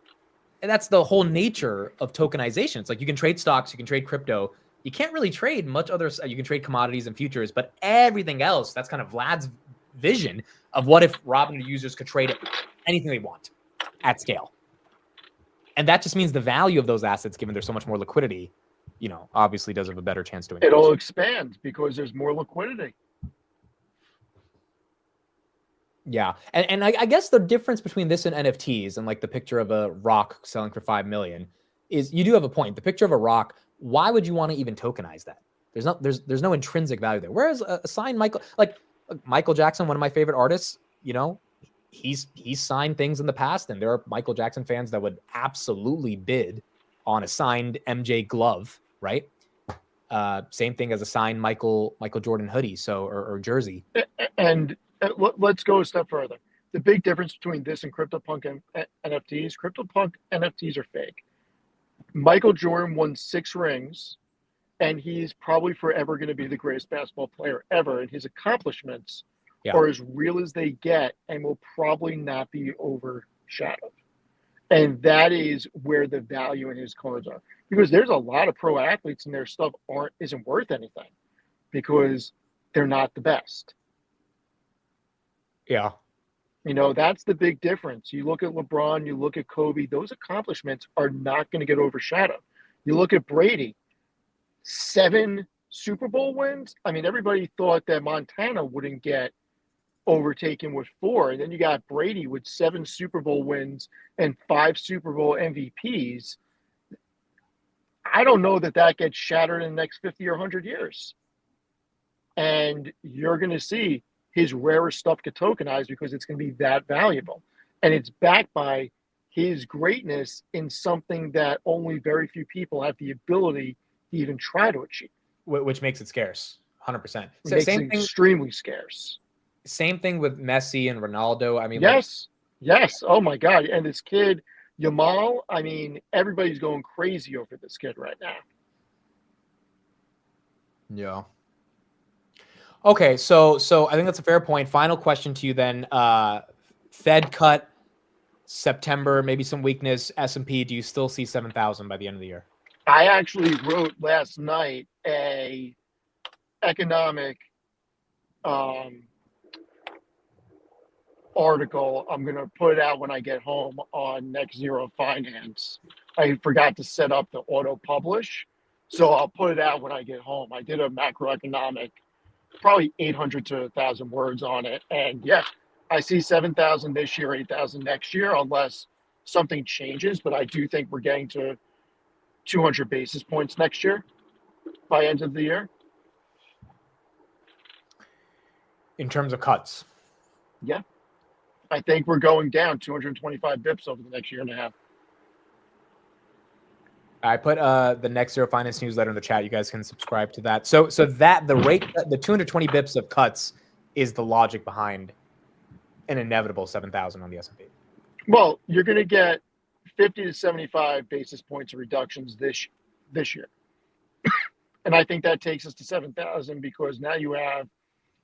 And that's the whole nature of tokenization. It's like you can trade stocks, you can trade crypto. You can't really trade much other. You can trade commodities and futures, but everything else, that's kind of Vlad's vision of what if Robinhood users could trade anything they want at scale. And that just means the value of those assets, given there's so much more liquidity, obviously does have a better chance to increase. It'll expand because there's more liquidity. Yeah. And I guess the difference between this and NFTs and like the picture of a rock selling for 5 million is, you do have a point. The picture of a rock, why would you want to even tokenize that? There's no intrinsic value there. Whereas a signed Michael Jackson, one of my favorite artists, he's signed things in the past, and there are Michael Jackson fans that would absolutely bid on a signed MJ glove, right? Same thing as a signed Michael Jordan hoodie, or jersey. And let's go a step further. The big difference between this and CryptoPunk and NFTs, CryptoPunk NFTs are fake. Michael Jordan won 6 rings, and he's probably forever going to be the greatest basketball player ever. And his accomplishments are as real as they get and will probably not be overshadowed. And that is where the value in his cards are. Because there's a lot of pro athletes and their stuff isn't worth anything because they're not the best. Yeah. That's the big difference. You look at LeBron, you look at Kobe, those accomplishments are not going to get overshadowed. You look at Brady, 7 Super Bowl wins. I mean, everybody thought that Montana wouldn't get overtaken with 4. And then you got Brady with 7 Super Bowl wins and 5 Super Bowl MVPs. I don't know that gets shattered in the next 50 or 100 years. And you're going to see his rarer stuff get tokenized because it's going to be that valuable. And it's backed by his greatness in something that only very few people have the ability to even try to achieve. Which makes it scarce, 100%. So Makes it extremely scarce. Same thing with Messi and Ronaldo. I mean, yes. Oh my God. And this kid, Yamal, I mean, everybody's going crazy over this kid right now. Yeah. Okay, so I think that's a fair point. Final question to you then. Fed cut September, maybe some weakness. S&P, do you still see 7,000 by the end of the year? I actually wrote last night a economic article. I'm going to put it out when I get home on Next Zero Finance. I forgot to set up the auto publish, so I'll put it out when I get home. I did a macroeconomic, probably 800 to 1,000 words on it. And yeah, I see 7,000 this year, 8,000 next year, unless something changes. But I do think we're getting to 200 basis points next year by end of the year. In terms of cuts? Yeah. I think we're going down 225 bips over the next year and a half. I put the Next Zero Finance newsletter in the chat. You guys can subscribe to that. So that the rate, the 220 bips of cuts is the logic behind an inevitable 7,000 on the S&P. Well, you're going to get 50 to 75 basis points of reductions this year. And I think that takes us to 7,000 because now you have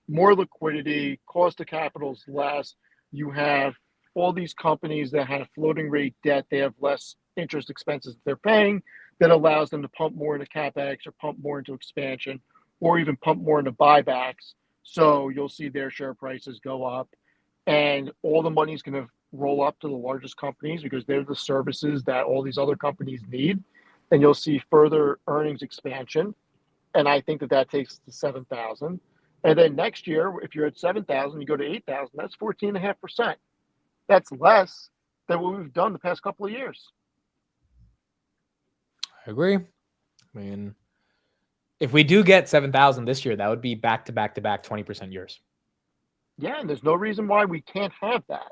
more liquidity, cost of capital is less. You have all these companies that have floating rate debt. They have less interest expenses they're paying that allows them to pump more into CapEx or pump more into expansion or even pump more into buybacks. So you'll see their share prices go up and all the money is going to roll up to the largest companies because they're the services that all these other companies need. And you'll see further earnings expansion. And I think that takes us to 7,000. And then next year, if you're at 7,000, you go to 8,000, that's 14.5%. That's less than what we've done the past couple of years. I agree. I mean, if we do get 7,000 this year, that would be back to back 20% years. Yeah, and there's no reason why we can't have that.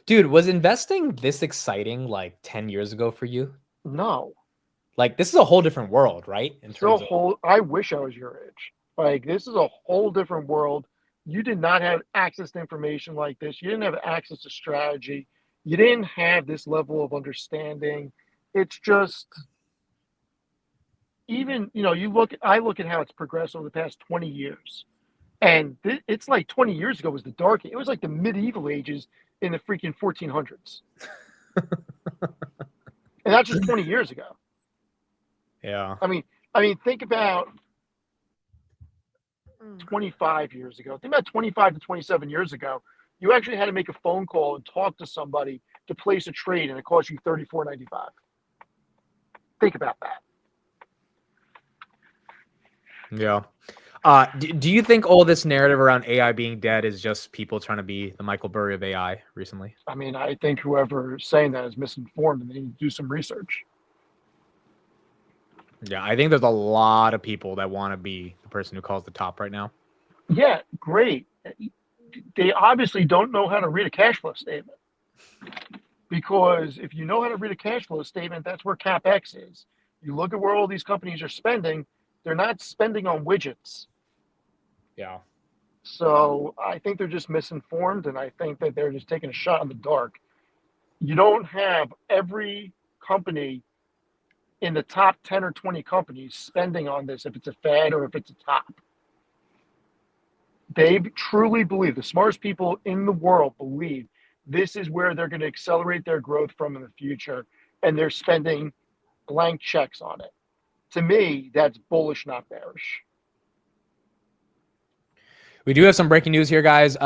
Dude, was investing this exciting like 10 years ago for you? No. Like, this is a whole different world, right? In terms I wish I was your age. Like, this is a whole different world. You did not have access to information like this. You didn't have access to strategy. You didn't have this level of understanding. It's just, even, I look at how it's progressed over the past 20 years. And it's like 20 years ago was the dark. It was like the medieval ages in the freaking 1400s. And that's just 20 years ago. Yeah. I mean, think about 25 years ago. Think about 25 to 27 years ago. You actually had to make a phone call and talk to somebody to place a trade, and it cost you $34.95. Think about that. Yeah. Do you think all this narrative around AI being dead is just people trying to be the Michael Burry of AI recently? I mean, I think whoever is saying that is misinformed, and they need to do some research. Yeah, I think there's a lot of people that want to be the person who calls the top right now. Yeah, great. They obviously don't know how to read a cash flow statement. Because if you know how to read a cash flow statement, that's where CapEx is. You look at where all these companies are spending, they're not spending on widgets. Yeah. So I think they're just misinformed, and I think that they're just taking a shot in the dark. You don't have every company in the top 10 or 20 companies spending on this if it's a fad or if it's a top. They truly believe, the smartest people in the world believe, this is where they're going to accelerate their growth from in the future, and they're spending blank checks on it. To me, that's bullish, not bearish. We do have some breaking news here, guys.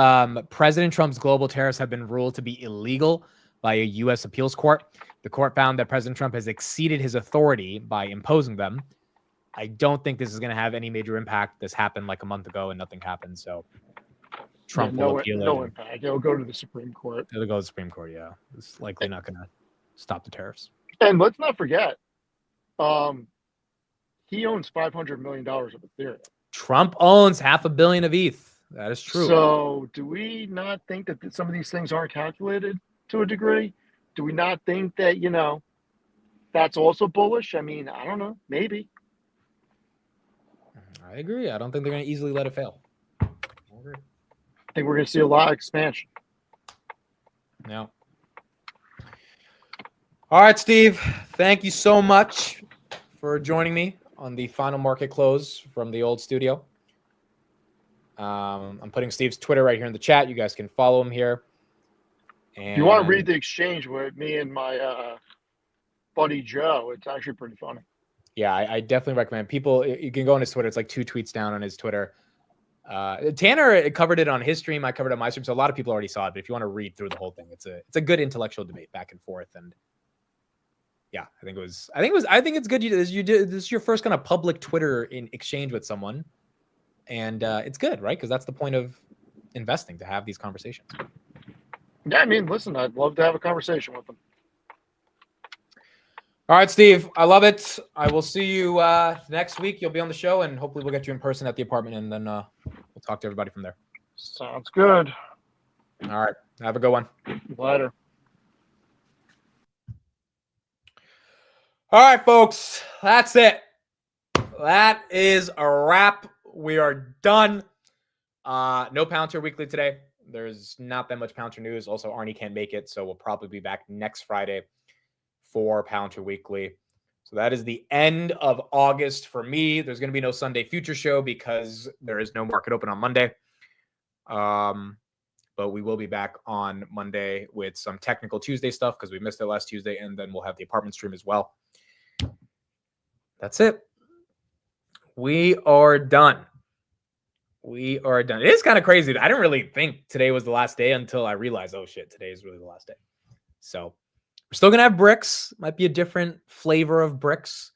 President Trump's global tariffs have been ruled to be illegal by a U.S. appeals court. The court found that President Trump has exceeded his authority by imposing them. I don't think this is going to have any major impact. This happened like a month ago and nothing happened. So Trump will appeal it. No impact. It'll go to the Supreme Court. It'll go to the Supreme Court, yeah. It's likely not going to stop the tariffs. And let's not forget, he owns $500 million of Ethereum. Trump owns $500 million of ETH. That is true. So do we not think that some of these things aren't calculated to a degree? Do we not think that, that's also bullish? I mean, I don't know. Maybe. I agree. I don't think they're going to easily let it fail. I think we're going to see a lot of expansion. No. All right, Steve. Thank you so much for joining me on the final market close from the old studio. I'm putting Steve's Twitter right here in the chat. You guys can follow him here. And if you want to read the exchange with me and my buddy Joe, it's actually pretty funny. Yeah, I definitely recommend people. You can go on his Twitter. It's like 2 tweets down on his Twitter. Tanner covered it on his stream. I covered it on my stream. So a lot of people already saw it. But if you want to read through the whole thing, it's a good intellectual debate back and forth. And yeah, I think it's good. This is your first kind of public Twitter in exchange with someone. And it's good, right? Because that's the point of investing, to have these conversations. Yeah, I mean, listen, I'd love to have a conversation with them. All right, Steve, I love it. I will see you next week. You'll be on the show, and hopefully we'll get you in person at the apartment, and then we'll talk to everybody from there. Sounds good. All right. Have a good one. Later. All right, folks. That's it. That is a wrap. We are done. No Pouncer Weekly today. There's not that much Pouncer news. Also, Arnie can't make it, so we'll probably be back next Friday for Pouncer Weekly. So that is the end of August for me. There's going to be no Sunday Future Show because there is no market open on Monday. But we will be back on Monday with some technical Tuesday stuff because we missed it last Tuesday, and then we'll have the apartment stream as well. That's it. We are done. We are done. It is kind of crazy. I didn't really think today was the last day until I realized, oh shit, today is really the last day. So we're still going to have bricks. Might be a different flavor of bricks.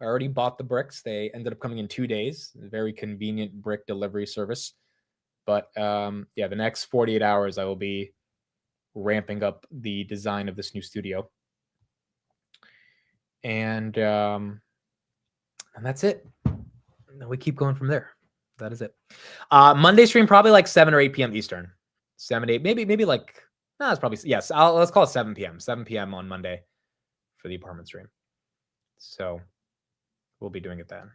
I already bought the bricks. They ended up coming in 2 days. A very convenient brick delivery service. But yeah, the next 48 hours, I will be ramping up the design of this new studio. And that's it. And we keep going from there. That is it. Monday stream, probably like 7 or 8 p.m. Eastern. 7, 8, maybe like, no, it's probably, yes, let's call it 7 p.m. 7 p.m. on Monday for the apartment stream. So we'll be doing it then.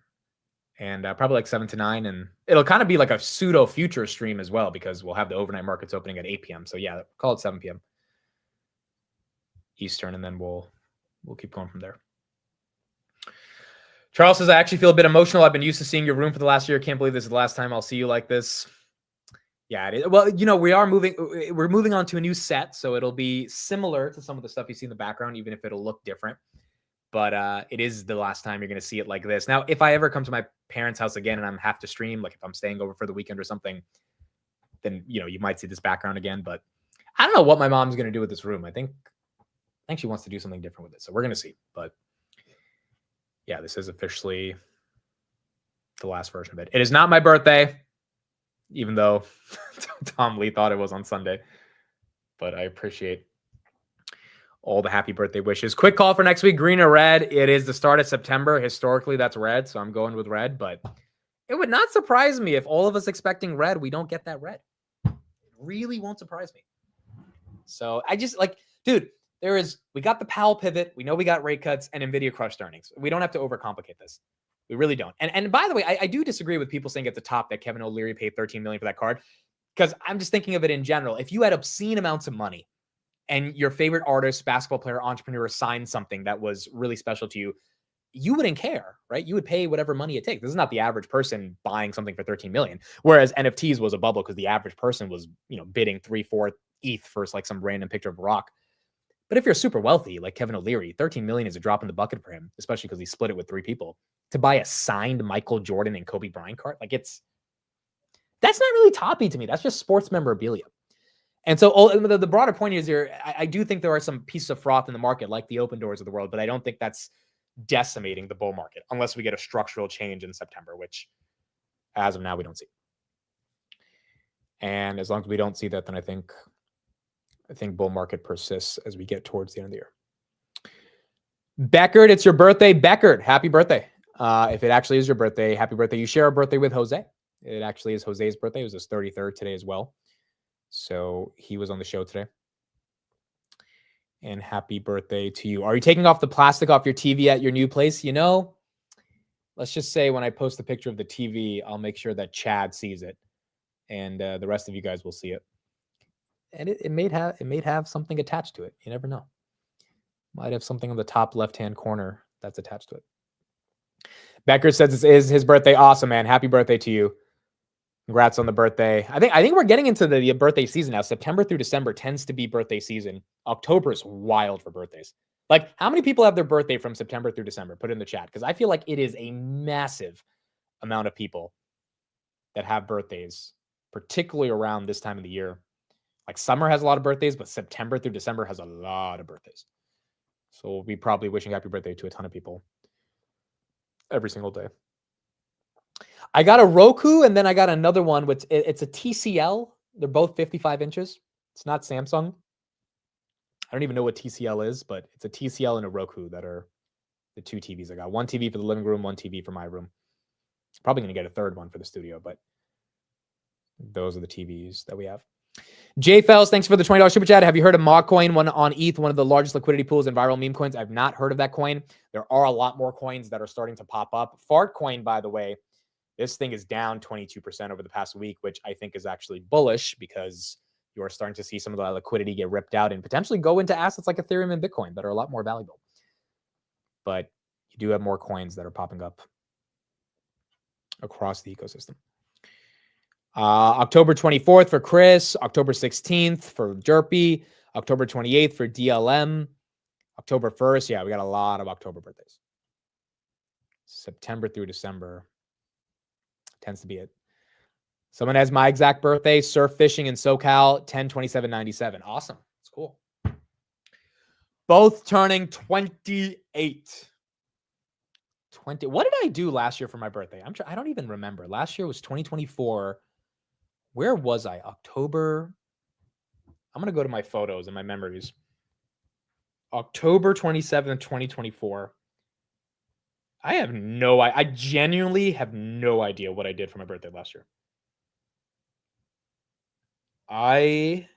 and probably like 7 to 9. And it'll kind of be like a pseudo future stream as well, because we'll have the overnight markets opening at 8 p.m. So yeah, call it 7 p.m. Eastern, and then we'll keep going from there. Charles says, I actually feel a bit emotional. I've been used to seeing your room for the last year. Can't believe this is the last time I'll see you like this. Yeah, it is. Well, you know, we're moving on to a new set, so it'll be similar to some of the stuff you see in the background, even if it'll look different. But it is the last time you're going to see it like this. Now, if I ever come to my parents' house again and I'm have to stream, like if I'm staying over for the weekend or something, then, you know, you might see this background again. But I don't know what my mom's going to do with this room. I think she wants to do something different with it. So we're going to see. But yeah, this is officially the last version of it. It is not my birthday, even though Tom Lee thought it was on Sunday. But I appreciate all the happy birthday wishes. Quick call for next week, green or red. It is the start of September. Historically, that's red, so I'm going with red. But it would not surprise me if all of us expecting red, we don't get that red. It really won't surprise me. So I just like, dude, we got the Powell pivot. We know we got rate cuts and NVIDIA crushed earnings. We don't have to overcomplicate this. We really don't. And by the way, I do disagree with people saying at the top that Kevin O'Leary paid $13 million for that card, because I'm just thinking of it in general. If you had obscene amounts of money and your favorite artist, basketball player, entrepreneur signed something that was really special to you, you wouldn't care, right? You would pay whatever money it takes. This is not the average person buying something for $13 million. Whereas NFTs was a bubble because the average person was, you know, bidding 3-4 ETH for like some random picture of a rock. But if you're super wealthy, like Kevin O'Leary, $13 million is a drop in the bucket for him, especially because he split it with 3 people. To buy a signed Michael Jordan and Kobe Bryant card, like that's not really toppy to me. That's just sports memorabilia. And so the broader point is here, I do think there are some pieces of froth in the market, like the Open Doors of the world, but I don't think that's decimating the bull market unless we get a structural change in September, which as of now, we don't see. And as long as we don't see that, then I think bull market persists as we get towards the end of the year. Beckard, it's your birthday. Beckard, happy birthday. If it actually is your birthday, happy birthday. You share a birthday with Jose. It actually is Jose's birthday. It was his 33rd today as well. So he was on the show today. And happy birthday to you. Are you taking off the plastic off your TV at your new place? You know, let's just say when I post the picture of the TV, I'll make sure that Chad sees it. And the rest of you guys will see it. And it may have something attached to it. You never know. Might have something on the top left-hand corner that's attached to it. Becker says this is his birthday. Awesome, man. Happy birthday to you. Congrats on the birthday. I think we're getting into the birthday season now. September through December tends to be birthday season. October is wild for birthdays. Like, how many people have their birthday from September through December? Put it in the chat, because I feel like it is a massive amount of people that have birthdays, particularly around this time of the year. Like, summer has a lot of birthdays, but September through December has a lot of birthdays. So we'll be probably wishing happy birthday to a ton of people every single day. I got a Roku, and then I got another one, which it's a TCL. They're both 55 inches. It's not Samsung. I don't even know what TCL is, but it's a TCL and a Roku that are the 2 TVs I got. One TV for the living room, one TV for my room. Probably going to get a third one for the studio, but those are the TVs that we have. Jay Fells, thanks for the $20 super chat. Have you heard of MogCoin, one on ETH, one of the largest liquidity pools and viral meme coins? I've not heard of that coin. There are a lot more coins that are starting to pop up. Fartcoin, by the way, this thing is down 22% over the past week, which I think is actually bullish because you are starting to see some of the liquidity get ripped out and potentially go into assets like Ethereum and Bitcoin that are a lot more valuable. But you do have more coins that are popping up across the ecosystem. October 24th for Chris, October 16th for Derpy, October 28th for DLM, October 1st. Yeah, we got a lot of October birthdays. September through December tends to be it. Someone has my exact birthday, surf fishing in SoCal, 10/27/97. Awesome. It's cool. Both turning 28. 20. What did I do last year for my birthday? I don't even remember. Last year was 2024. Where was I? October. I'm going to go to my photos and my memories. October 27th, 2024. I genuinely have no idea what I did for my birthday last year. I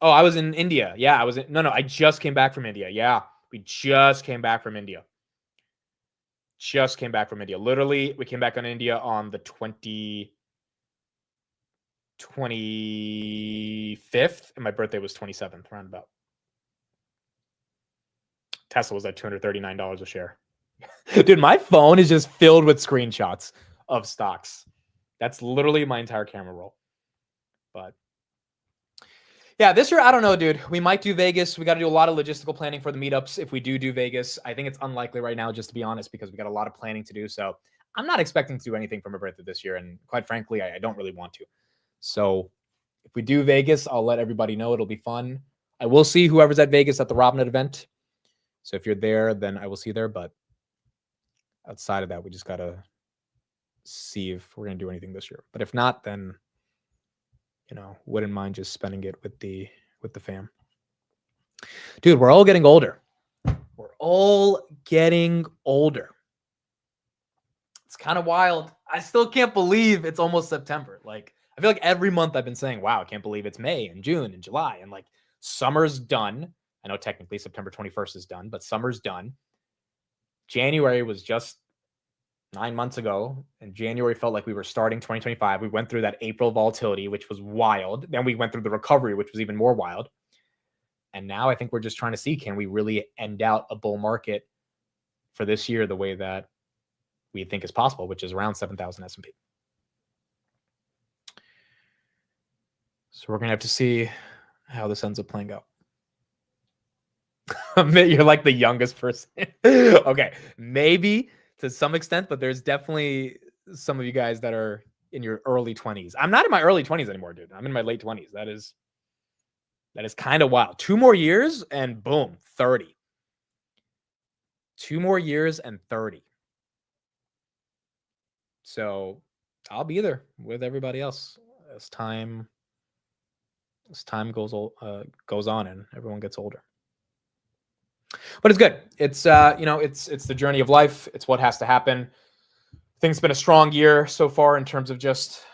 was in India. Yeah, I just came back from India. Yeah, we just came back from India. just came back from India. Literally, we came back on India on the 25th, and my birthday was 27th, roundabout. Tesla was at $239 a share. Dude, my phone is just filled with screenshots of stocks. That's literally my entire camera roll. But yeah, this year, I don't know, dude. We might do Vegas. We got to do a lot of logistical planning for the meetups. If we do Vegas, I think it's unlikely right now, just to be honest, because we got a lot of planning to do. So I'm not expecting to do anything for my birthday this year. And quite frankly, I don't really want to. So if we do Vegas, I'll let everybody know. It'll be fun. I will see whoever's at Vegas at the Robinhood event. So if you're there, then I will see you there. But outside of that, we just got to see if we're going to do anything this year. But if not, then, you know, wouldn't mind just spending it with the fam. Dude, we're all getting older. We're all getting older. It's kind of wild. I still can't believe it's almost September. Like, I feel like every month I've been saying, wow, I can't believe it's May and June and July. And like, summer's done. I know technically September 21st is done, but summer's done. January was just 9 months ago, and January felt like we were starting 2025. We went through that April volatility, which was wild. Then we went through the recovery, which was even more wild. And now I think we're just trying to see, can we really end out a bull market for this year the way that we think is possible, which is around 7,000 S&P. So we're going to have to see how this ends up playing out. You're like the youngest person. Okay, maybe to some extent, but there's definitely some of you guys that are in your early 20s. I'm not in my early 20s anymore, dude. I'm in my late 20s. That is kind of wild. 2 more years and boom, 30. 2 more years and 30. So I'll be there with everybody else as time goes on and everyone gets older. But it's good. It's it's the journey of life. It's what has to happen. I think it's been a strong year so far in terms of just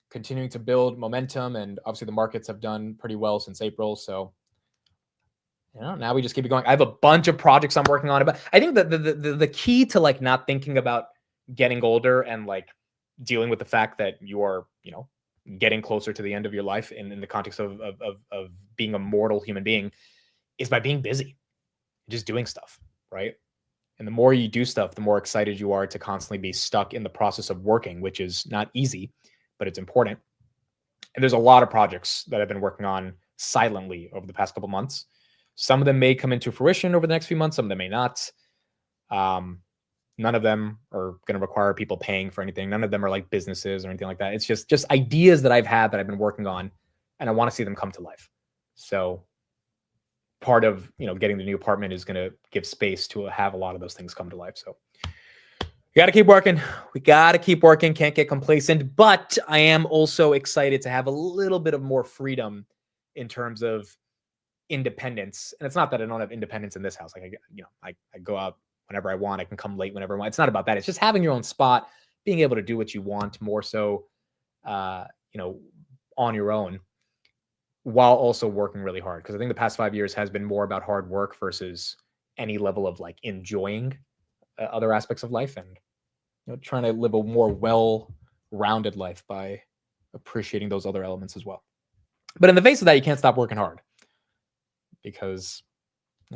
continuing to build momentum, and obviously the markets have done pretty well since April. So now we just keep it going. I have a bunch of projects I'm working on. But I think that the key to like not thinking about getting older and like dealing with the fact that you are getting closer to the end of your life in the context of being a mortal human being is by being busy, just doing stuff, right? And the more you do stuff, the more excited you are to constantly be stuck in the process of working, which is not easy, but it's important. And there's a lot of projects that I've been working on silently over the past couple months. Some of them may come into fruition over the next few months. Some of them may not. None of them are going to require people paying for anything. None of them are like businesses or anything like that. It's just ideas that I've had that I've been working on, and I want to see them come to life. So part of getting the new apartment is going to give space to have a lot of those things come to life. So we got to keep working. We got to keep working. Can't get complacent. But I am also excited to have a little bit of more freedom in terms of independence. And it's not that I don't have independence in this house. Like I go out whenever I want. I can come late whenever I want. It's not about that. It's just having your own spot, being able to do what you want more so, on your own, while also working really hard. Because I think the past 5 years has been more about hard work versus any level of like enjoying other aspects of life, and trying to live a more well-rounded life by appreciating those other elements as well. But in the face of that, you can't stop working hard, because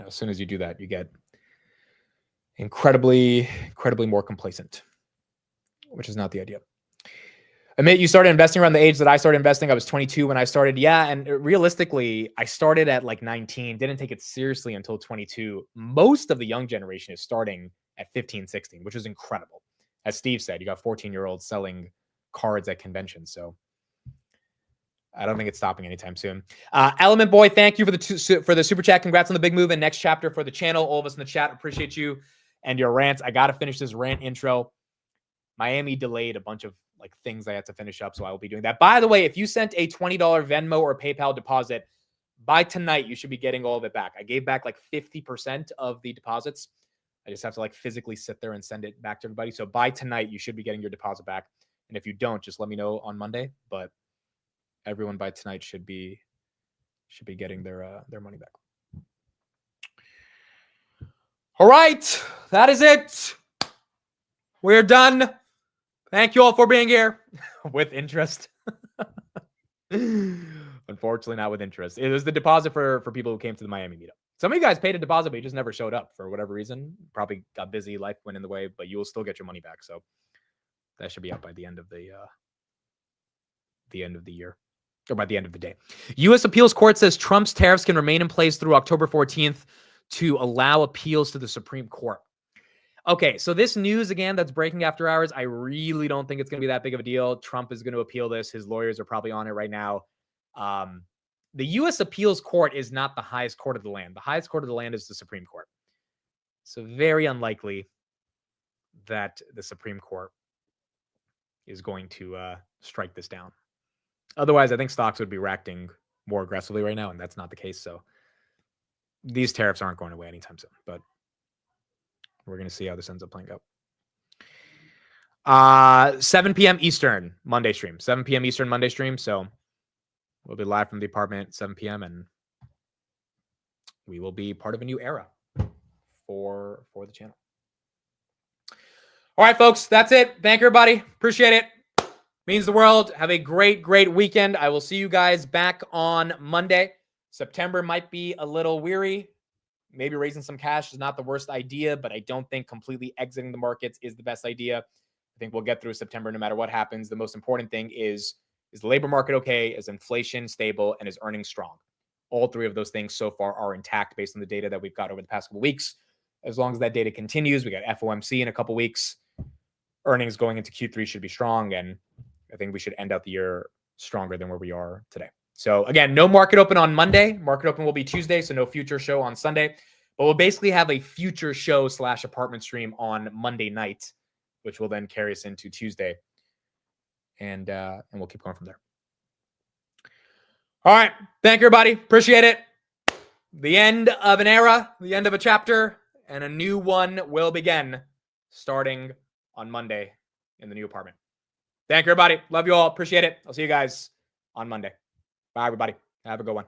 as soon as you do that, you get incredibly more complacent, which is not the idea. Amit, you started investing around the age that I started investing. I was 22 when I started. Yeah, and realistically, I started at like 19, didn't take it seriously until 22. Most of the young generation is starting at 15, 16, which is incredible. As Steve said, you got 14-year-olds selling cards at conventions. So I don't think it's stopping anytime soon. Element Boy, thank you for the super chat. Congrats on the big move and next chapter for the channel. All of us in the chat appreciate you and your rants. I got to finish this rant intro. Miami delayed a bunch of like things I had to finish up, so I will be doing that. By the way, if you sent a $20 Venmo or PayPal deposit, by tonight you should be getting all of it back. I gave back like 50% of the deposits. I just have to like physically sit there and send it back to everybody. So by tonight you should be getting your deposit back. And if you don't, just let me know on Monday. But everyone by tonight should be getting their money back. All right. That is it. We're done. Thank you all for being here with interest. Unfortunately, not with interest. It was the deposit for people who came to the Miami meetup. Some of you guys paid a deposit, but you just never showed up for whatever reason. Probably got busy, life went in the way, but you will still get your money back. So that should be up by the end of the year, or by the end of the day. U.S. Appeals Court says Trump's tariffs can remain in place through October 14th to allow appeals to the Supreme Court. Okay, so this news, again, that's breaking after hours, I really don't think it's going to be that big of a deal. Trump is going to appeal this. His lawyers are probably on it right now. The U.S. Appeals Court is not the highest court of the land. The highest court of the land is the Supreme Court. So very unlikely that the Supreme Court is going to strike this down. Otherwise, I think stocks would be reacting more aggressively right now, and that's not the case. So these tariffs aren't going away anytime soon, but we're going to see how this ends up playing out. 7 p.m. Eastern, Monday stream. 7 p.m. Eastern, Monday stream. So we'll be live from the apartment at 7 p.m. and we will be part of a new era for the channel. All right, folks, that's it. Thank you, everybody. Appreciate it. Means the world. Have a great, great weekend. I will see you guys back on Monday. September might be a little weary. Maybe raising some cash is not the worst idea, but I don't think completely exiting the markets is the best idea. I think we'll get through September no matter what happens. The most important thing is the labor market okay? Is inflation stable? And is earnings strong? All three of those things so far are intact based on the data that we've got over the past couple of weeks. As long as that data continues, we got FOMC in a couple of weeks. Earnings going into Q3 should be strong, and I think we should end out the year stronger than where we are today. So again, no market open on Monday. Market open will be Tuesday, so no future show on Sunday. But we'll basically have a future show / apartment stream on Monday night, which will then carry us into Tuesday. And we'll keep going from there. All right. Thank you, everybody. Appreciate it. The end of an era, the end of a chapter, and a new one will begin starting on Monday in the new apartment. Thank you, everybody. Love you all. Appreciate it. I'll see you guys on Monday. Bye, everybody. Have a good one.